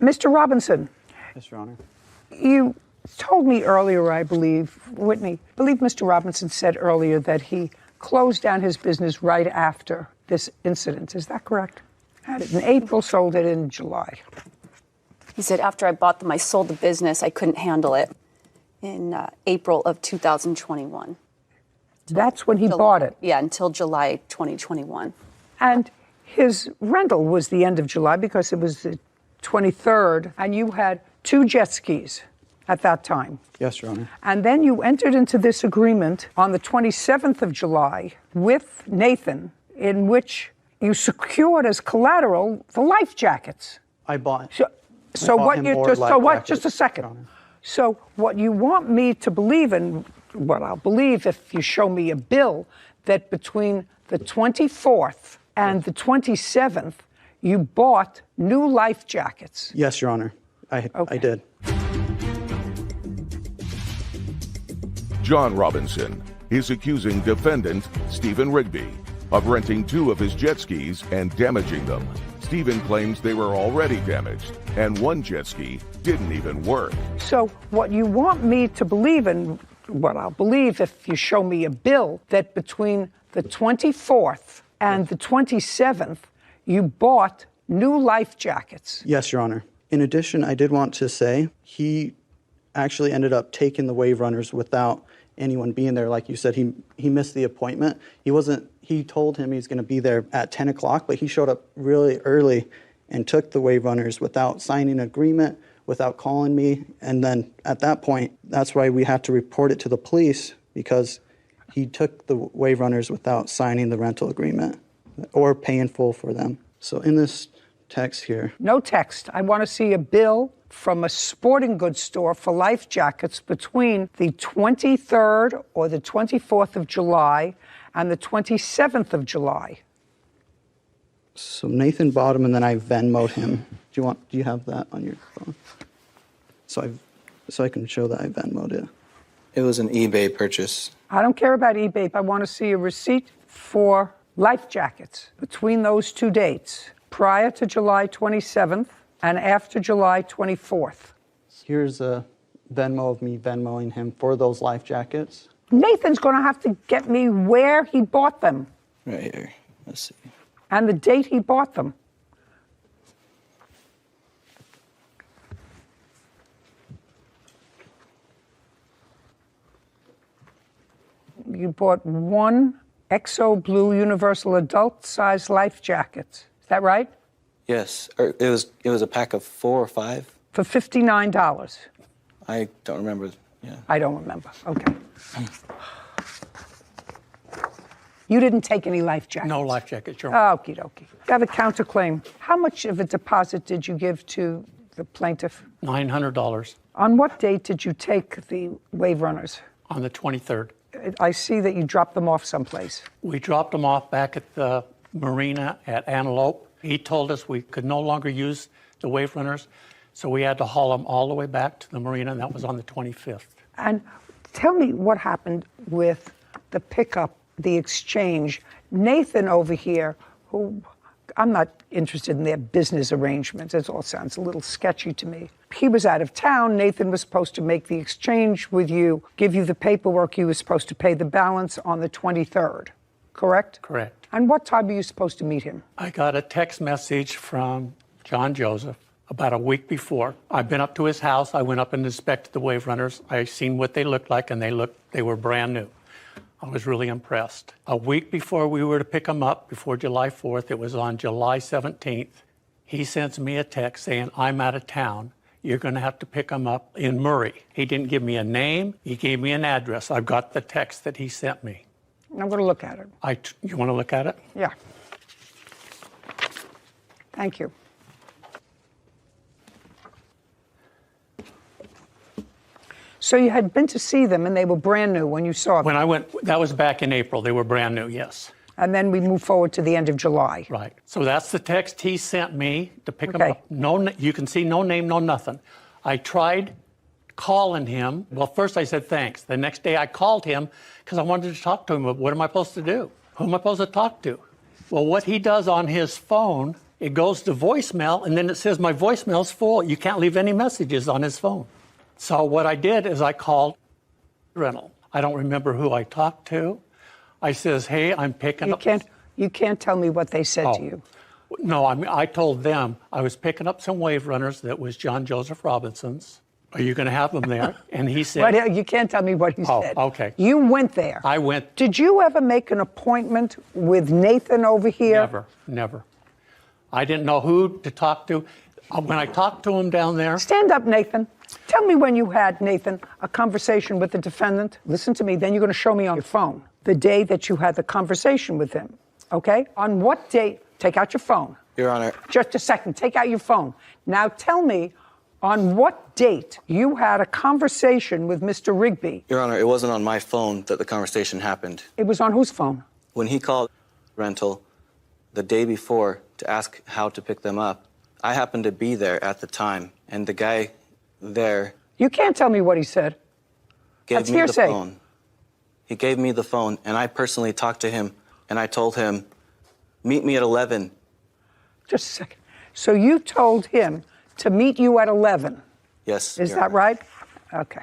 Mr. Robinson. Yes, Your Honor. You told me earlier, I believe, Whitney, I believe Mr. Robinson said earlier that he closed down his business right after this incident. Is that correct? Had it in April, sold it in July. He said, after I bought them, I sold the business. I couldn't handle it in April of 2021. That's when he bought it? Yeah, until July 2021. And his rental was the end of July because it was the 23rd, and you had 2 jet skis at that time. Yes, Your Honor. And then you entered into this agreement on the 27th of July with Nathan, in which you secured as collateral the life jackets. I bought. So bought what him you more just life so what? jackets, Just a second. Your Honor. So what you want me to believe, and what I'll believe if you show me a bill, that between the 24th and the 27th, you bought new life jackets. Yes, Your Honor. I did. John Robinson is accusing defendant Stephen Rigby of renting 2 of his jet skis and damaging them. Stephen claims they were already damaged, and 1 jet ski didn't even work. So what you want me to believe, and what I'll believe if you show me a bill, that between the 24th and the 27th, you bought new life jackets. Yes, Your Honor. In addition, I did want to say he actually ended up taking the wave runners without anyone being there. Like you said, he missed the appointment. He told him he's going to be there at 10 o'clock, but he showed up really early and took the wave runners without signing an agreement, without calling me. And then at that point, that's why we had to report it to the police, because he took the wave runners without signing the rental agreement or paying full for them. So in this text here. No text. I want to see a bill from a sporting goods store for life jackets between the 23rd or the 24th of July and the 27th of July. So Nathan bought him, and then I Venmo'd him. Do you have that on your phone? So I can show that I Venmo'd it. It was an eBay purchase. I don't care about eBay. I want to see a receipt for life jackets between those 2 dates, prior to July 27th and after July 24th. Here's a Venmo of me Venmoing him for those life jackets. Nathan's going to have to get me where he bought them. Right here. Let's see. And the date he bought them. You bought 1 Exo Blue Universal Adult Size life jackets. Is that right? Yes. It was a pack of 4 or 5. For $59. I don't remember. Yeah. I don't remember. Okay. You didn't take any life jackets? No life jackets, Your Honor. Okie dokie. You have a counterclaim. How much of a deposit did you give to the plaintiff? $900. On what date did you take the wave runners? On the 23rd. I see that you dropped them off someplace. We dropped them off back at the marina at Antelope. He told us we could no longer use the wave runners, so we had to haul them all the way back to the marina, and that was on the 25th. And tell me what happened with the pickup, the exchange. Nathan over here, who I'm not interested in their business arrangements. It all sounds a little sketchy to me. He was out of town. Nathan was supposed to make the exchange with you, give you the paperwork. You were supposed to pay the balance on the 23rd, correct? Correct. And what time were you supposed to meet him? I got a text message from John Joseph about a week before. I've been up to his house. I went up and inspected the wave runners. I seen what they looked like, and they were brand new. I was really impressed. A week before we were to pick them up, before July 4th, it was on July 17th, he sends me a text saying, I'm out of town. You're going to have to pick them up in Murray. He didn't give me a name. He gave me an address. I've got the text that he sent me. I'm going to look at it. You want to look at it? Yeah. Thank you. So you had been to see them, and they were brand new when you saw them? When I went, that was back in April. They were brand new, yes. And then we move forward to the end of July. Right. So that's the text he sent me to pick them up. No, you can see no name, no nothing. I tried calling him. Well, first I said thanks. The next day I called him because I wanted to talk to him. What am I supposed to do? Who am I supposed to talk to? Well, what he does on his phone, it goes to voicemail, and then it says my voicemail's full. You can't leave any messages on his phone. So what I did is I called rental. I don't remember who I talked to. I says, hey, I'm picking up. You can't tell me what they said to you. No, I told them I was picking up some wave runners that was John Joseph Robinson's. Are you going to have them there? And he said... But you can't tell me what he said. Okay. You went there. I went. Did you ever make an appointment with Nathan over here? Never. I didn't know who to talk to. When I talked to him down there. Stand up, Nathan. Tell me when you had, Nathan, a conversation with the defendant. Listen to me, then you're going to show me on your phone the day that you had the conversation with him, okay? On what date? Take out your phone. Your Honor. Just a second, take out your phone. Now tell me on what date you had a conversation with Mr. Rigby. Your Honor, it wasn't on my phone that the conversation happened. It was on whose phone? When he called rental the day before to ask how to pick them up, I happened to be there at the time, and the guy there You can't tell me what he said. gave That's me hearsay. the phone. He gave me the phone, and I personally talked to him, and I told him, meet me at 11. Just a second. So you told him to meet you at 11. Yes. Is Your that Honor. right? Okay.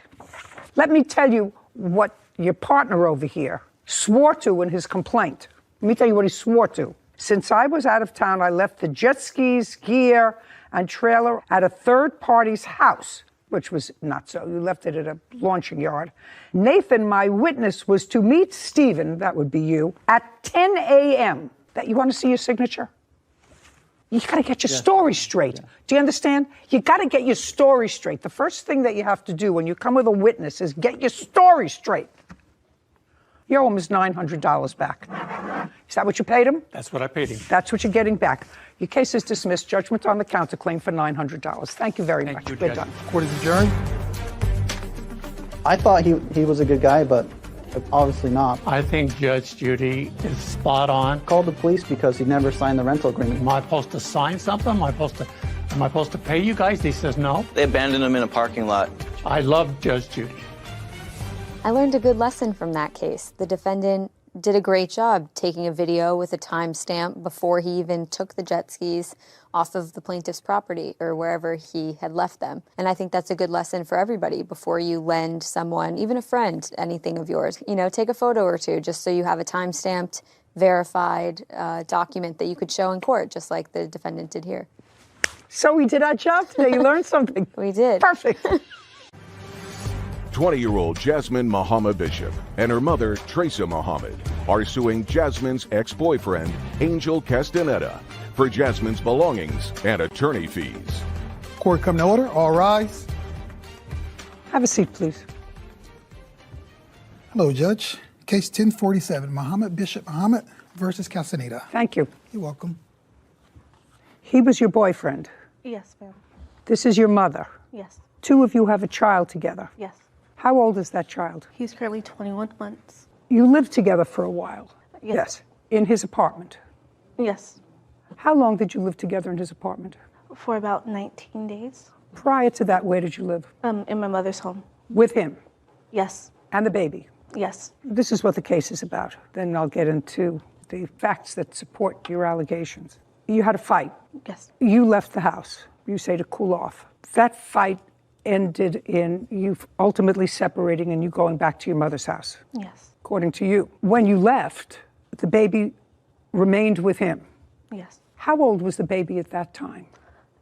Let me tell you what your partner over here swore to in his complaint. Let me tell you what he swore to. Since I was out of town, I left the jet skis, gear, and trailer at a third party's house, which was not so. You left it at a launching yard. Nathan, my witness, was to meet Stephen, that would be you, at 10 a.m. That you want to see your signature? You got to get your story straight. Do you understand? You got to get your story straight. The first thing that you have to do when you come with a witness is get your story straight. You owe him his $900 back. Is that what you paid him? That's what I paid him. That's what you're getting back. Your case is dismissed. Judgment on the counterclaim for $900. Thank you very much. We're done. Court is adjourned. I thought he was a good guy, but obviously not. I think Judge Judy is spot on. Called the police because he never signed the rental agreement. Am I supposed to sign something? Am I supposed to pay you guys? He says no. They abandoned him in a parking lot. I love Judge Judy. I learned a good lesson from that case. The defendant did a great job taking a video with a timestamp before he even took the jet skis off of the plaintiff's property or wherever he had left them. And I think that's a good lesson for everybody before you lend someone, even a friend, anything of yours. You know, take a photo or two just so you have a timestamped, verified document that you could show in court, just like the defendant did here. So we did our job today. You learned something. We did. Perfect. 20-year-old Jasmine Muhammad Bishop and her mother, Teresa Muhammad, are suing Jasmine's ex-boyfriend, Angel Castaneda, for Jasmine's belongings and attorney fees. Court come to order. All rise. Have a seat, please. Hello, Judge. Case 1047, Muhammad Bishop Muhammad versus Castaneda. Thank you. You're welcome. He was your boyfriend. Yes, ma'am. This is your mother. Yes. Two of you have a child together. Yes. How old is that child? He's currently 21 months. You lived together for a while. Yes. In his apartment. Yes. How long did you live together in his apartment? For about 19 days. Prior to that, where did you live? In my mother's home. With him? Yes. And the baby? Yes. This is what the case is about. Then I'll get into the facts that support your allegations. You had a fight. Yes. You left the house, you say, to cool off. That fight ended in you ultimately separating and you going back to your mother's house. Yes. According to you. When you left, the baby remained with him. Yes. How old was the baby at that time?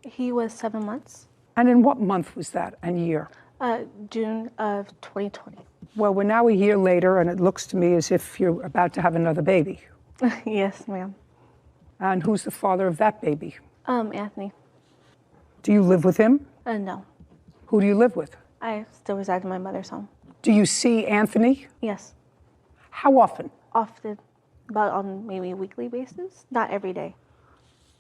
He was 7 months. And in what month was that and year? June of 2020. Well, we're now a year later, and it looks to me as if you're about to have another baby. Yes, ma'am. And who's the father of that baby? Anthony. Do you live with him? No. Who do you live with? I still reside in my mother's home. Do you see Anthony? Yes. How often? Often. About on maybe a weekly basis. Not every day.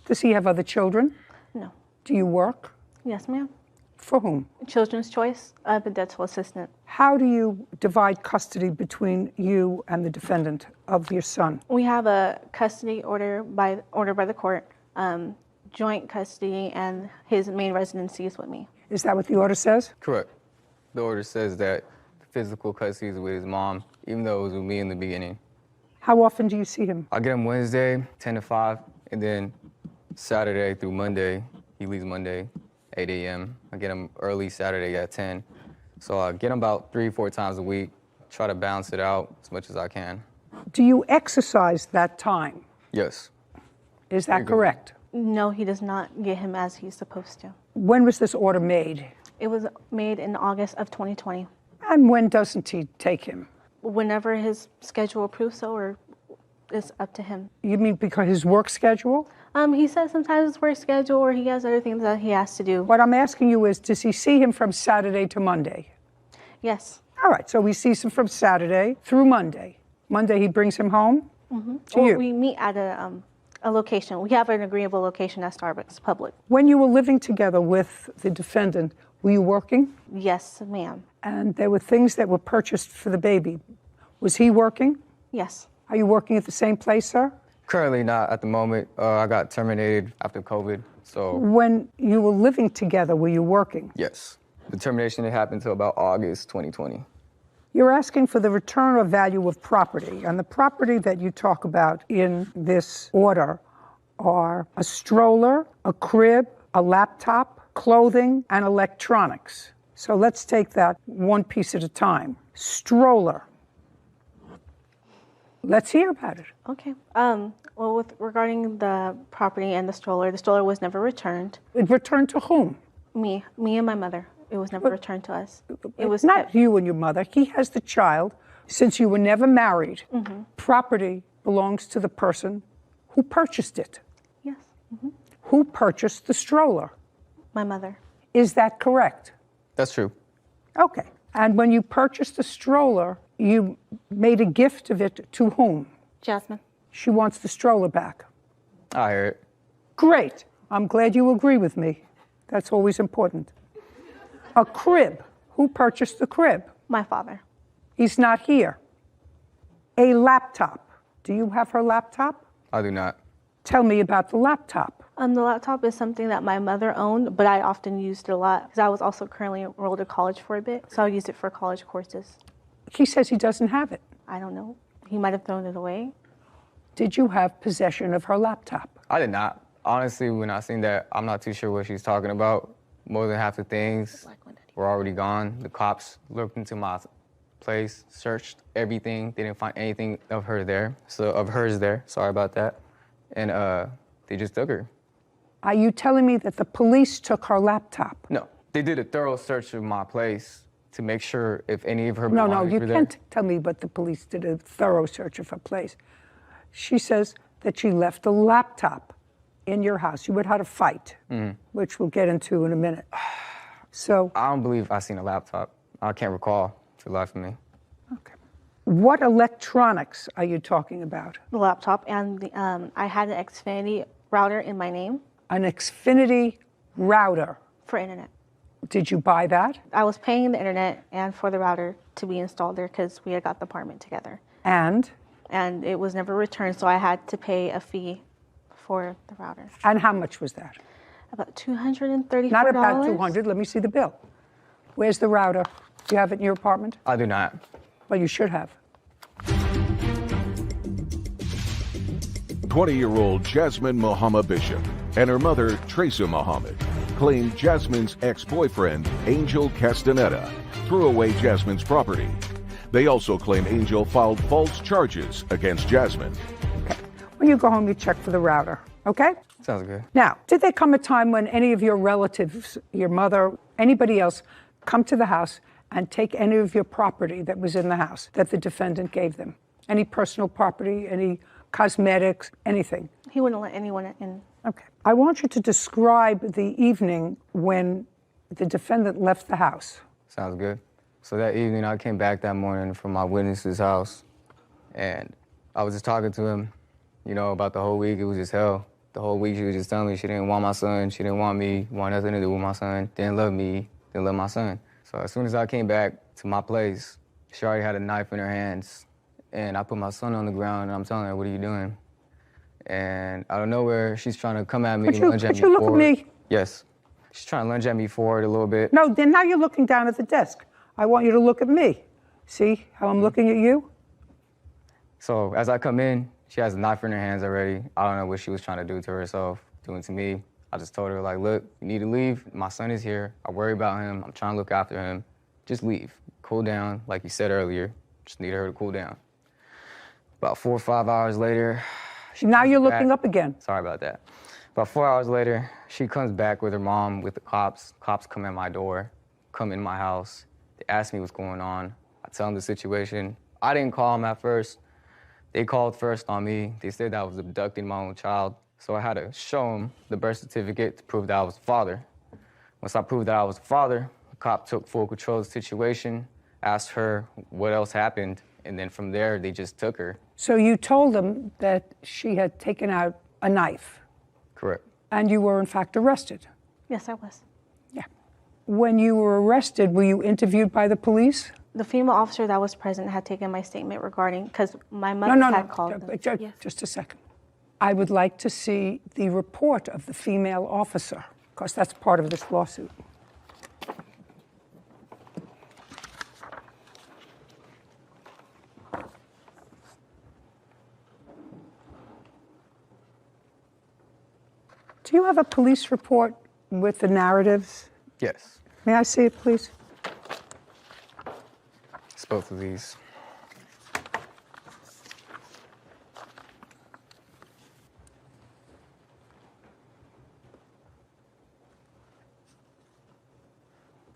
Does he have other children? No. Do you work? Yes, ma'am. For whom? Children's Choice. I'm a dental assistant. How do you divide custody between you and the defendant of your son? We have a custody order by the court, joint custody, and his main residency is with me. Is that what the order says? Correct. The order says that physical custody is with his mom, even though it was with me in the beginning. How often do you see him? I get him Wednesday, 10 to 5, and then Saturday through Monday. He leaves Monday, 8 a.m. I get him early Saturday at 10. So I get him about 3-4 times a week, try to balance it out as much as I can. Do you exercise that time? Yes. Is that correct? No, he does not get him as he's supposed to. When was this order made? It was made in August of 2020. And when doesn't he take him? Whenever his schedule approves so, or It's up to him. You mean because his work schedule? He says sometimes it's work schedule or he has other things that he has to do. What I'm asking you is, does he see him from Saturday to Monday? Yes. All right, so he sees him from Saturday through Monday. Monday he brings him home to you. We meet at a location. We have an agreeable location at Starbucks, public. When you were living together with the defendant, were you working? Yes, ma'am. And there were things that were purchased for the baby. Was he working? Yes. Are you working at the same place, sir? Currently not at the moment. I got terminated after COVID, so. When you were living together, were you working? Yes. The termination happened until about August 2020. You're asking for the return or value of property. And the property that you talk about in this order are a stroller, a crib, a laptop, clothing, and electronics. So let's take that one piece at a time. Stroller. Let's hear about it. Okay. Well, regarding the property and the stroller was never returned. It returned to whom? Me and my mother. It was never returned to us. It was not you and your mother. He has the child. Since you were never married, property belongs to the person who purchased it. Yes. Who purchased the stroller? My mother. Is that correct? That's true. Okay. And when you purchased the stroller, you made a gift of it to whom? Jasmine. She wants the stroller back. I hear it. Great. I'm glad you agree with me. That's always important. A crib. Who purchased the crib? My father. He's not here. A laptop. Do you have her laptop? I do not. Tell me about the laptop. The laptop is something that my mother owned, but I often used it a lot because I was also currently enrolled at college for a bit, so I used it for college courses. He says he doesn't have it. I don't know. He might have thrown it away. Did you have possession of her laptop? I did not. Honestly, when I seen that, I'm not too sure what she's talking about. More than half the things were already gone. The cops looked into my place, searched everything. They didn't find anything of hers there. Sorry about that. And they just took her. Are you telling me that the police took her laptop? No, they did a thorough search of my place to make sure if any of her No, belongings you were can't there. tell me but the police did a thorough search of her place. She says that she left a laptop in your house. You would have had a fight, which we'll get into in a minute. So I don't believe I seen a laptop. I can't recall for the life of me. what electronics are you talking about? The laptop, and I had an Xfinity router in my name. An Xfinity router? For internet. Did you buy that? I was paying the internet and for the router to be installed there because we had got the apartment together. And? And it was never returned, so I had to pay a fee for the router. And how much was that? About $234. Not about 200. Let me see the bill. Where's the router? Do you have it in your apartment? I do not. Well, you should have. 20-year-old Jasmine Muhammad Bishop and her mother, Teresa Muhammad, claimed Jasmine's ex-boyfriend, Angel Castaneda, threw away Jasmine's property. They also claim Angel filed false charges against Jasmine. When you go home, you check for the router, okay? Sounds good. Now, did there come a time when any of your relatives, your mother, anybody else, come to the house and take any of your property that was in the house that the defendant gave them? Any personal property, any cosmetics, anything? He wouldn't let anyone in. Okay. I want you to describe the evening when the defendant left the house. Sounds good. So that evening, I came back that morning from my witness's house, and I was just talking to him, you know, about the whole week. It was just hell. The whole week, she was just telling me she didn't want my son, she didn't want me, want nothing to do with my son, didn't love me, didn't love my son. So as soon as I came back to my place, she already had a knife in her hands, and I put my son on the ground, and I'm telling her, what are you doing? And out of nowhere, she's trying to come at me, lunge at me Could you look forward. at me? Yes. She's trying to lunge at me forward a little bit. No, then now you're looking down at the desk. I want you to look at me. See how I'm looking at you? So as I come in, she has a knife in her hands already. I don't know what she was trying to do to herself, doing to me. I just told her, like, look, you need to leave. My son is here. I worry about him. I'm trying to look after him. Just leave. Cool down, like you said earlier. Just need her to cool down. About 4 or 5 hours later, now you're looking back. up again. Sorry about that. About 4 hours later, she comes back with her mom, with the cops. Cops come at my door, come in my house. They ask me what's going on. I tell them the situation. I didn't call them at first, They called first on me. They said that I was abducting my own child. So I had to show them the birth certificate to prove that I was the father. Once I proved that I was the father, the cop took full control of the situation, asked her what else happened, and then from there, they just took her. So you told them that she had taken out a knife. Correct. And you were in fact arrested. Yes, I was. Yeah. When you were arrested, were you interviewed by the police? The female officer that was present had taken my statement regarding, because my mother had called them. Just a second. I would like to see the report of the female officer, because that's part of this lawsuit. Do you have a police report with the narratives? Yes. May I see it, please? It's both of these.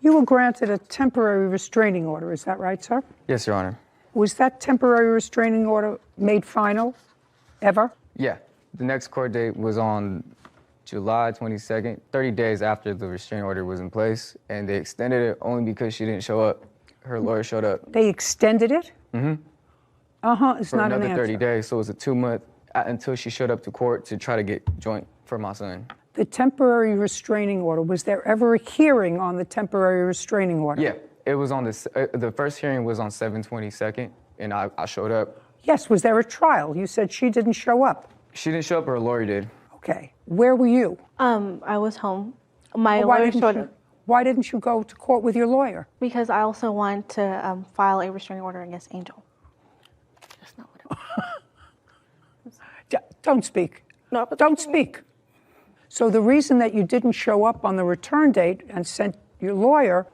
You were granted a temporary restraining order, is that right, sir? Yes, Your Honor. Was that temporary restraining order made final, ever? Yeah. The next court date was on July 22nd, 30 days after the restraining order was in place, and they extended it only because she didn't show up. Her lawyer showed up. They extended it? Mm-hmm. It's For not an another answer. 30 days, so it was a 2-month until she showed up to court to try to get joint for my son. The temporary restraining order, was there ever a hearing on the temporary restraining order? Yeah, it was on the first hearing was on 7/22nd, and I showed up. Yes, was there a trial? You said she didn't show up. She didn't show up, her lawyer did. Okay, where were you? I was home. My Why lawyer didn't showed you- up Why didn't you go to court with your lawyer? because I also wanted to file a restraining order against Angel. That's not what it was. Don't speak. No, but don't speak. So the reason that you didn't show up on the return date and sent your lawyer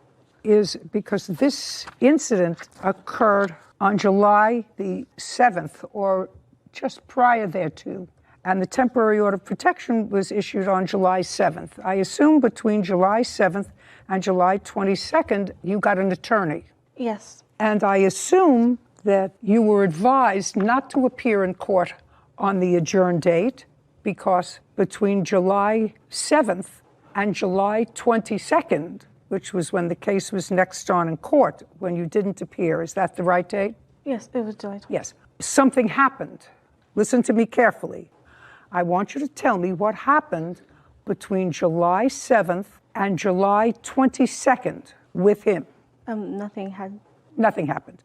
is because this incident occurred on July the 7th or just prior thereto, and the temporary order of protection was issued on July 7th. I assume between July 7th and July 22nd, you got an attorney. Yes. And I assume that you were advised not to appear in court on the adjourned date because between July 7th and July 22nd, which was when the case was next on in court, when you didn't appear, is that the right date? Yes, it was July 20th. Yes. Something happened. Listen to me carefully. I want you to tell me what happened between July 7th and July 22nd with him. Nothing had. Nothing happened.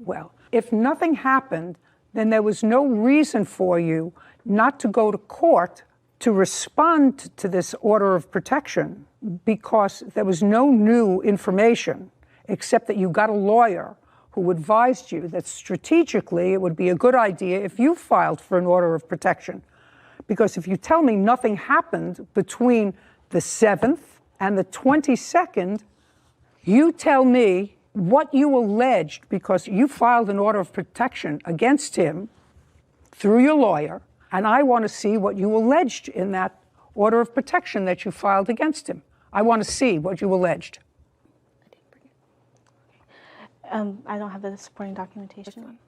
Well, if nothing happened, then there was no reason for you not to go to court to respond to this order of protection because there was no new information except that you got a lawyer who advised you that strategically it would be a good idea if you filed for an order of protection. Because if you tell me nothing happened between the 7th and the 22nd, you tell me what you alleged because you filed an order of protection against him through your lawyer, and I want to see what you alleged in that order of protection that you filed against him. I want to see what you alleged. I don't have the supporting documentation.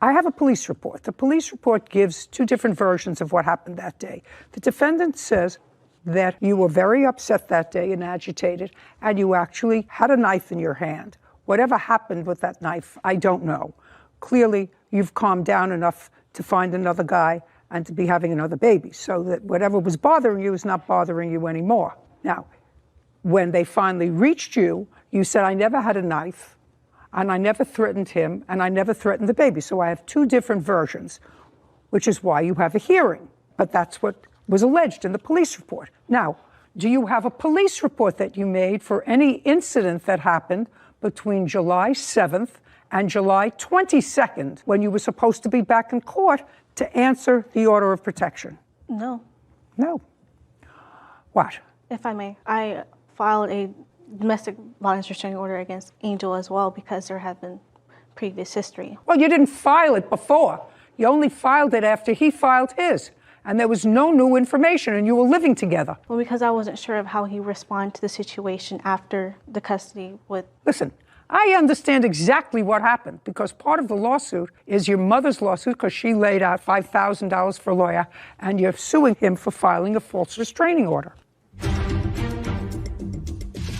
I have a police report. The police report gives two different versions of what happened that day. The defendant says that you were very upset that day and agitated, and you actually had a knife in your hand. Whatever happened with that knife, I don't know. Clearly, you've calmed down enough to find another guy and to be having another baby, so that whatever was bothering you is not bothering you anymore. Now, when they finally reached you, you said, I never had a knife, and I never threatened him, and I never threatened the baby. So I have two different versions, which is why you have a hearing. But that's what was alleged in the police report. Now, do you have a police report that you made for any incident that happened between July 7th and July 22nd, when you were supposed to be back in court to answer the order of protection? No. No. What? If I may, I filed a domestic violence restraining order against Angel as well because there had been previous history. Well, you didn't file it before. You only filed it after he filed his. And there was no new information, and you were living together. Well, because I wasn't sure of how he responded to the situation after the custody with... Listen, I understand exactly what happened because part of the lawsuit is your mother's lawsuit because she laid out $5,000 for a lawyer and you're suing him for filing a false restraining order.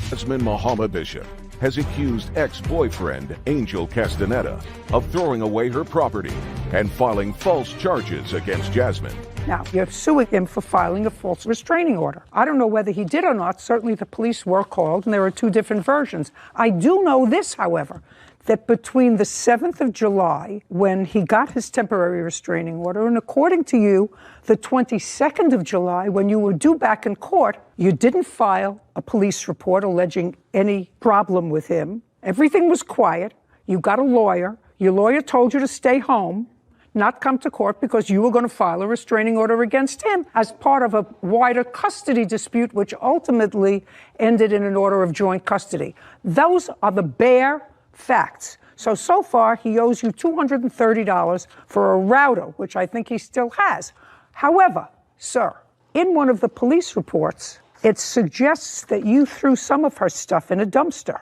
Jasmine Mahama Bishop has accused ex-boyfriend Angel Castaneda of throwing away her property and filing false charges against Jasmine. Now, you're suing him for filing a false restraining order. I don't know whether he did or not. Certainly the police were called, and there are two different versions. I do know this, however, that between the 7th of July, when he got his temporary restraining order, and according to you, the 22nd of July, when you were due back in court, you didn't file a police report alleging any problem with him. Everything was quiet. You got a lawyer. Your lawyer told you to stay home, not come to court because you were going to file a restraining order against him as part of a wider custody dispute, which ultimately ended in an order of joint custody. Those are the bare facts. So far, he owes you $230 for a router, which I think he still has. However, sir, in one of the police reports, it suggests that you threw some of her stuff in a dumpster.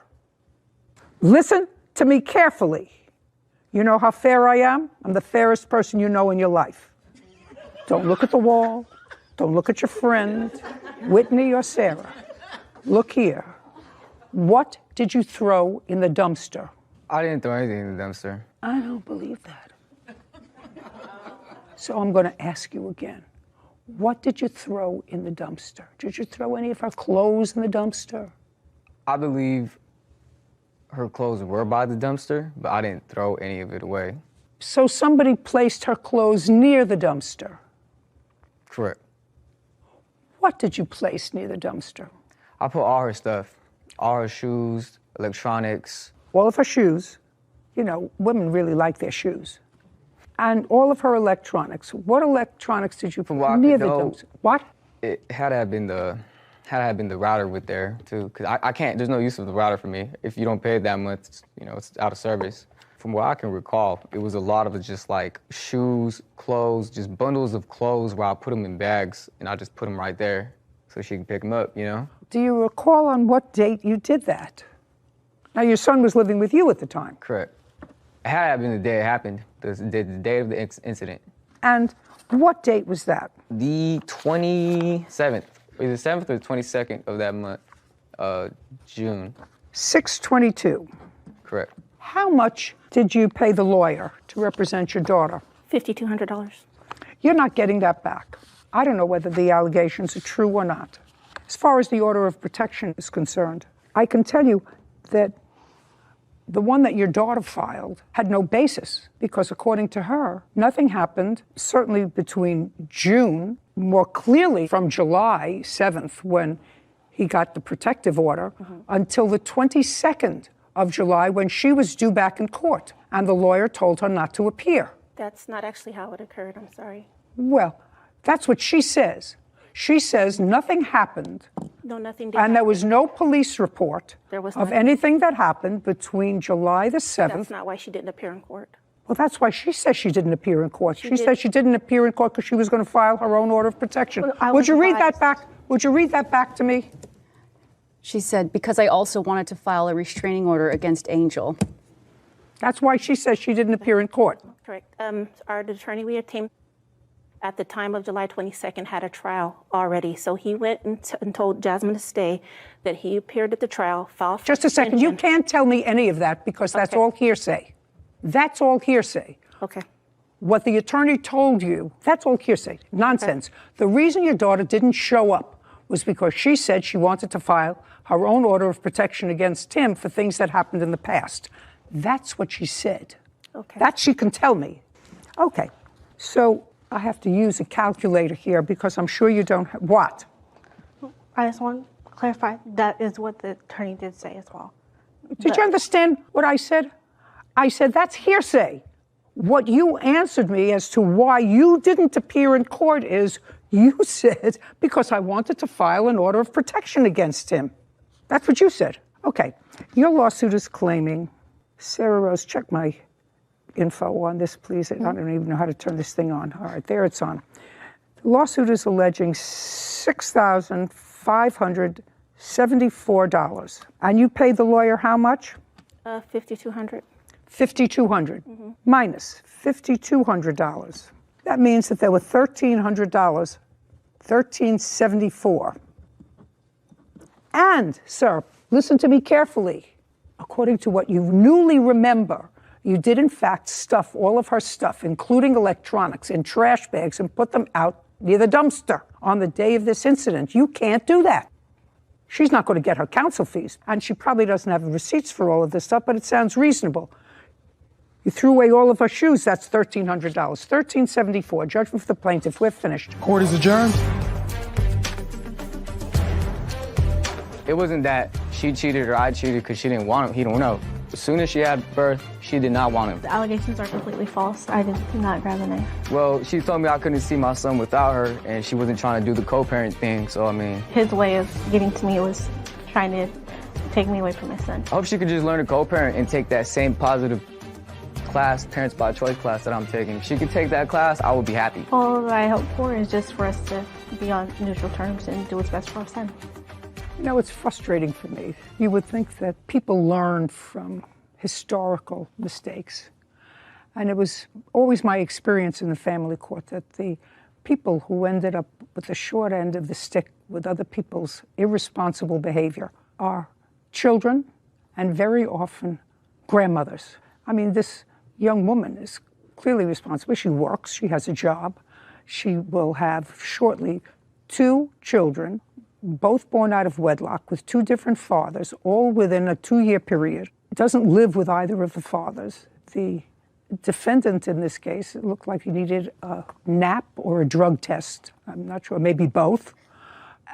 Listen to me carefully. You know how fair I am? I'm the fairest person you know in your life. Don't look at the wall. Don't look at your friend, Whitney or Sarah. Look here. What did you throw in the dumpster? I didn't throw anything in the dumpster. I don't believe that. So I'm going to ask you again. What did you throw in the dumpster? Did you throw any of her clothes in the dumpster? I believe her clothes were by the dumpster, but I didn't throw any of it away. So somebody placed her clothes near the dumpster? Correct. What did you place near the dumpster? I put all her stuff, all her shoes, electronics. All of her shoes. You know, women really like their shoes. And all of her electronics. What electronics did you put near the dumpster? What? It had to have been the router with there too, because I can't. There's no use of the router for me. If you don't pay it that much, you know, it's out of service. From what I can recall, it was a lot of just like shoes, clothes, just bundles of clothes where I put them in bags and I just put them right there so she can pick them up. You know. Do you recall on what date you did that? Now your son was living with you at the time. Correct. It had to have been the day it happened, the day of the incident. And what date was that? The 27th. It was the 7th or the 22nd of that month, June. 6/22. Correct. How much did you pay the lawyer to represent your daughter? $5,200. You're not getting that back. I don't know whether the allegations are true or not. As far as the order of protection is concerned, I can tell you that the one that your daughter filed had no basis because, according to her, nothing happened, certainly between June, more clearly from July 7th, when he got the protective order, until the 22nd of July, when she was due back in court, and the lawyer told her not to appear. That's not actually how it occurred. I'm sorry. Well, that's what she says. She says nothing happened. No, nothing did And there happen. was no police report There was of not. anything that happened between July the 7th. That's not why she didn't appear in court. Well, that's why she says she didn't appear in court. She did. said she didn't appear in court because she was going to file her own order of protection. Would you read that back? Would you read that back to me? She said, because I also wanted to file a restraining order against Angel. That's why she says she didn't appear in court. Correct. Our attorney we obtained at the time of July 22nd had a trial already. So he went and told Jasmine to stay, that he appeared at the trial, filed for Just a second. You suspension. can't tell me any of that because that's all hearsay. That's all hearsay. Okay. What the attorney told you, that's all hearsay. Nonsense. The reason your daughter didn't show up was because she said she wanted to file her own order of protection against him for things that happened in the past. That's what she said. Okay. That she can tell me. Okay. So I have to use a calculator here because I'm sure you don't have. What? I just want to clarify, that is what the attorney did say as well. Did you understand what I said? I said that's hearsay. What you answered me as to why you didn't appear in court is you said because I wanted to file an order of protection against him. That's what you said. Okay. Your lawsuit is claiming, Sarah Rose, check my info on this, please. I don't even know how to turn this thing on. All right, there it's on. The lawsuit is alleging $6,574. And you paid the lawyer how much? $5,200. $5,200 minus $5,200. That means that there were $1,300, $1,374. And, sir, listen to me carefully. According to what you newly remember, you did in fact stuff all of her stuff, including electronics, in trash bags and put them out near the dumpster on the day of this incident. You can't do that. She's not going to get her counsel fees, and she probably doesn't have receipts for all of this stuff, but it sounds reasonable. You threw away all of her shoes, that's $1,300. $1,374, judgment for the plaintiff. We're finished. Court is adjourned. It wasn't that she cheated or I cheated because she didn't want him. He don't know. As soon as she had birth, she did not want him. The allegations are completely false. I did not grab a knife. Well, she told me I couldn't see my son without her, and she wasn't trying to do the co-parent thing, so I mean... His way of getting to me was trying to take me away from my son. I hope she could just learn to co-parent and take that same positive class, Parents by Choice class that I'm taking. If she could take that class, I would be happy. All that I hope for is just for us to be on neutral terms and do what's best for our son. You know, it's frustrating for me. You would think that people learn from historical mistakes. And it was always my experience in the family court that the people who ended up with the short end of the stick with other people's irresponsible behavior are children and very often grandmothers. I mean, this young woman is clearly responsible. She works, she has a job. She will have shortly 2 children, both born out of wedlock with 2 different fathers, all within a 2-year period. Doesn't live with either of the fathers. The defendant in this case, it looked like he needed a nap or a drug test. I'm not sure, maybe both.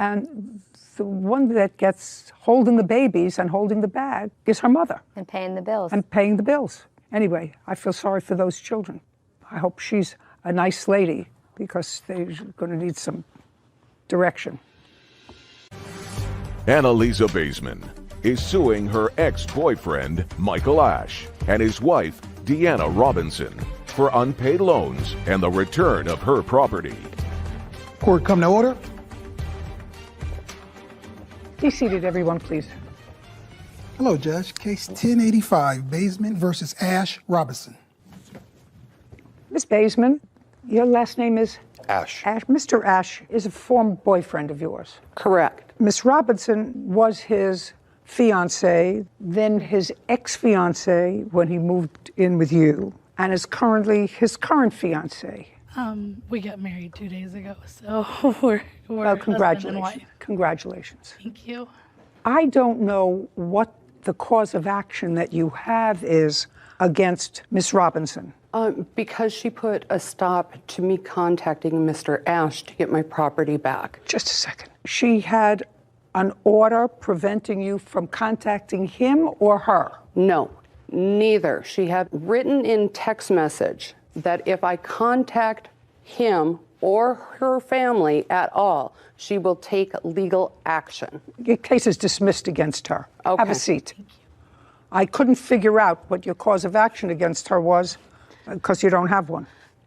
And the one that gets holding the babies and holding the bag is her mother. And paying the bills. And paying the bills. Anyway, I feel sorry for those children. I hope she's a nice lady because they're going to need some direction. Annalisa Baseman is suing her ex-boyfriend, Michael Ash, and his wife, Deanna Robinson, for unpaid loans and the return of her property. Court come to order. Be seated, everyone, please. Hello, Judge. Case 1085, Baseman versus Ash Robinson. Ms. Baseman, your last name is? Ash. Mr. Ash is a former boyfriend of yours. Correct. Miss Robinson was his fiance, then his ex-fiance when he moved in with you, and is currently his current fiance. We got married 2 days ago, so we're well, husband and wife. Congratulations. Thank you. I don't know what the cause of action that you have is against Miss Robinson. Because she put a stop to me contacting Mr. Ash to get my property back. Just a second. She had an order preventing you from contacting him or her? No, neither. She had written in text message that if I contact him or her family at all, she will take legal action. Your case is dismissed against her. Okay. Have a seat. I couldn't figure out what your cause of action against her was because you don't have one.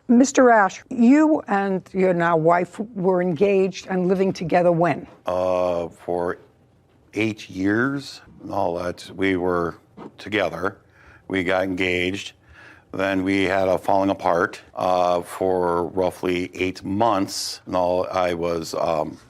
Mr. Ash, you and your now wife were engaged and living together when? For 8 years. All that we were together. We got engaged. Then we had a falling apart for roughly 8 months. No, I was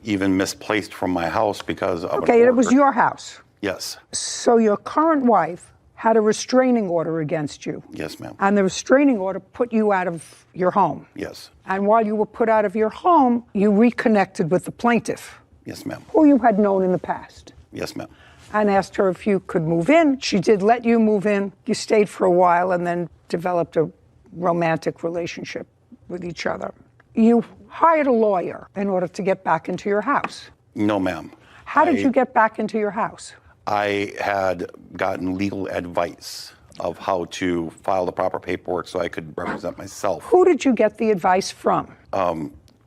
even misplaced from my house because of Okay, it was your house. Yes. So your current wife had a restraining order against you. Yes, ma'am. And the restraining order put you out of your home. Yes. And while you were put out of your home, you reconnected with the plaintiff. Yes, ma'am. Who you had known in the past. Yes, ma'am. And asked her if you could move in. She did let you move in. You stayed for a while and then developed a romantic relationship with each other. You hired a lawyer in order to get back into your house. No, ma'am. How did you get back into your house? I had gotten legal advice of how to file the proper paperwork so I could represent myself. Who did you get the advice from?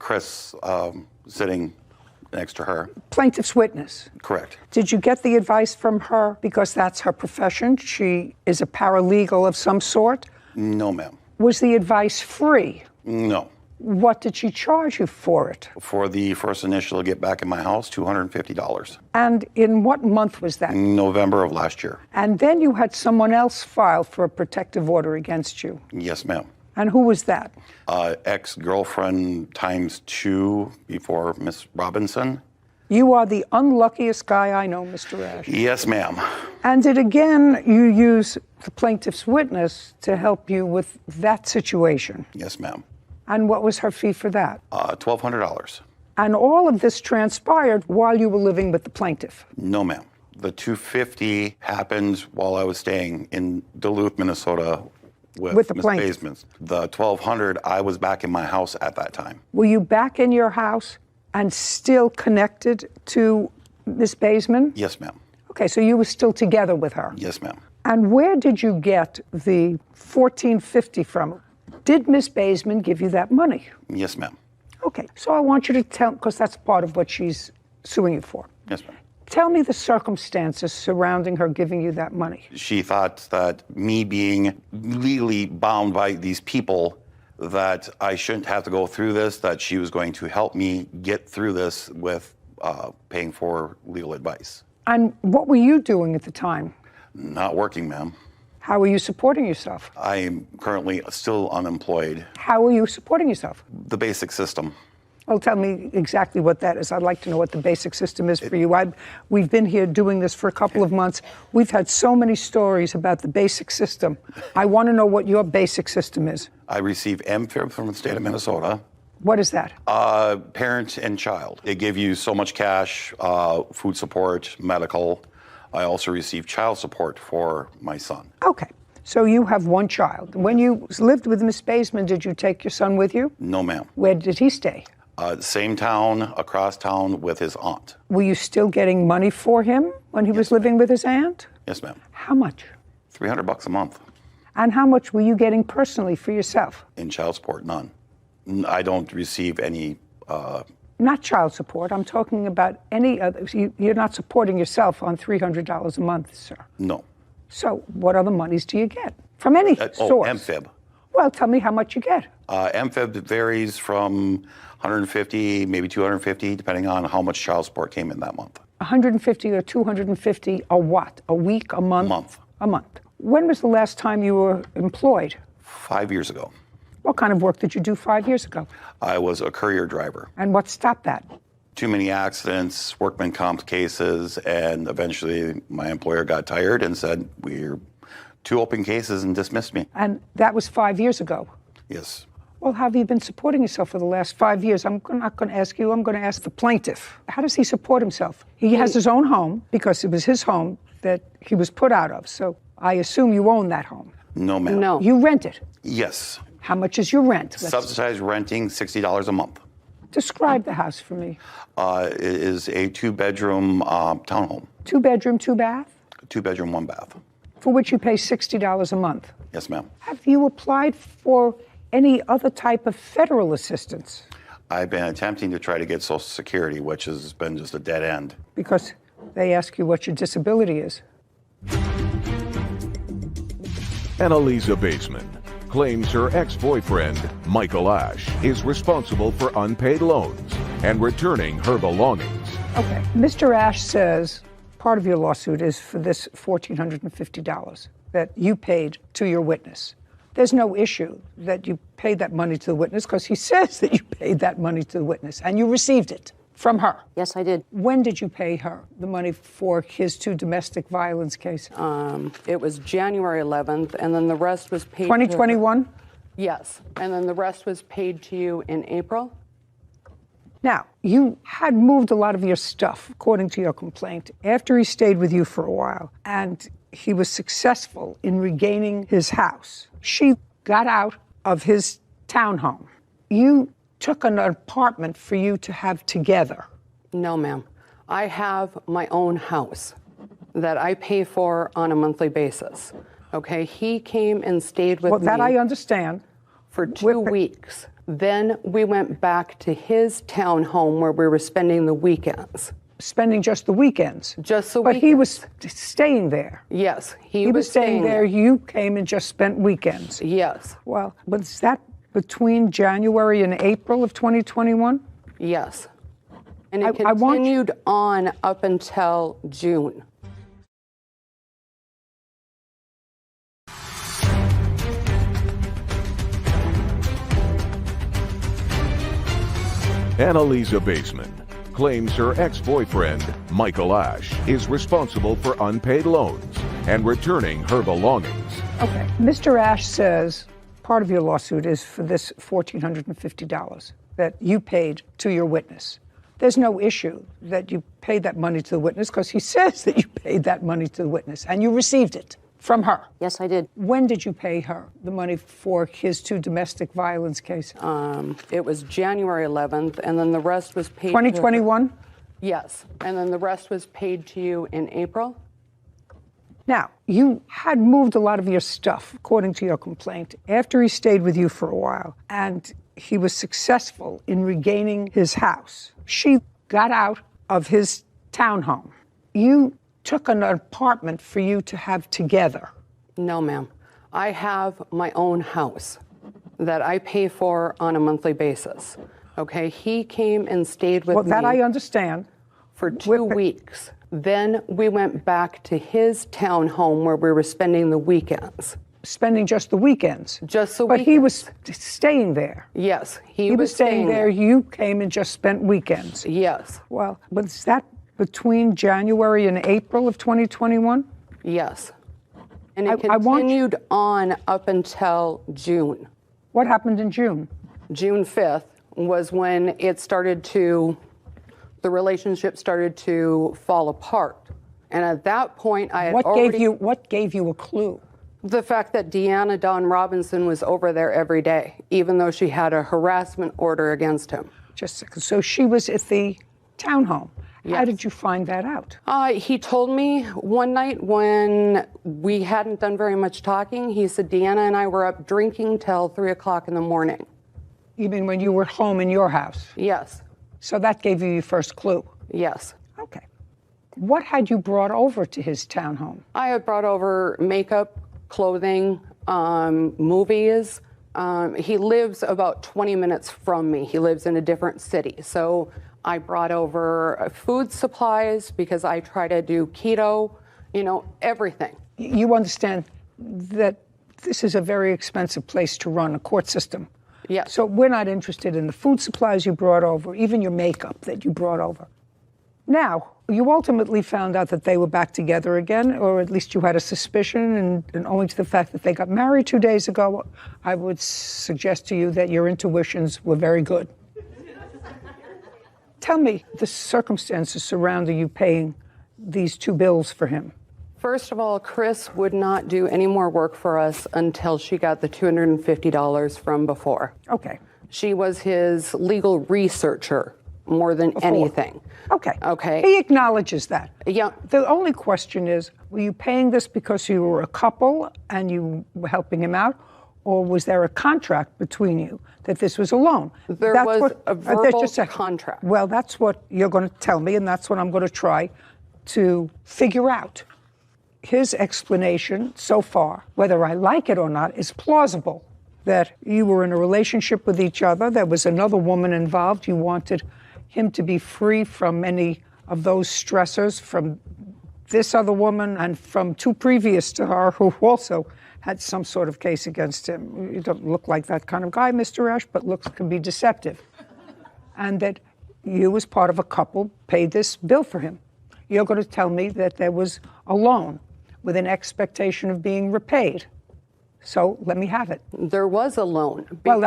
Chris, sitting next to her. Plaintiff's witness. Correct. Did you get the advice from her because that's her profession? She is a paralegal of some sort? No, ma'am. Was the advice free? No. What did she charge you for it? For the first initial to get back in my house, $250. And in what month was that? November of last year. And then you had someone else file for a protective order against you. Yes, ma'am. And who was that? Ex-girlfriend times 2 before Miss Robinson. You are the unluckiest guy I know, Mr. Ash. Yes, ma'am. And did again you use the plaintiff's witness to help you with that situation? Yes, ma'am. And what was her fee for that? $1,200. And all of this transpired while you were living with the plaintiff? No, ma'am. The $250 happened while I was staying in Duluth, Minnesota with the Miss plaintiff. Basements. The $1,200, I was back in my house at that time. Were you back in your house and still connected to Miss Baseman? Yes, ma'am. Okay, so you were still together with her? Yes, ma'am. And where did you get the $1,450 from? Did Miss Baseman give you that money? Yes, ma'am. Okay, so I want you to tell, because that's part of what she's suing you for. Yes, ma'am. Tell me the circumstances surrounding her giving you that money. She thought that me being legally bound by these people, that I shouldn't have to go through this, that she was going to help me get through this with paying for legal advice. And what were you doing at the time? Not working, ma'am. How were you supporting yourself? I am currently still unemployed. How were you supporting yourself? The basic system. Well, tell me exactly what that is. I'd like to know what the basic system is for you. We've been here doing this for a couple of months. We've had so many stories about the basic system. I want to know what your basic system is. I receive MFIB from the state of Minnesota. What is that? Parent and child. They give you so much cash, food support, medical. I also receive child support for my son. Okay. So you have one child. When you lived with Miss Baseman, did you take your son with you? No, ma'am. Where did he stay? Same town, across town with his aunt. Were you still getting money for him when he was living with his aunt? Yes, ma'am. How much? $300 a month. And how much were you getting personally for yourself? In child support, none. I don't receive any. Not child support. I'm talking about any other. You're not supporting yourself on $300 a month, sir. No. So what other monies do you get from any source? MFIB. Well, tell me how much you get. MFIB varies from $150, maybe $250, depending on how much child support came in that month. $150 or $250 a what? A week, a month? Month. A month. When was the last time you were employed? 5 years ago. What kind of work did you do 5 years ago? I was a courier driver. And what stopped that? Too many accidents, workman comp cases, and eventually my employer got tired and said, we're 2 open cases, and dismissed me. And that was 5 years ago. Yes. Well, how have you been supporting yourself for the last 5 years? I'm not going to ask you. I'm going to ask the plaintiff. How does he support himself? He has his own home because it was his home that he was put out of. So I assume you own that home. No, ma'am. No. You rent it? Yes. How much is your rent? Subsidized renting, $60 a month. Describe the house for me. It is a 2-bedroom townhome. 2-bedroom, 2-bath? 2-bedroom, 1-bath. For which you pay $60 a month. Yes, ma'am. Have you applied for any other type of federal assistance? I've been attempting to try to get Social Security, which has been just a dead end. Because they ask you what your disability is. Annalisa Baseman claims her ex-boyfriend, Michael Ash, is responsible for unpaid loans and returning her belongings. Okay. Mr. Ash says part of your lawsuit is for this $1,450 that you paid to your witness. There's no issue that you paid that money to the witness because he says that you paid that money to the witness and you received it from her. Yes, I did. When did you pay her the money for his 2 domestic violence cases? It was January 11th, and then the rest was paid. 2021? Yes, and then the rest was paid to you in April. Now, you had moved a lot of your stuff, according to your complaint, after he stayed with you for a while, and he was successful in regaining his house. She got out of his townhome. You took an apartment for you to have together. No, ma'am. I have my own house that I pay for on a monthly basis. Okay, he came and stayed with me. Well, that I understand. For 2 weeks. Then we went back to his townhome where we were spending the weekends. Spending just the weekends? Just the weekends. But he was staying there. Yes, he was staying there. You came and just spent weekends. Yes. Well, was that between January and April of 2021? Yes. And it continued on up until June. Annalisa Baseman claims her ex-boyfriend, Michael Ash, is responsible for unpaid loans and returning her belongings. Okay. Mr. Ash says part of your lawsuit is for this $1,450 that you paid to your witness. There's no issue that you paid that money to the witness because he says that you paid that money to the witness and you received it from her. Yes, I did. When did you pay her the money for his 2 domestic violence cases? It was January 11th, and then the rest was paid. 2021? Yes, and then the rest was paid to you in April. Now, you had moved a lot of your stuff, according to your complaint, after he stayed with you for a while, and he was successful in regaining his house. She got out of his townhome. You took an apartment for you to have together. No, ma'am. I have my own house that I pay for on a monthly basis. Okay, he came and stayed with me. Well, that I understand. For 2 weeks. Then we went back to his townhome where we were spending the weekends. Spending just the weekends? Just the but weekends. He was staying there. Yes, he was staying there. You came and just spent weekends. Yes. Well, was that between January and April of 2021? Yes. And it continued on up until June. What happened in June? June 5th was when the relationship started to fall apart. And at that point, I had What gave you a clue? The fact that Deanna Dawn Robinson was over there every day, even though she had a harassment order against him. Just a second. So she was at the townhome. Yes. How did you find that out? He told me one night when we hadn't done very much talking, he said Deanna and I were up drinking till 3 o'clock in the morning. You mean when you were home in your house? Yes. So that gave you your first clue? Yes. Okay. What had you brought over to his townhome? I had brought over makeup, clothing, movies. He lives about 20 minutes from me. He lives in a different city. So I brought over food supplies because I try to do keto, everything. You understand that this is a very expensive place to run a court system. Yes. So we're not interested in the food supplies you brought over, even your makeup that you brought over. Now, you ultimately found out that they were back together again, or at least you had a suspicion, and owing to the fact that they got married 2 days ago, I would suggest to you that your intuitions were very good. Tell me the circumstances surrounding you paying these 2 bills for him. First of all, Chris would not do any more work for us until she got the $250 from before. Okay. She was his legal researcher more than anything. Okay. Okay. He acknowledges that. Yeah. The only question is, were you paying this because you were a couple and you were helping him out? Or was there a contract between you that this was a loan? There was a verbal contract. Well, that's what you're going to tell me, and that's what I'm going to try to figure out. His explanation so far, whether I like it or not, is plausible. That you were in a relationship with each other, there was another woman involved, you wanted him to be free from any of those stressors from this other woman and from 2 previous to her who also had some sort of case against him. You don't look like that kind of guy, Mr. Ash, but looks can be deceptive. And that you, as part of a couple, paid this bill for him. You're going to tell me that there was a loan with an expectation of being repaid. So let me have it. There was a loan. Well,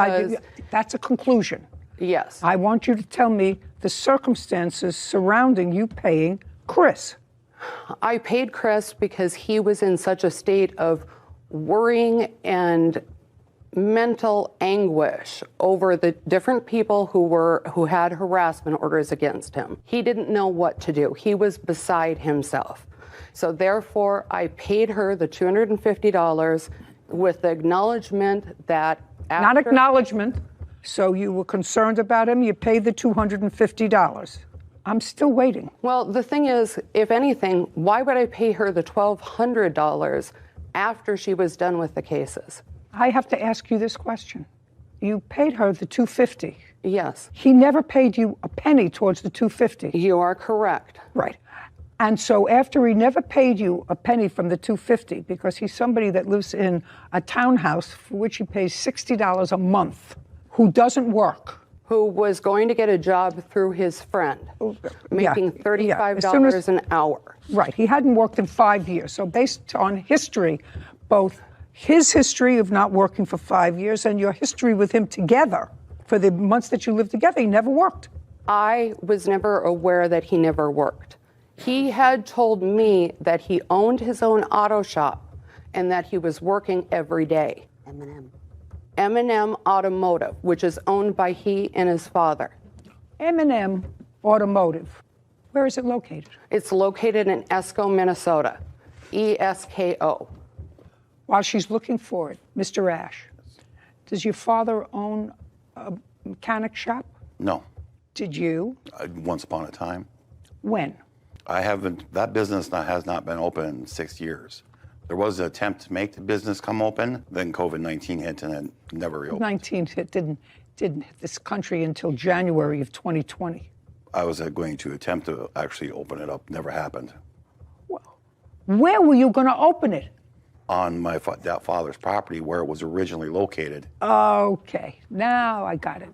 that's a conclusion. Yes. I want you to tell me the circumstances surrounding you paying Chris. I paid Chris because he was in such a state of worrying and mental anguish over the different people who had harassment orders against him. He didn't know what to do. He was beside himself. So therefore, I paid her the $250 with the acknowledgement that after... Not acknowledgement. So you were concerned about him, you paid the $250. I'm still waiting. Well, the thing is, if anything, why would I pay her the $1,200 after she was done with the cases? I have to ask you this question. you paid her the $250. Yes. He never paid you a penny towards the $250. You are correct. Right. And so after he never paid you a penny from the $250, because he's somebody that lives in a townhouse for which he pays $60 a month, who doesn't work. Who was going to get a job through his friend, making $35 an hour. Right. He hadn't worked in 5 years. So based on history, both his history of not working for 5 years and your history with him together, for the months that you lived together, he never worked. I was never aware that he never worked. He had told me that he owned his own auto shop and that he was working every day. M&M Automotive, which is owned by he and his father. M&M Automotive. Where is it located? It's located in Esko, Minnesota. ESKO. While she's looking for it, Mr. Ash, does your father own a mechanic shop? No. Did you? Once upon a time. When? I haven't, that business has not been open in 6 years. There was an attempt to make the business come open, then COVID-19 hit and it never reopened. 19 didn't hit this country until January of 2020. I was going to attempt to actually open it up, never happened. Where were you going to open it? On my father's property where it was originally located. Okay, now I got it.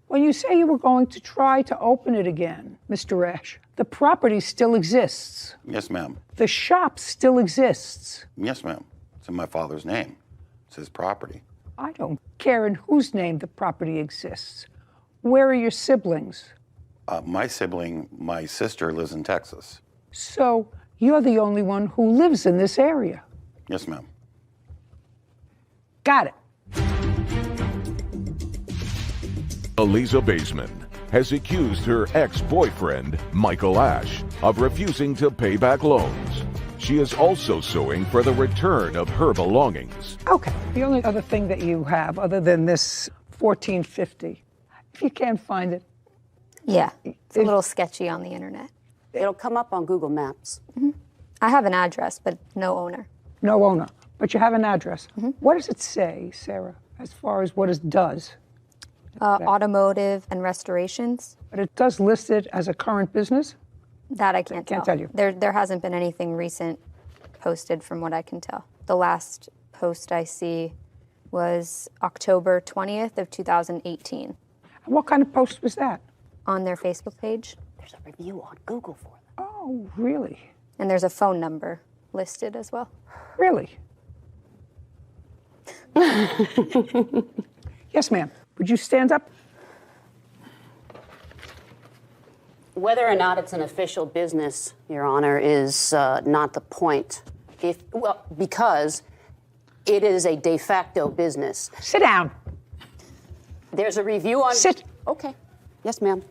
When you say you were going to try to open it again, Mr. Ash, the property still exists. Yes, ma'am. The shop still exists. Yes, ma'am. It's in my father's name. It's his property. I don't care in whose name the property exists. Where are your siblings? My sister lives in Texas. So you're the only one who lives in this area. Yes, ma'am. Got it. Eliza Baseman has accused her ex-boyfriend, Michael Ash, of refusing to pay back loans. She is also suing for the return of her belongings. Okay, the only other thing that you have, other than this $14.50, if you can't find it. Yeah, it's a little sketchy on the internet. It'll come up on Google Maps. I have an address, but no owner. No owner, but you have an address. What does it say, Sarah, as far as what it does? Automotive and restorations. But it does list it as a current business? That I can't tell you. There hasn't been anything recent posted from what I can tell. The last post I see was October 20th of 2018. And what kind of post was that? On their Facebook page. There's a review on Google for them. Oh, really? And there's a phone number listed as well. Really? Yes, ma'am. Would you stand up? Whether or not it's an official business, Your Honor, is not the point. Because it is a de facto business. Sit down. There's a review on... Sit. Okay. Yes, ma'am.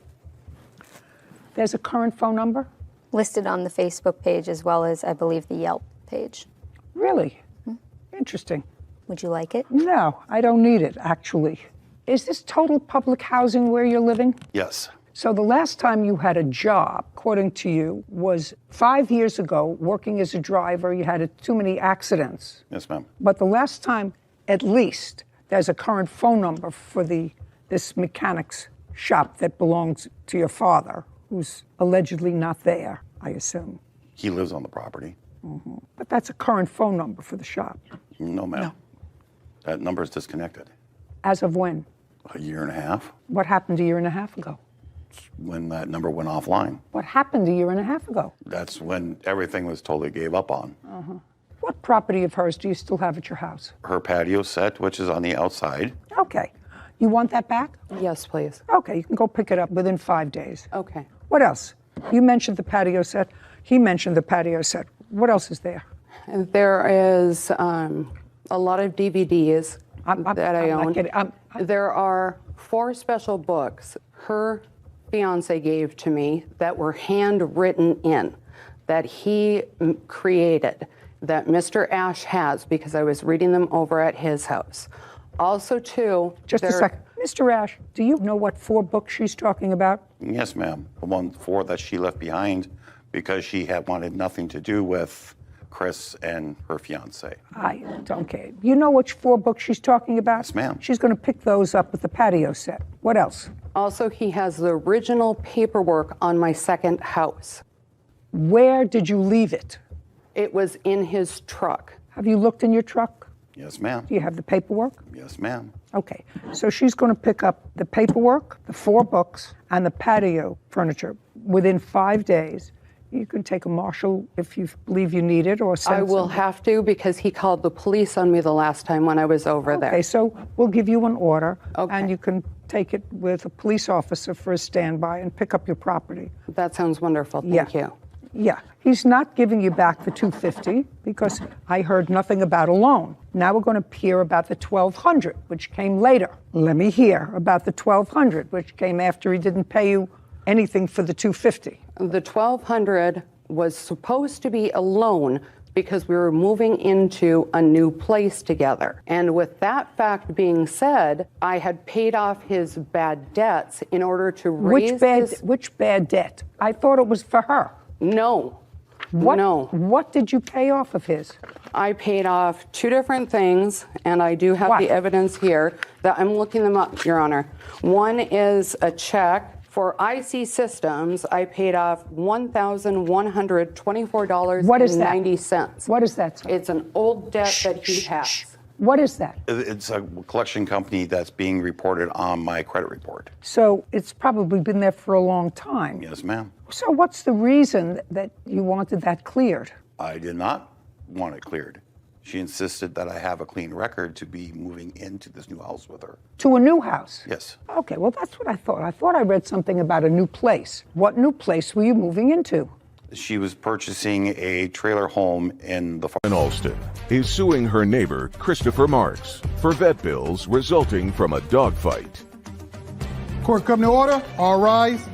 There's a current phone number? Listed on the Facebook page as well as, I believe, the Yelp page. Really? Interesting. Would you like it? No, I don't need it, actually. Is this total public housing where you're living? Yes. So the last time you had a job, according to you, was 5 years ago, working as a driver. You had too many accidents. Yes, ma'am. But the last time, at least, there's a current phone number for this mechanic's shop that belongs to your father, who's allegedly not there, I assume. He lives on the property. But that's a current phone number for the shop. No, ma'am. That number is disconnected. As of when? A year and a half, What happened a year and a half ago? when that number went offline. What happened a year and a half ago? That's when everything was totally gave up on. What property of hers do you still have at your house? Her patio set, which is on the outside. Okay. You want that back? Yes, please. Okay, you can go pick it up within 5 days. Okay. What else? You mentioned the patio set. He mentioned the patio set. What else is there? And there is a lot of DVDs that I own. There are 4 special books her fiance gave to me that were handwritten in, that he created, that Mr. Ash has, because I was reading them over at his house. Also, too... Just a second. Mr. Ash, do you know what 4 books she's talking about? Yes, ma'am. The 4 that she left behind because she had wanted nothing to do with Chris and her fiance. I don't care. You know which 4 books she's talking about? Yes, ma'am. She's going to pick those up at the patio set. What else? Also, he has the original paperwork on my second house. Where did you leave it? It was in his truck. Have you looked in your truck? Yes, ma'am. Do you have the paperwork? Yes, ma'am. Okay, so she's going to pick up the paperwork, the 4 books, and the patio furniture within 5 days. You can take a marshal if you believe you need it, or send I will somebody. have to because he called the police on me the last time when I was over there. Okay, so we'll give you an order, and you can take it with a police officer for a standby and pick up your property. That sounds wonderful. Thank you. Yeah, he's not giving you back the $250 because I heard nothing about a loan. Now we're going to hear about the $1,200, which came later. Let me hear about the $1,200, which came after he didn't pay you anything for the $250. The $1,200 was supposed to be a loan because we were moving into a new place together. And with that fact being said, I had paid off his bad debts in order to raise Which bad debt? I thought it was for her. No. What? No. What did you pay off of his? I paid off 2 different things, and I do have the evidence here that I'm looking them up, Your Honor. One is a check. For IC Systems, I paid off $1,124.90. What is that? What is that, sir? It's an old debt that he has. What is that? It's a collection company that's being reported on my credit report. So it's probably been there for a long time. Yes, ma'am. So what's the reason that you wanted that cleared? I did not want it cleared. She insisted that I have a clean record to be moving into this new house with her. To a new house? Yes. Okay, well, that's what I thought. I thought I read something about a new place. What new place were you moving into? She was purchasing a trailer home in the... In Alston is suing her neighbor, Christopher Marks, for vet bills resulting from a dogfight. Court come to order. All rise.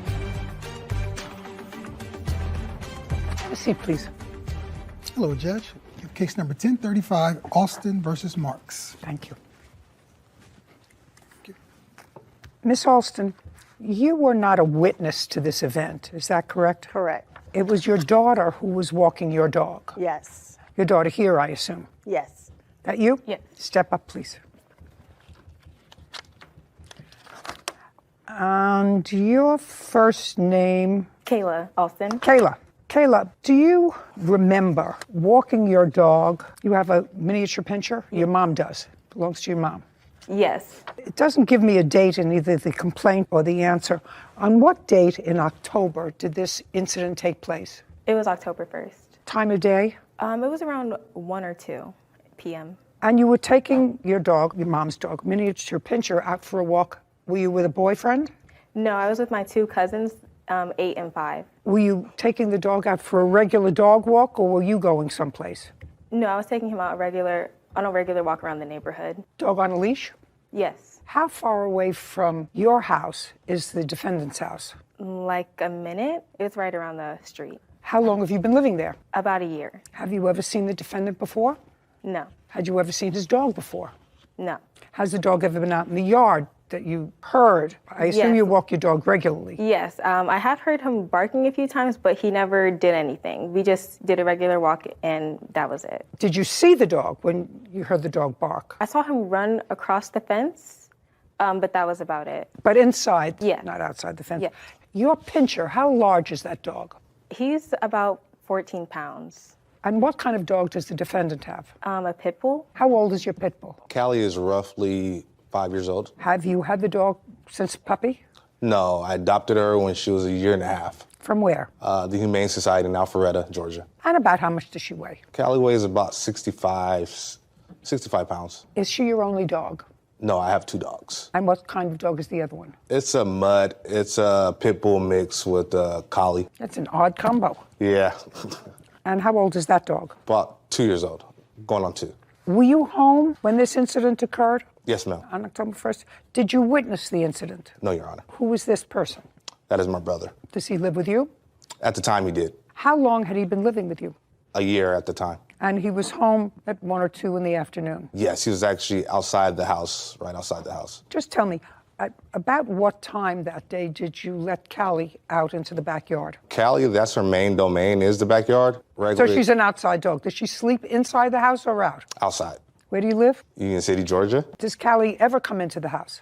Have a seat, please. Hello, Judge. Case number 1035, Alston versus Marks. Thank you. Miss Alston, you were not a witness to this event, is that correct? Correct. It was your daughter who was walking your dog. Yes. Your daughter here, I assume. Yes. That you? Yes. Step up, please. And your first name? Kayla Alston. Kayla. Kayla, do you remember walking your dog? You have a miniature pinscher? Your mom does. Belongs to your mom. Yes. It doesn't give me a date in either the complaint or the answer. On what date in October did this incident take place? It was October 1st. Time of day? It was around 1 or 2 p.m. And you were taking your dog, your mom's dog, miniature pinscher, out for a walk. Were you with a boyfriend? No, I was with my 2 cousins, 8 and 5. Were you taking the dog out for a regular dog walk, or were you going someplace? No, I was taking him out on a regular walk around the neighborhood. Dog on a leash? Yes. How far away from your house is the defendant's house? Like a minute. It's right around the street. How long have you been living there? About a year. Have you ever seen the defendant before? No. Had you ever seen his dog before? No. Has the dog ever been out in the yard that you heard? I assume Yes. you walk your dog regularly. Yes, I have heard him barking a few times, but he never did anything. We just did a regular walk, and that was it. Did you see the dog when you heard the dog bark? I saw him run across the fence, but that was about it. But inside, Yeah. not outside the fence. Yeah. Your pinscher, how large is that dog? He's about 14 pounds. And what kind of dog does the defendant have? A pit bull. How old is your pit bull? Callie is roughly 5 years old. Have you had the dog since puppy? No, I adopted her when she was 1.5 years. From where? The Humane Society in Alpharetta, Georgia. And about how much does she weigh? Callie weighs about 65 pounds. Is she your only dog? No, I have 2 dogs. And what kind of dog is the other one? It's a mutt. It's a pit bull mix with a collie. That's an odd combo. Yeah, And how old is that dog? about 2 years old, going on 2. Were you home when this incident occurred Yes, ma'am. on October 1st? Did you witness the incident? No, Your Honor. Who was this person? That is my brother. Does he live with you? At the time, he did. How long had he been living with you? A year at the time. And he was home at 1 or 2 in the afternoon. Yes, he was actually outside the house, right outside the house. Just tell me, At about what time that day did you let Callie out into the backyard? Callie, that's her main domain, is the backyard. So Regularly she's an outside dog. Does she sleep inside the house or out? outside. Where do you live? Union City, Georgia. Does Callie ever come into the house?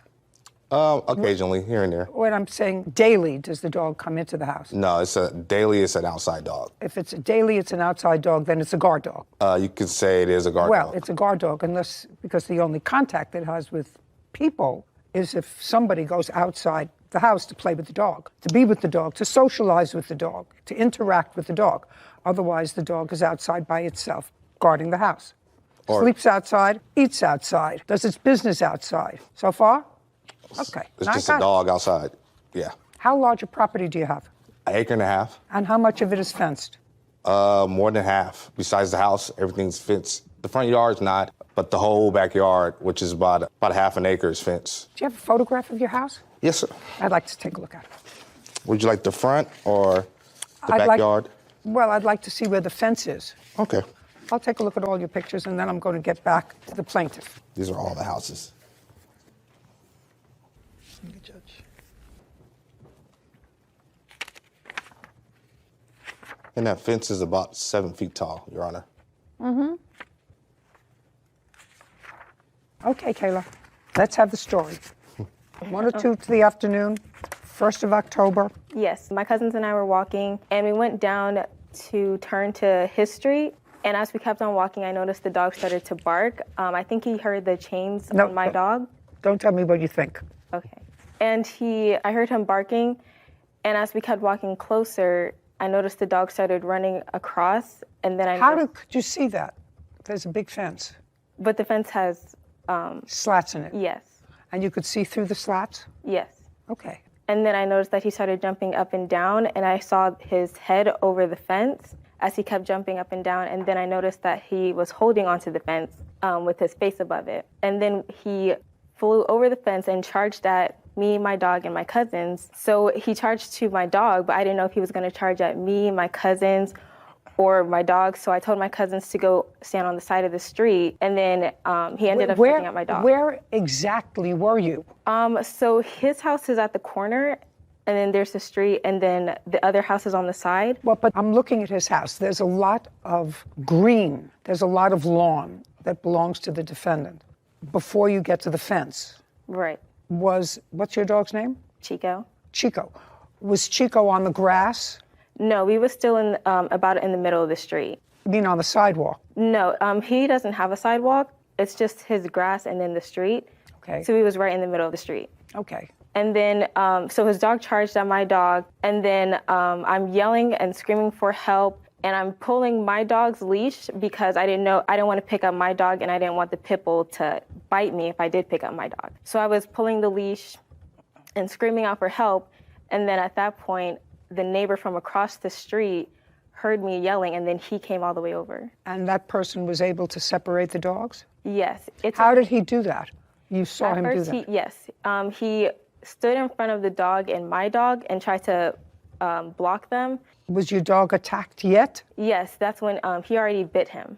Occasionally, here and there. When I'm saying daily, does the dog come into the house? No, it's it's an outside dog. If it's a daily, it's an outside dog, then it's a guard dog. You could say it is a guard Well, dog. it's a guard dog because the only contact it has with people is if somebody goes outside the house to play with the dog, to be with the dog, to socialize with the dog, to interact with the dog. Otherwise, the dog is outside by itself, guarding the house. Sleeps outside, eats outside, does its business outside. So far? Okay. It's Now I just got a it. dog outside. Yeah. How large a property do you have? An acre and a half. And how much of it is fenced? More than half. Besides the house, everything's fenced. The front yard's not, but the whole backyard, which is about half an acre, is fenced. Do you have a photograph of your house? Yes, sir. I'd like to take a look at it. Would you like the front or the backyard? I'd like to see where the fence is. Okay. I'll take a look at all your pictures, and then I'm going to get back to the plaintiff. These are all the houses. And that fence is about 7 feet tall, Your Honor. Mm-hmm. Okay, Kayla, let's have the story. 1 or 2 to the afternoon, 1st of October. Yes, my cousins and I were walking, and we went down to turn to his street. And as we kept on walking, I noticed the dog started to bark. I think he heard the chains on my dog. Don't tell me what you think. Okay. And I heard him barking, and as we kept walking closer, I noticed the dog started running across, and then could you see that? There's a big fence. But the fence has slats in it. Yes. And you could see through the slats? Yes. Okay. And then I noticed that he started jumping up and down, and I saw his head over the fence as he kept jumping up and down. And then I noticed that he was holding onto the fence with his face above it. And then he flew over the fence and charged at me, my dog, and my cousins. So he charged to my dog, but I didn't know if he was going to charge at me, my cousins, or my dog. So I told my cousins to go stand on the side of the street, and then he ended up shooting at my dog. Where exactly were you? So his house is at the corner, and then there's the street, and then the other house is on the side. Well, but I'm looking at his house. There's a lot of green. There's a lot of lawn that belongs to the defendant before you get to the fence. Right. What's your dog's name? Chico. Chico. Was Chico on the grass? No, we were still about in the middle of the street. You mean on the sidewalk? No, he doesn't have a sidewalk. It's just his grass and then the street. Okay. So he was right in the middle of the street. Okay. And then, so his dog charged at my dog, and then I'm yelling and screaming for help, and I'm pulling my dog's leash because I didn't want to pick up my dog, and I didn't want the pit bull to bite me if I did pick up my dog. So I was pulling the leash and screaming out for help, and then at that point, the neighbor from across the street heard me yelling, and then he came all the way over. And that person was able to separate the dogs? Yes. How did he do that? You saw him do that? Yes. He stood in front of the dog and my dog and tried to block them. Was your dog attacked yet? Yes, that's when he already bit him.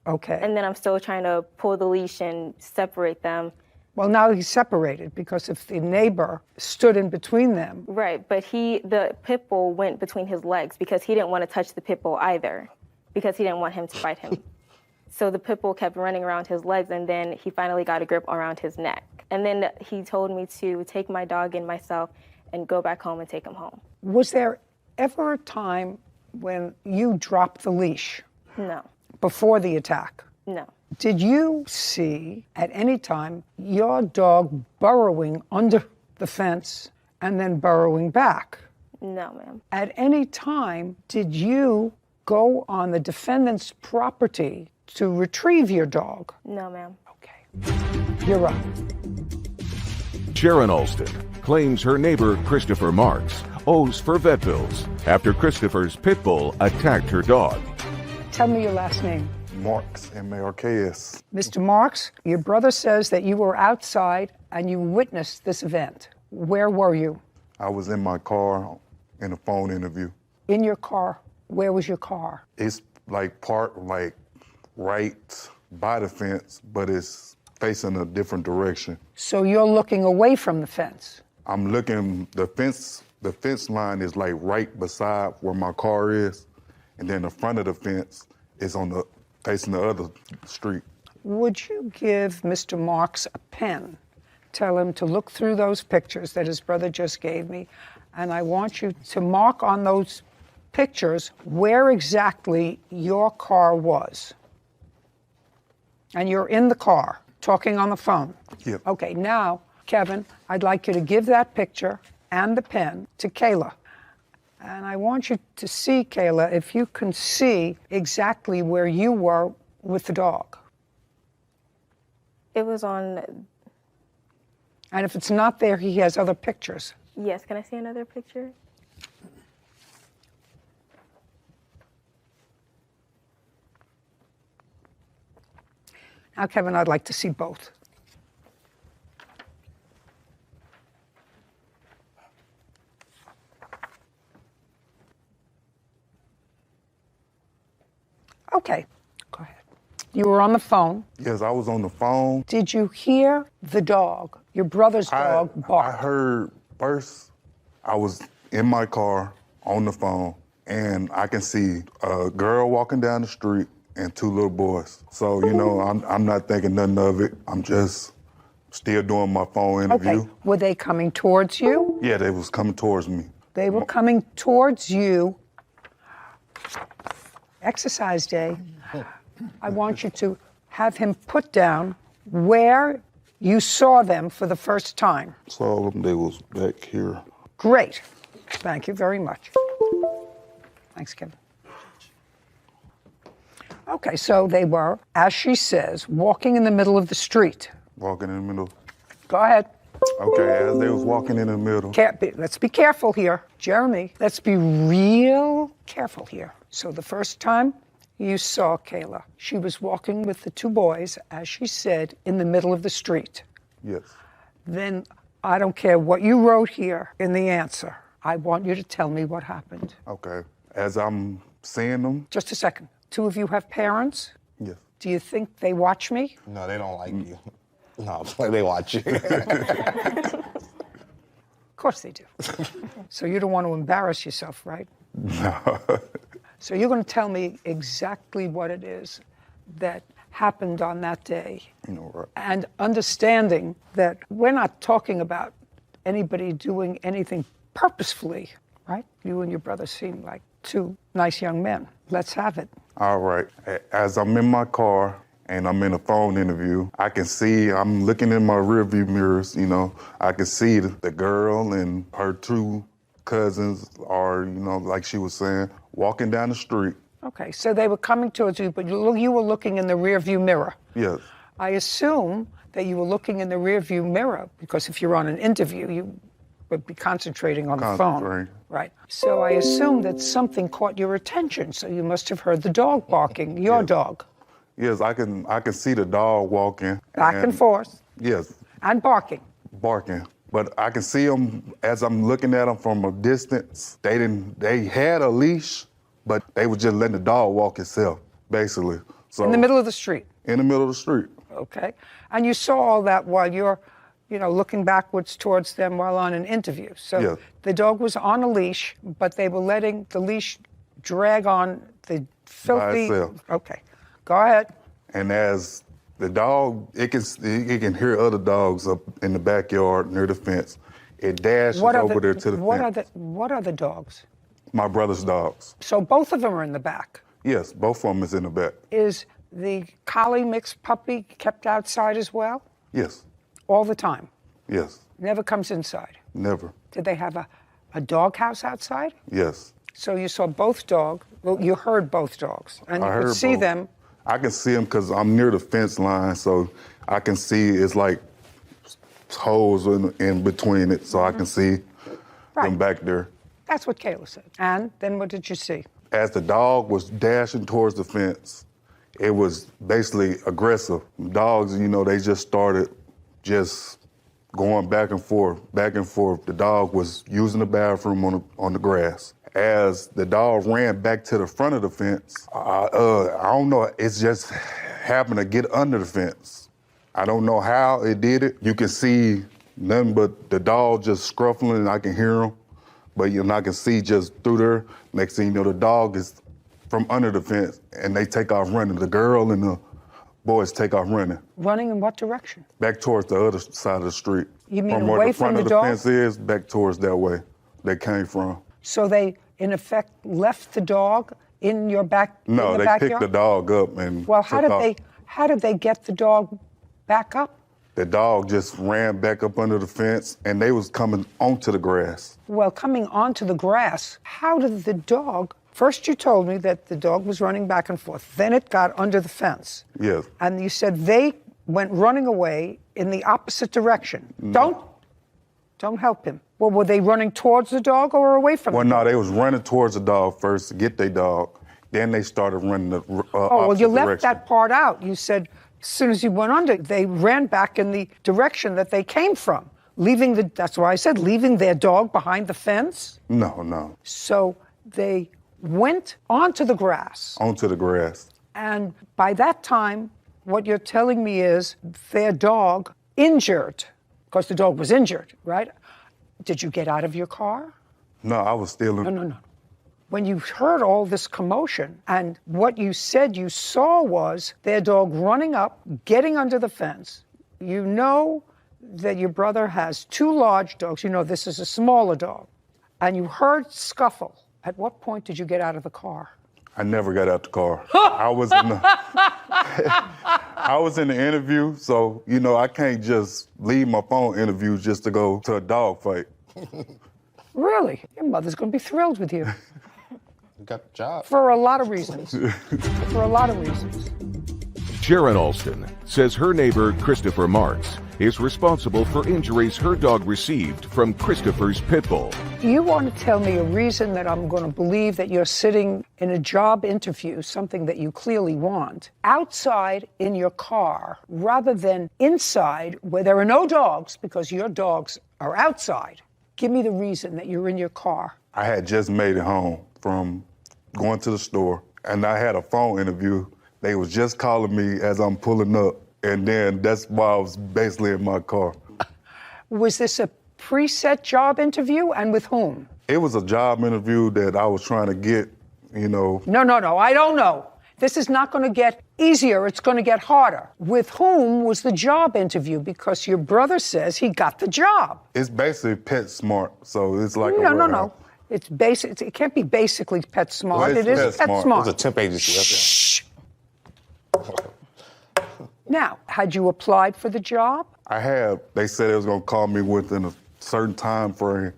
Okay. And then I'm still trying to pull the leash and separate them. Well, now he's separated because if the neighbor stood in between them. Right, but the pit bull went between his legs because he didn't want to touch the pit bull either because he didn't want him to bite him. So the pit bull kept running around his legs, and then he finally got a grip around his neck. And then he told me to take my dog and myself and go back home and take him home. Was there ever a time when you dropped the leash? No. Before the attack? No. Did you see at any time your dog burrowing under the fence and then burrowing back? No, ma'am. At any time, did you go on the defendant's property to retrieve your dog? No, ma'am. You're up. Sharon Alston claims her neighbor Christopher Marks owes for vet bills after Christopher's pit bull attacked her dog. Tell me your last name. Marks, M-A-R-K-S. Mr. Marks, your brother says that you were outside and you witnessed this event. Where were you? I was in my car in a phone interview. In your car? Where was your car? It's like parked like right by the fence, but it's facing a different direction. So you're looking away from the fence. I'm looking, the fence line is like right beside where my car is, and then the front of the fence is facing the other street. Would you give Mr. Marks a pen? Tell him to look through those pictures that his brother just gave me, and I want you to mark on those pictures where exactly your car was. And you're in the car, talking on the phone. Yep. Okay, now, Kevin, I'd like you to give that picture and the pen to Kayla. And I want you to see, Kayla, if you can see exactly where you were with the dog. It was on. And if it's not there, he has other pictures. Yes, can I see another picture? Now, Kevin, I'd like to see both. Okay, go ahead. You were on the phone. Yes, I was on the phone. Did you hear the dog, your brother's dog, bark? I heard first, I was in my car on the phone, and I can see a girl walking down the street and two little boys. So, you know, I'm not thinking nothing of it. I'm just still doing my phone interview. Okay, were they coming towards you? Yeah, they was coming towards me. They were coming towards you. Exercise day. I want you to have him put down where you saw them for the first time. Saw them, they was back here. Great. Thank you very much. Thanks, Kevin. Okay, so they were, as she says, walking in the middle of the street. Walking in the middle. Go ahead. Okay, as they was walking in the middle. Let's be careful here. Jeremy, let's be real careful here. So the first time you saw Kayla, she was walking with the two boys, as she said, in the middle of the street. Yes. Then I don't care what you wrote here in the answer. I want you to tell me what happened. Okay. As I'm seeing them. Just a second. Two of you have parents? Yes. Do you think they watch me? No, they don't like you. No, they watch you. Of course they do. So you don't want to embarrass yourself, right? No. So you're going to tell me exactly what it is that happened on that day. Right. And understanding that we're not talking about anybody doing anything purposefully, right? You and your brother seem like two nice young men. Let's have it. All right. As I'm in my car and I'm in a phone interview, I can see, I'm looking in my rearview mirrors, you know, I can see the girl and her two cousins are, you know, like she was saying, walking down the street. Okay, so they were coming towards you, but you were looking in the rearview mirror. Yes. I assume that you were looking in the rearview mirror because if you're on an interview, you would be concentrating on the phone. Right. So I assume that something caught your attention, so you must have heard the dog barking, your dog. Yes, I can see the dog walking. Back and forth. Yes. And barking. Barking. But I can see them as I'm looking at them from a distance. They had a leash, but they were just letting the dog walk itself, basically. So In the middle of the street. In the middle of the street. Okay. And you saw all that while you're, you know, looking backwards towards them while on an interview. So the dog was on a leash, but they were letting the leash drag on the filthy. By itself. Okay. Go ahead. And as the dog, it can hear other dogs up in the backyard near the fence. It dashes over there to the fence. What are the dogs? My brother's dogs. So both of them are in the back. Yes, both of them is in the back. Is the collie mixed puppy kept outside as well? Yes. All the time? Yes. Never comes inside? Never. Did they have a dog house outside? Yes. So you saw both dogs, well, you heard both dogs, and you could see them. I can see them because I'm near the fence line, so I can see it's like holes in between it, so I can see them back there. That's what Kayla said. And then what did you see? As the dog was dashing towards the fence, it was basically aggressive. Dogs, you know, they just started just going back and forth, back and forth. The dog was using the bathroom on the grass. As the dog ran back to the front of the fence, I don't know, it just happened to get under the fence. I don't know how it did it. You can see nothing but the dog just scruffling, and I can hear him. But I can see just through there. Next thing you know, the dog is from under the fence, and they take off running. The girl and the boys take off running. Running in what direction? Back towards the other side of the street. You mean from where away the front from of the the dog? fence is, back towards that way they came from. So they, in effect, left the dog in your back. No, in the they backyard? picked the dog up and Well, how took did off. how did they get the dog back up? The dog just ran back up under the fence, and they was coming onto the grass. Well, coming onto the grass, how did the dog? First, you told me that the dog was running back and forth. Then it got under the fence, Yes. and you said they went running away in the opposite direction. Don't help him. Well, were they running towards the dog or away from Well, the no, dog? they was running towards the dog first to get their dog. Then they started running the Oh, well, you opposite left direction. that part out. You said as soon as you went under, they ran back in the direction that they came from, leaving the, that's why I said, leaving their dog behind the fence. No. So they went onto the grass. Onto the grass. And by that time, what you're telling me is their dog injured, because the dog was injured, right? Did you get out of your car? No, I was still in. No. When you heard all this commotion and what you said you saw was their dog running up, getting under the fence, you know that your brother has two large dogs. You know this is a smaller dog. And you heard scuffle. At what point did you get out of the car? I never got out the car. I was in the I was in the interview, so I can't just leave my phone interview just to go to a dog fight. Really? Your mother's going to be thrilled with you. You got the job. For a lot of reasons. For a lot of reasons. Sharon Alston says her neighbor, Christopher Marks, is responsible for injuries her dog received from Christopher's pit bull. Do you want to tell me a reason that I'm going to believe that you're sitting in a job interview, something that you clearly want, outside in your car rather than inside where there are no dogs because your dogs are outside? Give me the reason that you're in your car. I had just made it home from going to the store, and I had a phone interview. They was just calling me as I'm pulling up, and then that's why I was basically in my car. Was this a preset job interview, and with whom? It was a job interview that I was trying to get, No, I don't know. This is not going to get easier, it's going to get harder. With whom was the job interview? Because your brother says he got the job. It's basically PetSmart, so it's like No. It's basic. It can't be basically PetSmart. Well, it is PetSmart. It's a temp agency. Shh. Now, had you applied for the job? I had. They said it was going to call me within a certain time frame,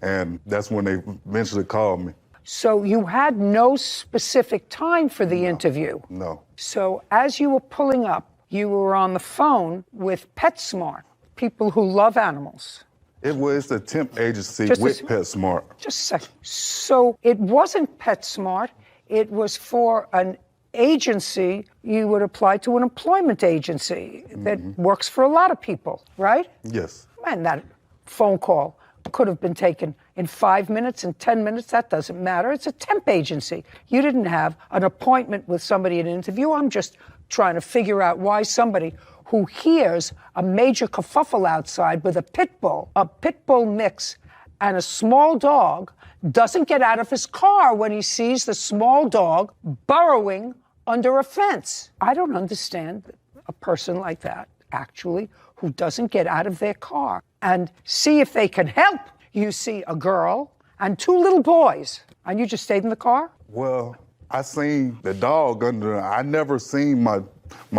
and that's when they eventually called me. So you had no specific time for the interview? No. So as you were pulling up, you were on the phone with PetSmart, people who love animals. It was a temp agency Just a with sec- PetSmart. Just a second. So it wasn't PetSmart. It was for an agency. You would apply to an employment agency that works for a lot of people, right? Yes. And that phone call could have been taken in 5 minutes, in 10 minutes. That doesn't matter. It's a temp agency. You didn't have an appointment with somebody in an interview. I'm just trying to figure out why somebody who hears a major kerfuffle outside with a pit bull mix, and a small dog doesn't get out of his car when he sees the small dog burrowing under a fence. I don't understand a person like that, actually, who doesn't get out of their car and see if they can help. You see a girl and two little boys, and you just stayed in the car? Well, I seen the dog under. I never seen my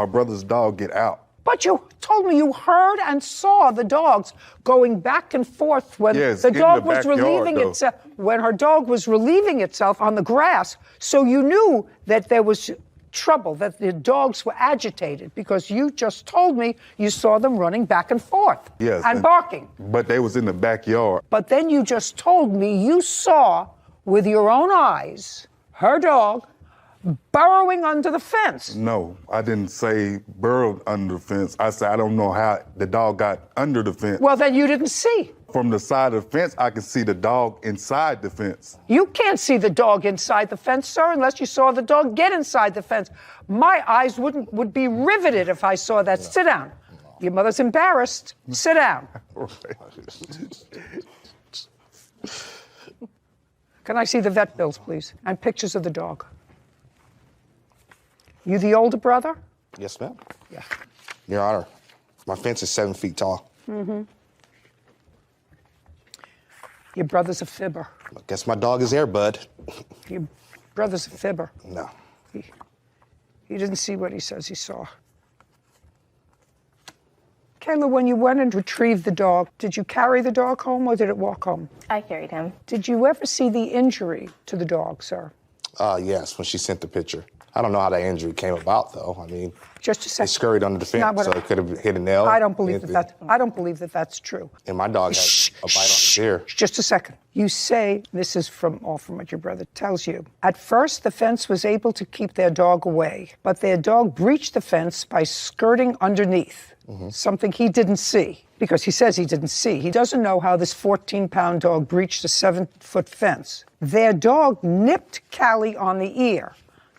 brother's dog get out. But you told me you heard and saw the dogs going back and forth when Yes, the in dog the was backyard, relieving though. itself. When her dog was relieving itself on the grass, so you knew that there was trouble, that the dogs were agitated, because you just told me you saw them running back and forth Yes, and barking. But they was in the backyard. But then you just told me you saw with your own eyes her dog burrowing under the fence. No, I didn't say burrowed under the fence. I said I don't know how the dog got under the fence. Well, then you didn't see. From the side of the fence, I could see the dog inside the fence. You can't see the dog inside the fence, sir, unless you saw the dog get inside the fence. My eyes would be riveted if I saw that. Sit down. Your mother's embarrassed. Sit down. Can I see the vet bills, please? And pictures of the dog. You the older brother? Yes, ma'am. Yeah. Your Honor, my fence is 7 feet tall. Mm-hmm. Your brother's a fibber. I guess my dog is there, bud. Your brother's a fibber. No. He didn't see what he says he saw. Kayla, when you went and retrieved the dog, did you carry the dog home or did it walk home? I carried him. Did you ever see the injury to the dog, sir? Yes, when she sent the picture. I don't know how that injury came about, though. I mean, just a second. It scurried under the fence, so it could have hit a nail. I don't believe that that's true. And my dog had a bite on his ear. Just a second. You say, this is from what your brother tells you. At first, the fence was able to keep their dog away, but their dog breached the fence by skirting underneath, something he didn't see, because he says he didn't see. He doesn't know how this 14-pound dog breached a 7-foot fence. Their dog nipped Callie on the ear.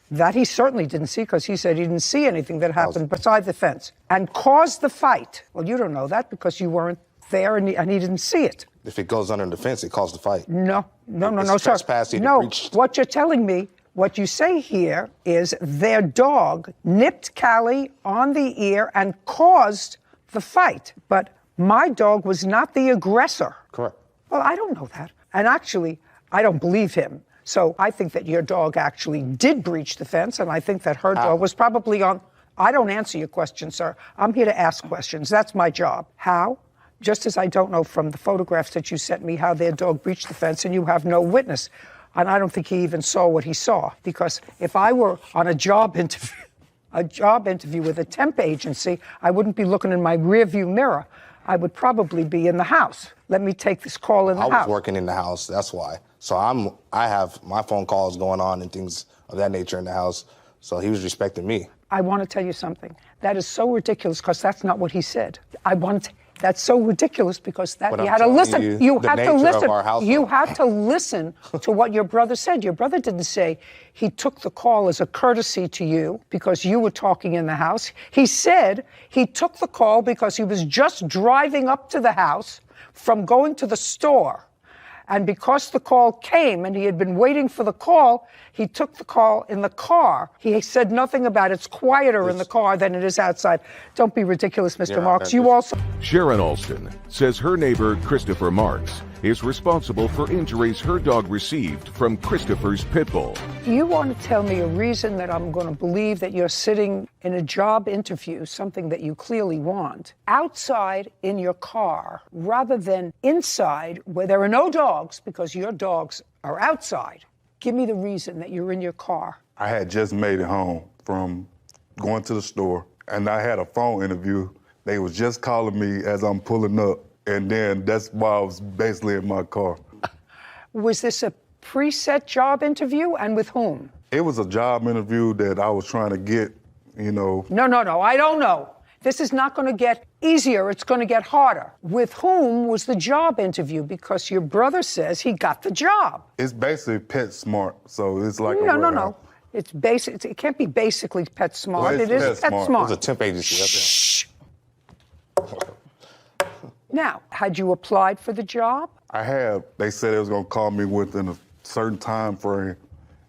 That he certainly didn't see, because he said he didn't see anything that happened beside the fence, and caused the fight. Well, you don't know that because you weren't there and he didn't see it. If it goes under the fence, it caused the fight. No, sir. Trespassing. No, what you're telling me, what you say here is their dog nipped Callie on the ear and caused the fight. But my dog was not the aggressor. Correct. Well, I don't know that. And actually, I don't believe him. So I think that your dog actually did breach the fence, and I think that her dog was probably on. I don't answer your question, sir. I'm here to ask questions. That's my job. How? Just as I don't know from the photographs that you sent me how their dog breached the fence, and you have no witness. And I don't think he even saw what he saw, because if I were on a job interview with a temp agency, I wouldn't be looking in my rearview mirror. I would probably be in the house. Let me take this call in the house. I was working in the house, that's why. So I have my phone calls going on and things of that nature in the house. So he was respecting me. I want to tell you something. That is so ridiculous because that's not what he said. That's so ridiculous because that you had to listen. You had to listen. You had to listen to what your brother said. Your brother didn't say he took the call as a courtesy to you because you were talking in the house. He said he took the call because he was just driving up to the house from going to the store. And because the call came and he had been waiting for the call, he took the call in the car. He said nothing about it's quieter in the car than it is outside. Don't be ridiculous, Mr. Marks. You also... Sharon Alston says her neighbor, Christopher Marks, is responsible for injuries her dog received from Christopher's pit bull. You want to tell me a reason that I'm going to believe that you're sitting in a job interview, something that you clearly want, outside in your car rather than inside where there are no dogs because your dogs are outside. Give me the reason that you're in your car. I had just made it home from going to the store, and I had a phone interview. They was just calling me as I'm pulling up, and then that's why I was basically in my car. Was this a preset job interview, and with whom? It was a job interview that I was trying to get, you know. No, I don't know. This is not going to get easier. It's going to get harder. With whom was the job interview? Because your brother says he got the job. It's basically PetSmart, so it's like No. It's basic. It can't be basically PetSmart. Well, it is PetSmart. It's a temp agency. Shh. Now, had you applied for the job? I have. They said they was going to call me within a certain time frame,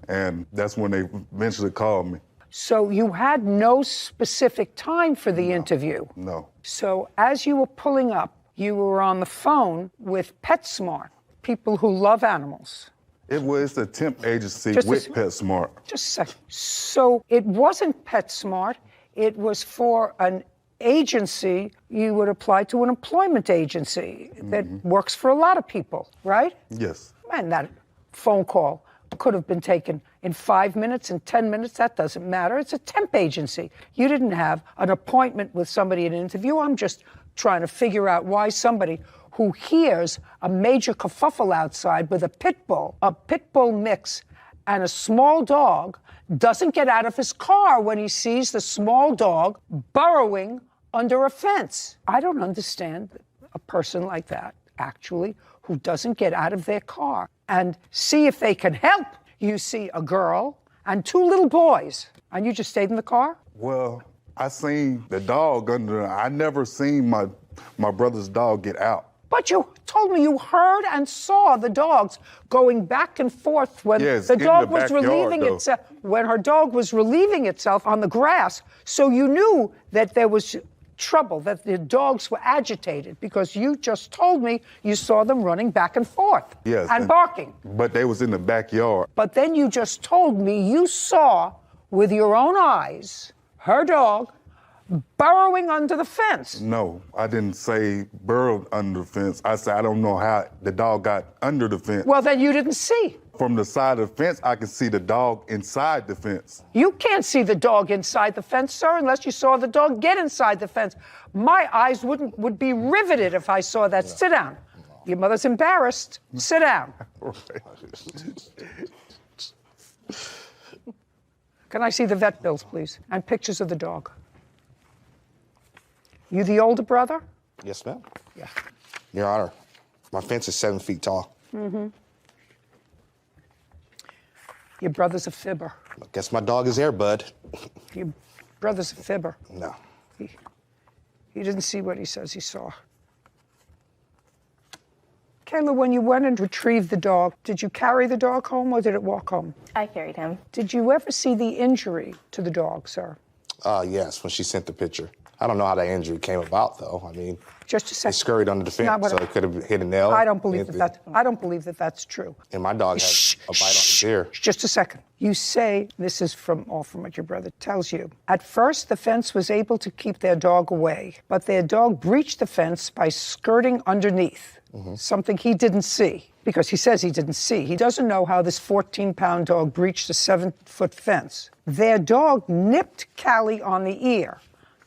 and that's when they eventually called me. So you had no specific time for the interview? No. So as you were pulling up, you were on the phone with PetSmart, people who love animals. It's a temp agency with PetSmart. Just a second. So it wasn't PetSmart. It was for an agency. You would apply to an employment agency that works for a lot of people, right? Yes. And that phone call could have been taken in 5 minutes, in 10 minutes. That doesn't matter. It's a temp agency. You didn't have an appointment with somebody in an interview. I'm just trying to figure out why somebody who hears a major kerfuffle outside with a pit bull mix, and a small dog doesn't get out of his car when he sees the small dog burrowing under a fence. I don't understand a person like that, actually, who doesn't get out of their car and see if they can help. You see a girl and two little boys, and you just stayed in the car? Well, I seen the dog under there. I never seen my brother's dog get out. But you told me you heard and saw the dogs going back and forth when Yes, the in dog the was backyard, relieving though. itself. When her dog was relieving itself on the grass, so you knew that there was trouble, that the dogs were agitated, because you just told me you saw them running back and forth Yes, and barking. But they was in the backyard. But then you just told me you saw with your own eyes her dog burrowing under the fence. No, I didn't say burrowed under the fence. I said I don't know how the dog got under the fence. Well, then you didn't see. From the side of the fence, I can see the dog inside the fence. You can't see the dog inside the fence, sir, unless you saw the dog get inside the fence. My eyes would be riveted if I saw that. Sit down. Your mother's embarrassed. Sit down. Can I see the vet bills, please, and pictures of the dog? You the older brother? Yes, ma'am. Yeah. Your Honor, my fence is 7 feet tall. Mm-hmm. Your brother's a fibber. I guess my dog is there, bud. Your brother's a fibber. No. He didn't see what he says he saw. Kayla, when you went and retrieved the dog, did you carry the dog home or did it walk home? I carried him. Did you ever see the injury to the dog, sir? Yes, when she sent the picture. I don't know how that injury came about, though. I mean, just a second. It scurried under the Not fence, what so it could have hit a nail. I don't believe that that's true. And my dog has a bite on his ear. Just a second. You say, this is from what your brother tells you. At first, the fence was able to keep their dog away, but their dog breached the fence by skirting underneath, something he didn't see, because he says he didn't see. He doesn't know how this 14-pound dog breached a 7-foot fence. Their dog nipped Callie on the ear.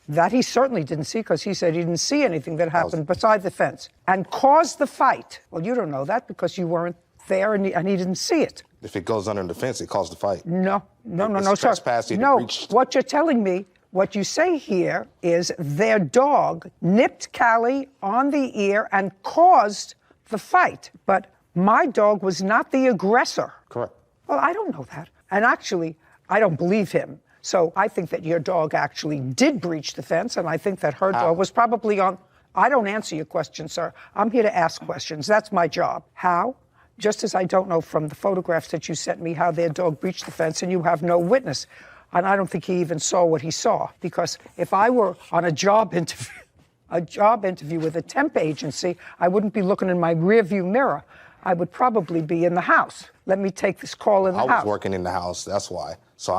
That he certainly didn't see, because he said he didn't see anything that happened beside the fence, and caused the fight. Well, you don't know that because you weren't there and he didn't see it. If it goes under the fence, it caused the fight. No, sir. Trespassing, no, breached. what you're telling me, what you say here is their dog nipped Callie on the ear and caused the fight. But my dog was not the aggressor. Correct. Well, I don't know that. And actually, I don't believe him. So I think that your dog actually did breach the fence, and I think that her dog was probably on. I don't answer your question, sir. I'm here to ask questions. That's my job. How? Just as I don't know from the photographs that you sent me how their dog breached the fence, and you have no witness. And I don't think he even saw what he saw, because if I were on a job interview with a temp agency, I wouldn't be looking in my rearview mirror. I would probably be in the house. Let me take this call in the house. I was working in the house, that's why. So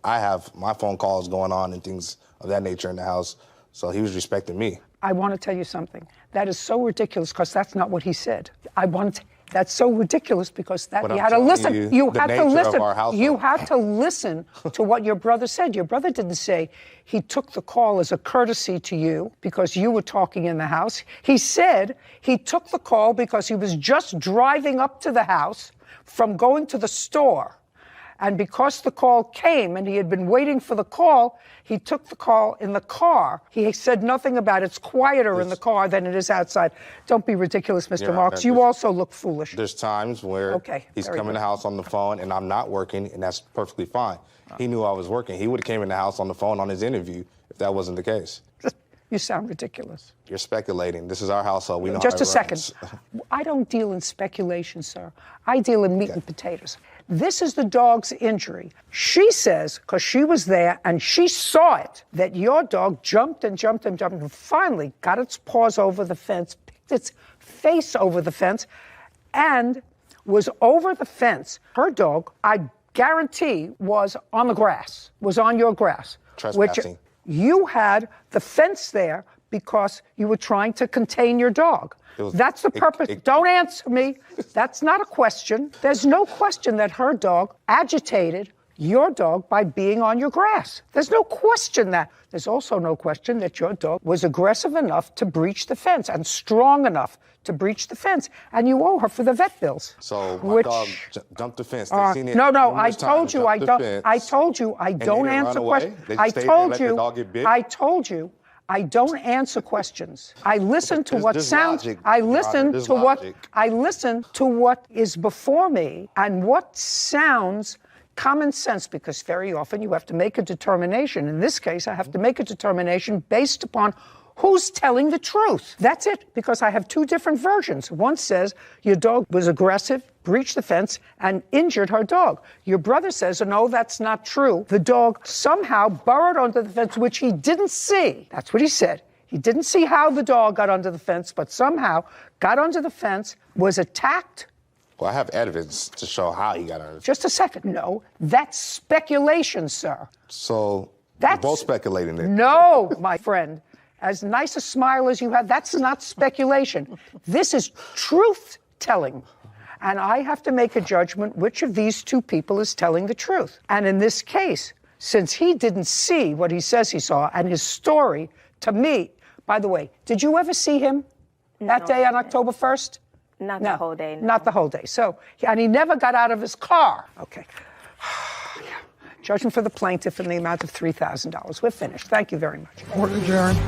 I have my phone calls going on and things of that nature in the house. So he was respecting me. I want to tell you something. That is so ridiculous, because that's not what he said. That's so ridiculous because you had to listen. You had to listen. You had to listen to what your brother said. Your brother didn't say he took the call as a courtesy to you because you were talking in the house. He said he took the call because he was just driving up to the house from going to the store. And because the call came and he had been waiting for the call, he took the call in the car. He said nothing about it's quieter in the car than it is outside. Don't be ridiculous, Mr. Marks. You also look foolish. There's times where he's coming in the house on the phone and I'm not working, and that's perfectly fine. He knew I was working. He would have came in the house on the phone on his interview if that wasn't the case. You sound ridiculous. You're speculating. This is our household. We know Just how a second. I don't deal in speculation, sir. I deal in meat and potatoes. This is the dog's injury. She says, because she was there and she saw it, that your dog jumped and jumped and jumped and finally got its paws over the fence, picked its face over the fence, and was over the fence. Her dog, I guarantee, was on the grass, was on your grass. Trespassing. You had the fence there because you were trying to contain your dog. That's the purpose. Don't answer me. That's not a question. There's no question that her dog agitated your dog by being on your grass. There's no question that. There's also no question that your dog was aggressive enough to breach the fence and strong enough to breach the fence. And you owe her for the vet bills. So my dog jumped the fence. They've seen it no, I numerous told times, you jumped I the don't. fence, I told you I and they don't didn't answer run away? questions. They I stayed there and told let the you. dog get bit? I told you. I don't answer questions. I listen to what There's sounds. logic, I Your listen Honor, there's to what. logic. I listen to what is before me and what sounds common sense, because very often you have to make a determination. In this case, I have to make a determination based upon who's telling the truth. That's it, because I have two different versions. One says your dog was aggressive, breached the fence, and injured her dog. Your brother says, no, that's not true. The dog somehow burrowed onto the fence, which he didn't see. That's what he said. He didn't see how the dog got under the fence, but somehow got under the fence, was attacked. Well, I have evidence to show how he got under. Just a second. No, that's speculation, sir. So we're both speculating it. No, my friend. As nice a smile as you have, that's not speculation. This is truth-telling. And I have to make a judgment which of these two people is telling the truth. And in this case, since he didn't see what he says he saw, and his story, to me, by the way, did you ever see him that day on October 1st? Not the whole day. No. Not the whole day. So, and he never got out of his car. Okay. Judgment for the plaintiff in the amount of $3,000. We're finished. Thank you very much. Court adjourned.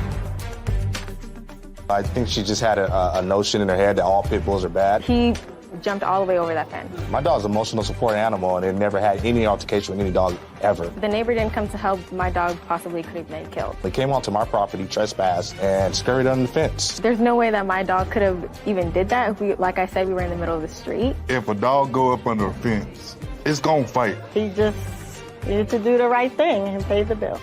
I think she just had a notion in her head that all pit bulls are bad. He jumped all the way over that fence. My dog's an emotional support animal, and it never had any altercation with any dog ever. The neighbor didn't come to help. My dog possibly could have been killed. They came onto my property, trespassed, and scurried under the fence. There's no way that my dog could have even did that. If we, like I said, we were in the middle of the street. If a dog go up under a fence, it's gonna fight. He just needed to do the right thing and pay the bill.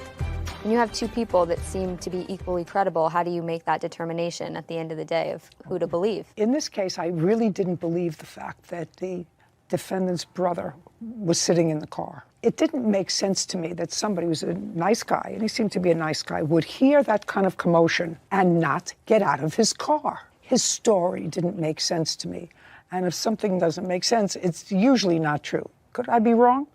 When you have two people that seem to be equally credible, how do you make that determination at the end of the day of who to believe? In this case, I really didn't believe the fact that the defendant's brother was sitting in the car. It didn't make sense to me that somebody who's a nice guy, and he seemed to be a nice guy, would hear that kind of commotion and not get out of his car. His story didn't make sense to me. And if something doesn't make sense, it's usually not true. Could I be wrong?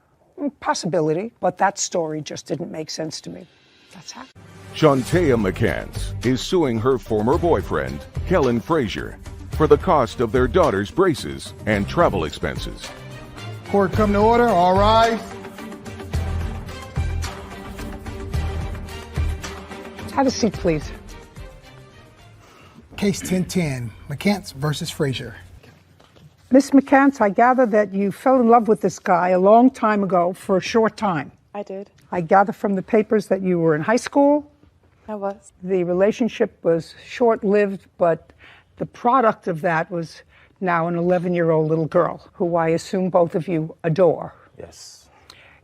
Possibility, but that story just didn't make sense to me. That's how. Shantea McCants is suing her former boyfriend, Kellen Frazier, for the cost of their daughter's braces and travel expenses. Court come to order. All rise. Have a seat, please. Case 1010, McCants versus Frazier. Miss McCants, I gather that you fell in love with this guy a long time ago for a short time. I did. I gather from the papers that you were in high school. I was. The relationship was short-lived, but the product of that was now an 11-year-old little girl, who I assume both of you adore. Yes.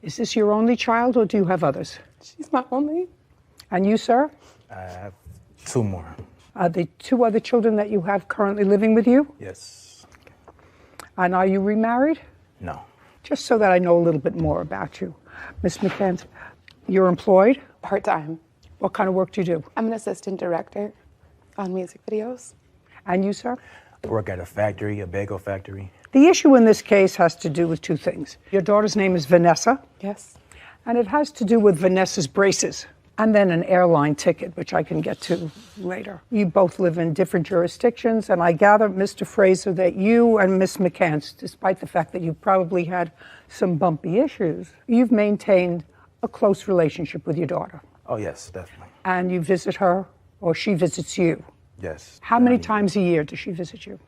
Is this your only child, or do you have others? She's my only. And you, sir? I have two more. Are the two other children that you have currently living with you? Yes. And are you remarried? No. Just so that I know a little bit more about you. Ms. McCants, you're employed? Part-time. What kind of work do you do? I'm an assistant director on music videos. And you, sir? I work at a factory, a bagel factory. The issue in this case has to do with two things. Your daughter's name is Vanessa. Yes. And it has to do with Vanessa's braces. And then an airline ticket, which I can get to later. You both live in different jurisdictions, and I gather, Mr. Fraser, that you and Miss McCants, despite the fact that you've probably had some bumpy issues, you've maintained a close relationship with your daughter. Oh, yes, definitely. And you visit her, or she visits you. Yes. How many times a year does she visit you?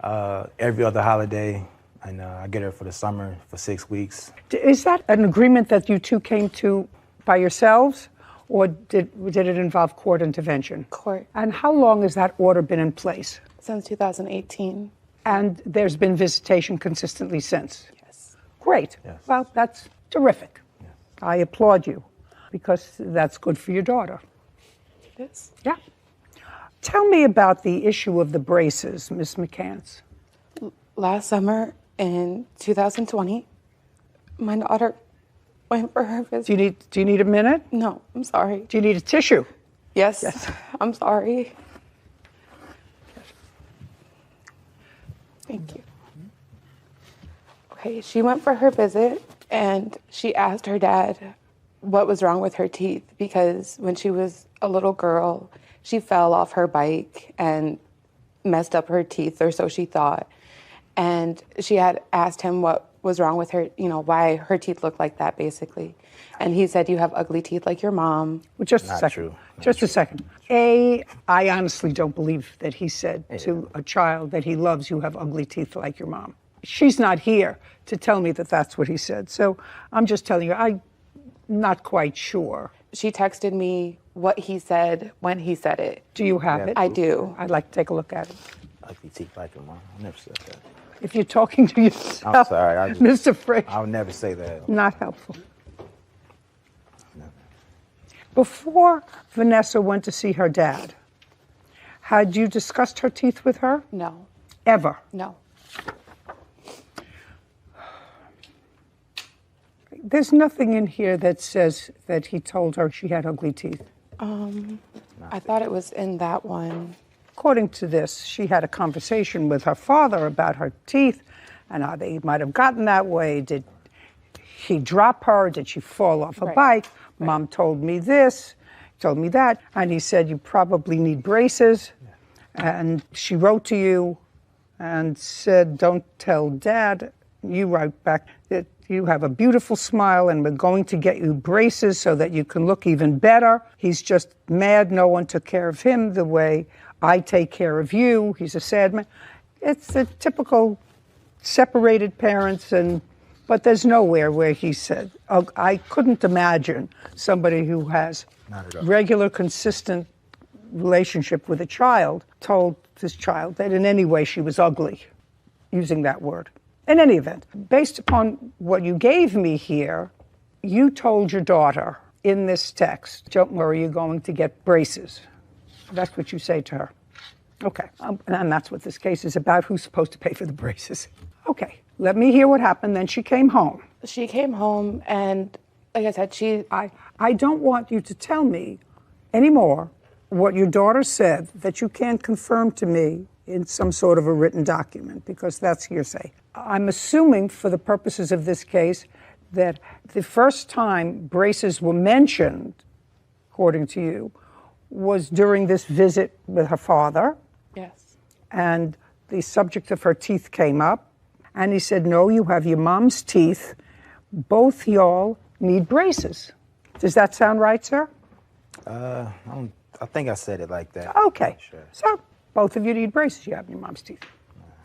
Every other holiday, and I get her for the summer for 6 weeks. Is that an agreement that you two came to by yourselves? Or did it involve court intervention? Court. And how long has that order been in place? Since 2018. And there's been visitation consistently since? Yes. Great. Yes. Well, that's terrific. Yes. I applaud you, because that's good for your daughter. It is. Yeah. Tell me about the issue of the braces, Miss McCants. Last summer in 2020, my daughter went for her visit. Do you need a minute? No, I'm sorry. Do you need a tissue? Yes. Yes. I'm sorry. Thank you. Okay, she went for her visit and she asked her dad what was wrong with her teeth, because when she was a little girl, she fell off her bike and messed up her teeth, or so she thought. And she had asked him what was wrong with her, why her teeth looked like that, basically. And he said, you have ugly teeth like your mom. Well, just a Not second. true. Just a second. I honestly don't believe that he said to a child that he loves, you have ugly teeth like your mom. she's not here to tell me that that's what he said. So I'm just telling you, I'm not quite sure. She texted me what he said when he said it. Do you have it? I do. I'd like to take a look at it. Ugly teeth like your mom. I never said that. If you're talking to yourself, I'm sorry. Mr. Frazier. I'll never say that. Not helpful. Before Vanessa went to see her dad, had you discussed her teeth with her? No. Ever? No. There's nothing in here that says that he told her she had ugly teeth. I thought it was in that one. According to this, she had a conversation with her father about her teeth and how they might have gotten that way. Did he drop her? Did she fall off a bike? Mom told me this, told me that. And he said, you probably need braces. And she wrote to you and said, don't tell Dad. You write back that you have a beautiful smile and we're going to get you braces so that you can look even better. He's just mad no one took care of him the way I take care of you. He's a sad man. It's the typical separated parents, but there's nowhere where he said, I couldn't imagine somebody who has regular, consistent relationship with a child told this child that in any way she was ugly, using that word. In any event, based upon what you gave me here, you told your daughter in this text, don't worry, you're going to get braces. That's what you say to her. Okay, and that's what this case is about, who's supposed to pay for the braces. Okay, let me hear what happened. Then she came home. She came home and, like I said, I don't want you to tell me anymore what your daughter said that you can't confirm to me in some sort of a written document, because that's hearsay. I'm assuming for the purposes of this case that the first time braces were mentioned, according to you, was during this visit with her father. Yes. And the subject of her teeth came up. And he said, no, you have your mom's teeth. Both y'all need braces. Does that sound right, sir? I think I said it like that. Okay. Sure. So both of you need braces. You have your mom's teeth.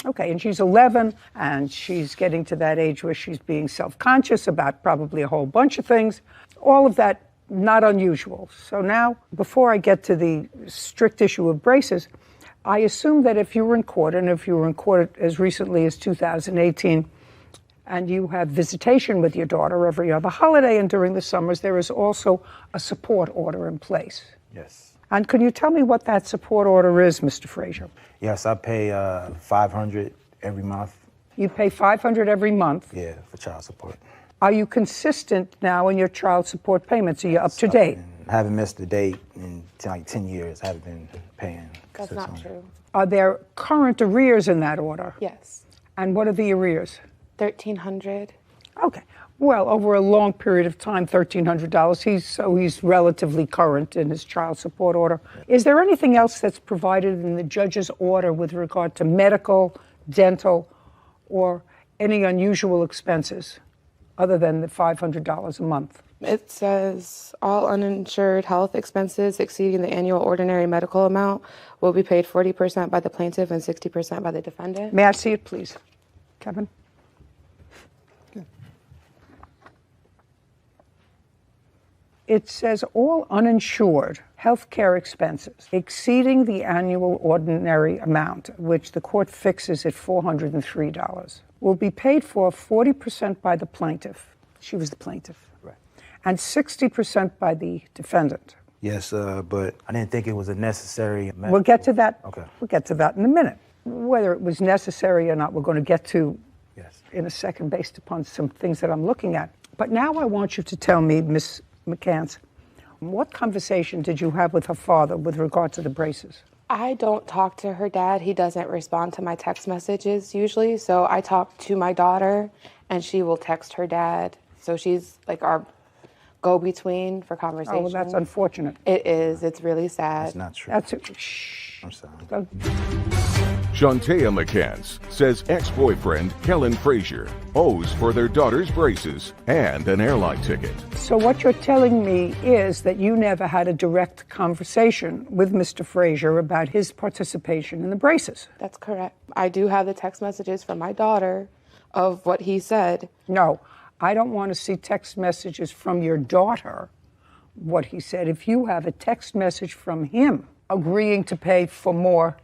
Okay, and she's 11, and she's getting to that age where she's being self-conscious about probably a whole bunch of things. All of that, not unusual. So now, before I get to the strict issue of braces, I assume that if you were in court, and if you were in court as recently as 2018, and you have visitation with your daughter every other holiday and during the summers, there is also a support order in place. Yes. And can you tell me what that support order is, Mr. Frazier? Yes, I pay $500 every month. You pay $500 every month? Yeah, for child support. Are you consistent now in your child support payments? Are you up to date? I haven't missed a date in like 10 years. I haven't been paying. That's not true. Are there current arrears in that order? Yes. And what are the arrears? $1,300. Okay. Well, over a long period of time, $1,300. He's relatively current in his child support order. Is there anything else that's provided in the judge's order with regard to medical, dental, or any unusual expenses other than the $500 a month? It says all uninsured health expenses exceeding the annual ordinary medical amount will be paid 40% by the plaintiff and 60% by the defendant. May I see it, please? Kevin? It says all uninsured health care expenses exceeding the annual ordinary amount, which the court fixes at $403, will be paid for 40% by the plaintiff. She was the plaintiff. Right. And 60% by the defendant. Yes, but I didn't think it was a necessary amount. We'll get to that. Okay. We'll get to that in a minute. Whether it was necessary or not, we're going to get to in a second based upon some things that I'm looking at. But now I want you to tell me, Ms. McCants, what conversation did you have with her father with regard to the braces? I don't talk to her dad. He doesn't respond to my text messages usually. So I talk to my daughter and she will text her dad. So she's like our go-between for conversation. Oh, well, that's unfortunate. It is. It's really sad. That's not true. That's I'm sorry. Shantea McCants says ex-boyfriend Kellen Frazier owes for their daughter's braces and an airline ticket. So what you're telling me is that you never had a direct conversation with Mr. Frazier about his participation in the braces. That's correct. I do have the text messages from my daughter of what he said. No, I don't want to see text messages from your daughter, what he said. If you have a text message from him agreeing to pay for more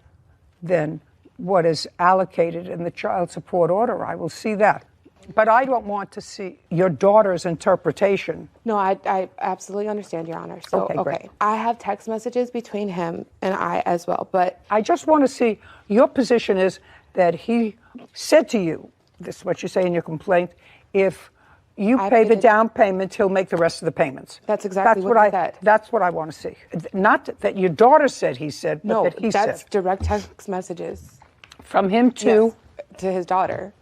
than what is allocated in the child support order, I will see that. But I don't want to see your daughter's interpretation. No, I absolutely understand, Your Honor. So, Okay, great. I have text messages between him and I as well, but I just want to see, your position is that he said to you, this is what you say in your complaint, if you pay the down payment, he'll make the rest of the payments. That's exactly what he said. That's what I want to see. Not that your daughter said he said, but no, that he that's said. direct text messages. From him to? Yes, to his daughter.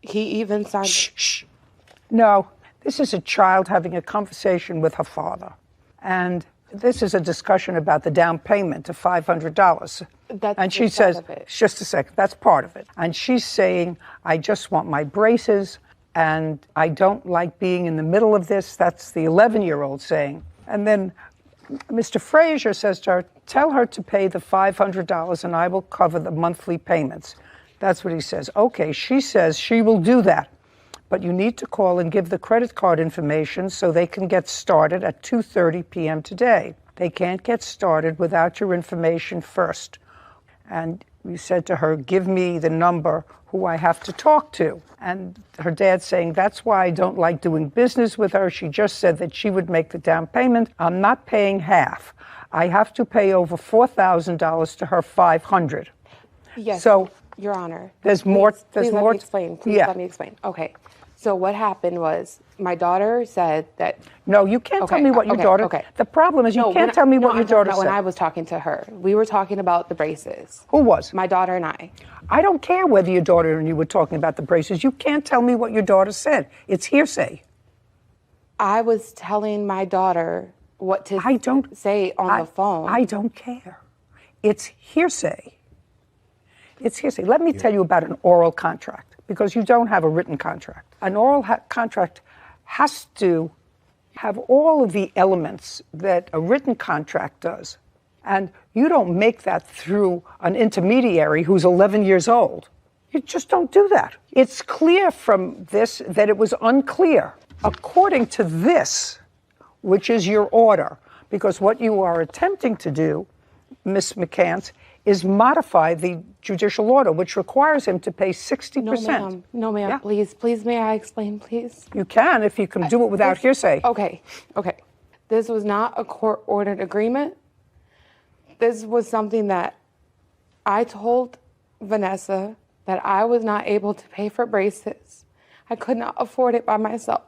He even signed. Shh. No, this is a child having a conversation with her father. And this is a discussion about the down payment of $500. And she says, just a second, that's part of it. And she's saying, I just want my braces and I don't like being in the middle of this. That's the 11-year-old saying. And then Mr. Frazier says to her, tell her to pay the $500 and I will cover the monthly payments. That's what he says. Okay, she says she will do that. But you need to call and give the credit card information so they can get started at 2:30 p.m. today. They can't get started without your information first. And you said to her, give me the number who I have to talk to. And her dad saying, that's why I don't like doing business with her. She just said that she would make the down payment. I'm not paying half. I have to pay over $4,000 to her $500. Yes, so, Your Honor. There's more. Please let me explain. Please let me explain. Okay. So what happened was my daughter said that. No, you can't tell me what your daughter. Okay. The problem is you can't tell me what your daughter said. When I was talking to her, we were talking about the braces. Who was? My daughter and I. I don't care whether your daughter and you were talking about the braces. You can't tell me what your daughter said. It's hearsay. I was telling my daughter what to say on the phone. I don't care. It's hearsay. It's hearsay. Let me tell you about an oral contract, because you don't have a written contract. An oral contract has to have all of the elements that a written contract does. And you don't make that through an intermediary who's 11 years old. You just don't do that. It's clear from this that it was unclear. According to this, which is your order, because what you are attempting to do, Ms. McCants, is modify the judicial order, which requires him to pay 60%. No, ma'am. Yeah. Please, may I explain, please? You can if you can do it without hearsay. Okay. This was not a court-ordered agreement. This was something that I told Vanessa that I was not able to pay for braces. I could not afford it by myself.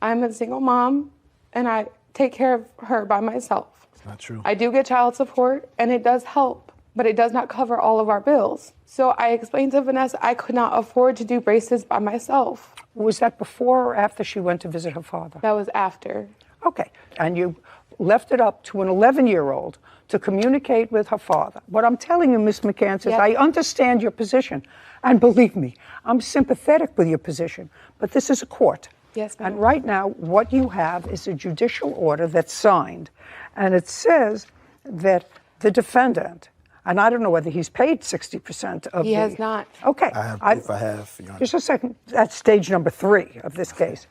I'm a single mom, and I take care of her by myself. It's not true. I do get child support, and it does help, but it does not cover all of our bills. So I explained to Vanessa I could not afford to do braces by myself. Was that before or after she went to visit her father? That was after. Okay. And you left it up to an 11-year-old to communicate with her father. What I'm telling you, Ms. McCants, is I understand your position. And believe me, I'm sympathetic with your position. But this is a court. Yes, ma'am. And right now, what you have is a judicial order that's signed. And it says that the defendant, and I don't know whether he's paid 60% of He has not. Okay. I have proof I have, Your Honor. Just a second. That's stage number 3 of this case.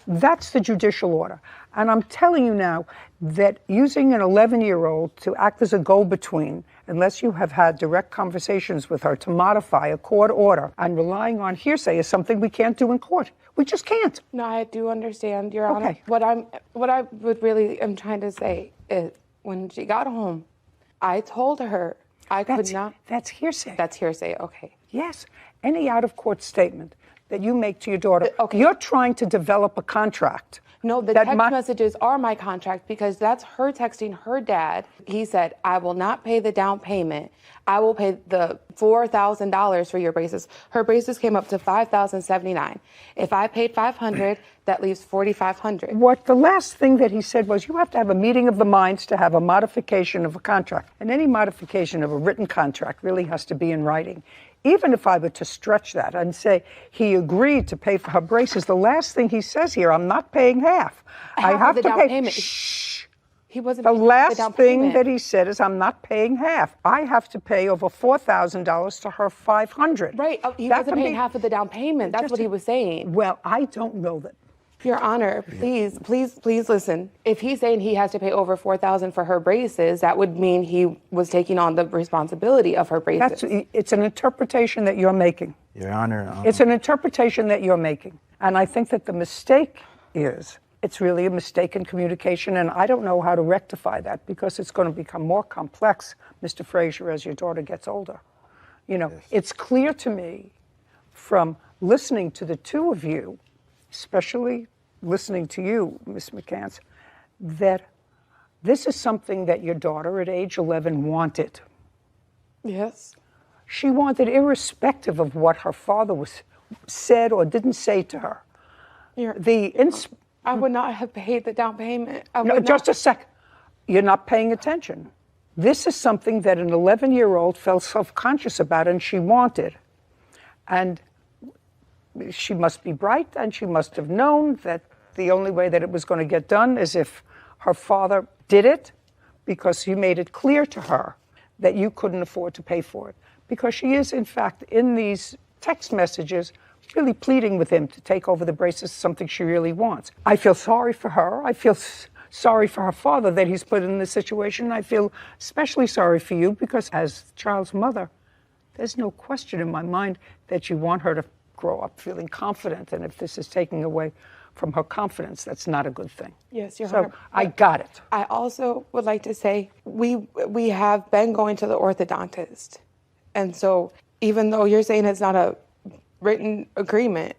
That's the judicial order. And I'm telling you now that using an 11-year-old to act as a go-between, unless you have had direct conversations with her to modify a court order, and relying on hearsay is something we can't do in court. We just can't. No, I do understand, Your Honor. What I would really am trying to say is when she got home, I told her I could not. That's hearsay. That's hearsay, okay. Yes. Any out-of-court statement that you make to your daughter, you're trying to develop a contract. No, the text messages are my contract because that's her texting her dad. He said, I will not pay the down payment. I will pay the $4,000 for your braces. Her braces came up to $5,079. If I paid $500, that leaves $4,500. What the last thing that he said was you have to have a meeting of the minds to have a modification of a contract. And any modification of a written contract really has to be in writing. Even if I were to stretch that and say he agreed to pay for her braces, the last thing he says here, I'm not paying half. I have the to down pay. payment. Shh. He wasn't The paying the last down thing payment. that he said is, I'm not paying half. I have to pay over $4,000 to her $500. Right. He That wasn't can paying be- half of the down payment. That's what he was saying. Well, I don't know that. Your Honor, please listen. If he's saying he has to pay over $4,000 for her braces, that would mean he was taking on the responsibility of her braces. It's an interpretation that you're making. Your Honor. It's an interpretation that you're making. And I think that the mistake is, it's really a mistake in communication, and I don't know how to rectify that because it's going to become more complex, Mr. Frazier, as your daughter gets older. You know, it's clear to me from listening to the two of you, especially listening to you, Ms. McCants, that this is something that your daughter at age 11 wanted. Yes. She wanted, irrespective of what her father said or didn't say to her. I would not have paid the down payment. Just a sec. You're not paying attention. This is something that an 11-year-old felt self-conscious about and she wanted. And she must be bright, and she must have known that the only way that it was going to get done is if her father did it, because he made it clear to her that you couldn't afford to pay for it. Because she is, in fact, in these text messages, really pleading with him to take over the braces, something she really wants. I feel sorry for her. I feel sorry for her father that he's put in this situation. I feel especially sorry for you because as the child's mother, there's no question in my mind that you want her to grow up feeling confident. And if this is taking away from her confidence, that's not a good thing. Yes, Your So Honor. I got it. I also would like to say we have been going to the orthodontist. And so even though you're saying it's not a written agreement,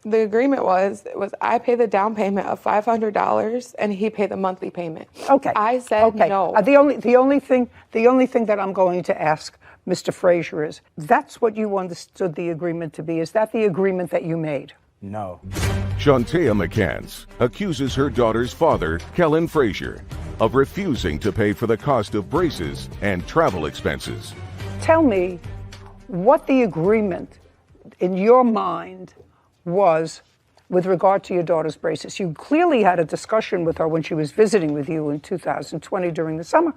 the agreement was I pay the down payment of $500 and he paid the monthly payment. Okay. I said no. The only thing that I'm going to ask Mr. Frazier is, that's what you understood the agreement to be. Is that the agreement that you made? No. Shantea McCants accuses her daughter's father, Kellen Frazier, of refusing to pay for the cost of braces and travel expenses. Tell me what the agreement in your mind was with regard to your daughter's braces. You clearly had a discussion with her when she was visiting with you in 2020 during the summer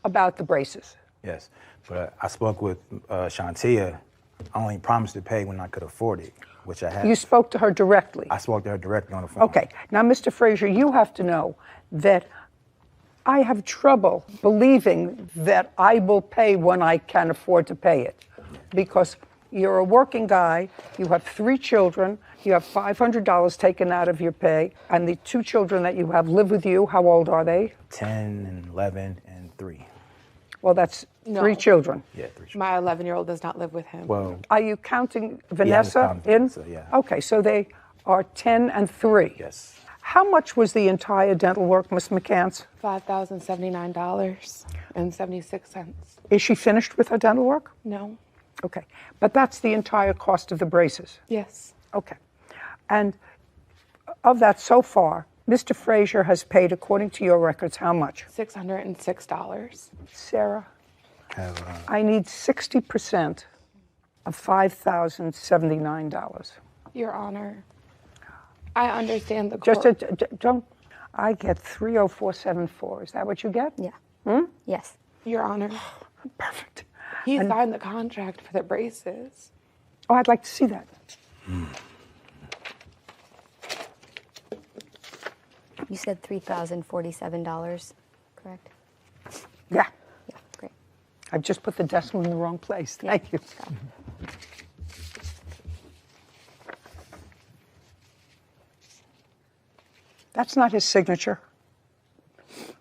about the braces. Yes, but I spoke with Shantea. I only promised to pay when I could afford it, which I had. You spoke to her directly? I spoke to her directly on the phone. Okay. Now, Mr. Frazier, you have to know that I have trouble believing that I will pay when I can afford to pay it. Because you're a working guy, you have 3 children, you have $500 taken out of your pay, and the 2 children that you have live with you. How old are they? 10 and 11 and 3. Well, that's 3 children. Yeah, 3 children. My 11-year-old does not live with him. Well, Are you counting Vanessa in? Vanessa, yeah. Okay, so they are 10 and 3. Yes. How much was the entire dental work, Ms. McCants? $5,079.76. Is she finished with her dental work? No. Okay, but that's the entire cost of the braces? Yes. Okay. And of that so far, Mr. Frazier has paid, according to your records, how much? $606. Sarah, I need 60% of $5,079. Your Honor, I understand the court. Don't. I get 30474. Is that what you get? Yeah. Yes. Your Honor. Perfect. He signed the contract for the braces. Oh, I'd like to see that. You said $3,047, correct? Yeah. Yeah, great. I've just put the decimal in the wrong place. Thank you. That's not his signature.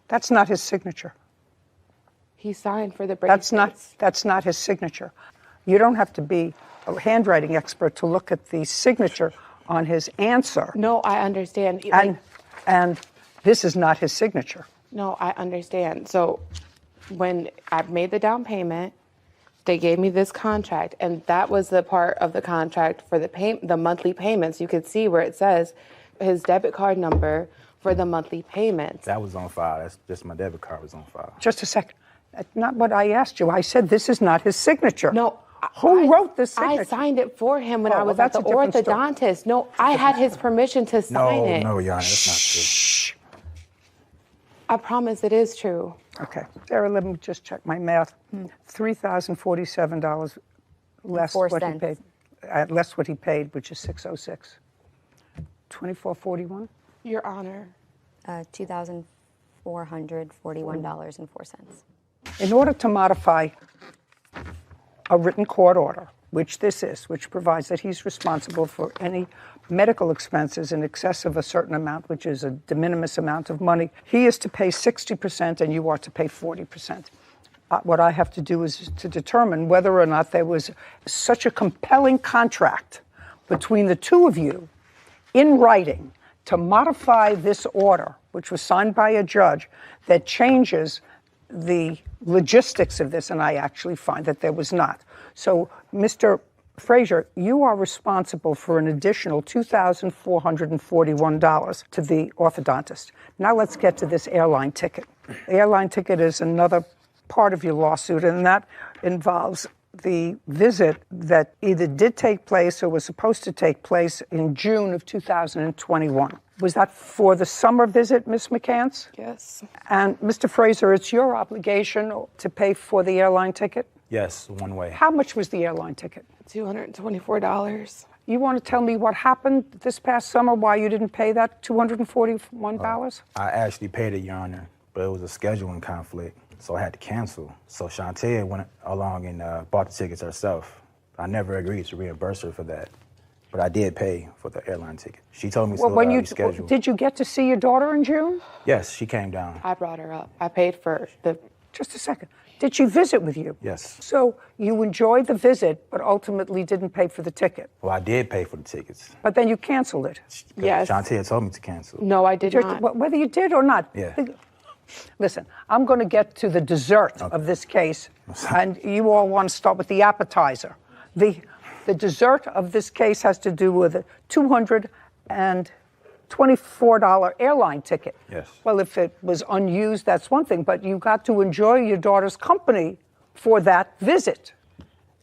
That's not his signature. He signed for the braces. That's not his signature. You don't have to be a handwriting expert to look at the signature on his answer. No, I understand. And this is not his signature. No, I understand. So when I made the down payment, they gave me this contract, and that was the part of the contract for the monthly payments. You could see where it says his debit card number for the monthly payments. That was on file. That's just my debit card was on file. Just a second. That's not what I asked you. I said this is not his signature. No. Who wrote this signature? I signed it for him when Oh, I well, was at that's the a different story. orthodontist. No, I had his permission to sign it. No, Your Honor, that's not true. I promise it is true. Okay. Sarah, let me just check my math. $3,047 less what he paid. Less what he paid, which is $606. $2,441? Your Honor. $2,441.04. In order to modify a written court order, which this is, which provides that he's responsible for any medical expenses in excess of a certain amount, which is a de minimis amount of money, he is to pay 60% and you are to pay 40%. What I have to do is to determine whether or not there was such a compelling contract between the two of you in writing to modify this order, which was signed by a judge, that changes the logistics of this, and I actually find that there was not. So, Mr. Frazier, you are responsible for an additional $2,441 to the orthodontist. Now let's get to this airline ticket. The airline ticket is another part of your lawsuit, and that involves the visit that either did take place or was supposed to take place in June of 2021. Was that for the summer visit, Ms. McCants? Yes. And Mr. Fraser, it's your obligation to pay for the airline ticket? Yes, one way. How much was the airline ticket? $224. You want to tell me what happened this past summer, why you didn't pay that $241? I actually paid it, Your Honor, but it was a scheduling conflict, so I had to cancel. So Shantae went along and bought the tickets herself. I never agreed to reimburse her for that, but I did pay for the airline ticket. She told me to reschedule. Did you get to see your daughter in June? Yes, she came down. I brought her up. I paid for the... Just a second. Did she visit with you? Yes. So you enjoyed the visit, but ultimately didn't pay for the ticket. Well, I did pay for the tickets. But then you canceled it. Yes. Shantae told me to cancel. No, I did not. Whether you did or not. Yeah. Listen, I'm going to get to the dessert of this case, and you all want to start with the appetizer. The dessert of this case has to do with a $224 airline ticket. Yes. Well, if it was unused, that's one thing, but you got to enjoy your daughter's company for that visit.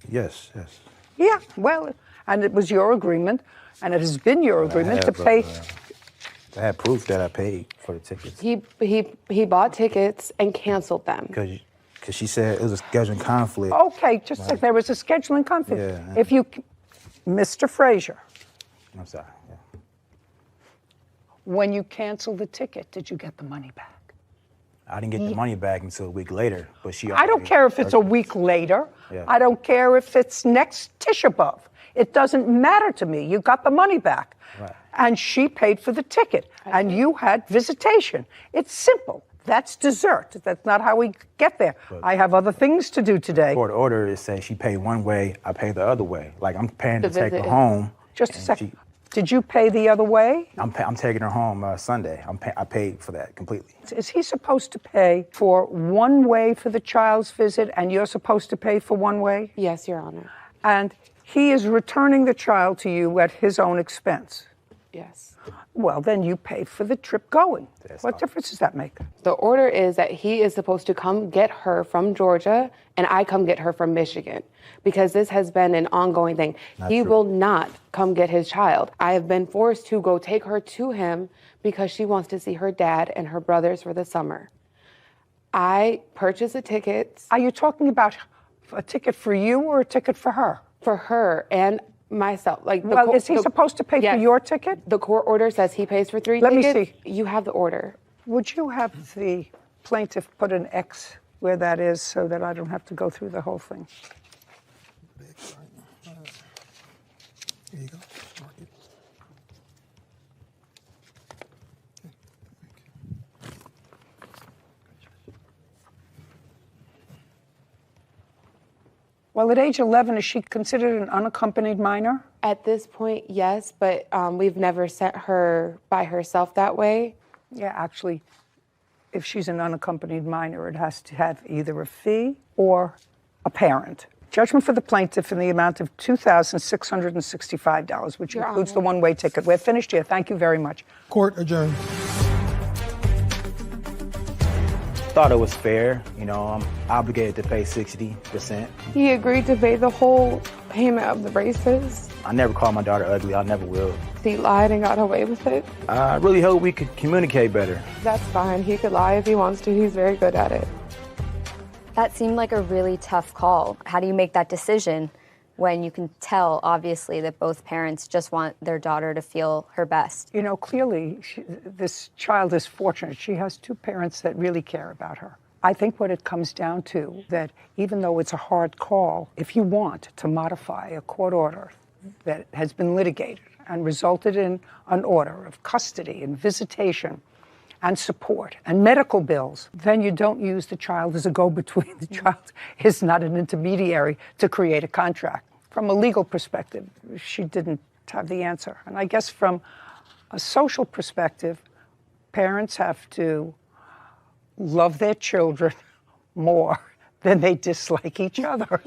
Yes, yes. Yeah, well, and it was your agreement, and it has been your agreement to pay. I had proof that I paid for the tickets. He bought tickets and canceled them. Because she said it was a scheduling conflict. Okay, just like there was a scheduling conflict. Yeah. If you, Mr. Frazier, I'm sorry. Yeah. when you canceled the ticket, did you get the money back? I didn't get the money back until a week later, but she. I don't care if it's a week later. Yeah. I don't care if it's next Tisha B'Av. It doesn't matter to me. You got the money back. Right. And she paid for the ticket. And you had visitation. It's simple. That's dessert. That's not how we get there. I have other things to do today. Court order is say she paid one way, I pay the other way. Like I'm paying to take her visit. home. Just a second. Did you pay the other way? I'm taking her home Sunday. I paid for that completely. Is he supposed to pay for one way for the child's visit and you're supposed to pay for one way? Yes, Your Honor. And he is returning the child to you at his own expense? Yes. Well, then you pay for the trip going. What difference does that make? The order is that he is supposed to come get her from Georgia and I come get her from Michigan because this has been an ongoing thing. He will not come get his child. I have been forced to go take her to him because she wants to see her dad and her brothers for the summer. I purchased the tickets. Are you talking about a ticket for you or a ticket for her? For her and myself. Is he supposed to pay for your ticket? The court order says he pays for 3 Let tickets. me see. You have the order. Would you have the plaintiff put an X where that is so that I don't have to go through the whole thing? Here you go. Mark it. Well, at age 11, is she considered an unaccompanied minor? At this point, yes, but we've never sent her by herself that way. Yeah, actually, if she's an unaccompanied minor, it has to have either a fee or a parent. Judgment for the plaintiff in the amount of $2,665, which Your includes Honor. the one-way ticket. We're finished here. Thank you very much. Court adjourned. thought it was fair. You know, I'm obligated to pay 60%. He agreed to pay the whole payment of the braces. I never called my daughter ugly. I never will. He lied and got away with it. I really hope we could communicate better. That's fine. He could lie if he wants to. He's very good at it. That seemed like a really tough call. How do you make that decision when you can tell, obviously, that both parents just want their daughter to feel her best? You know, clearly, this child is fortunate. She has two parents that really care about her. I think what it comes down to, that even though it's a hard call, if you want to modify a court order that has been litigated and resulted in an order of custody and visitation and support and medical bills, then you don't use the child as a go-between. The child is not an intermediary to create a contract. From a legal perspective, she didn't have the answer. And I guess from a social perspective, parents have to love their children more than they dislike each other.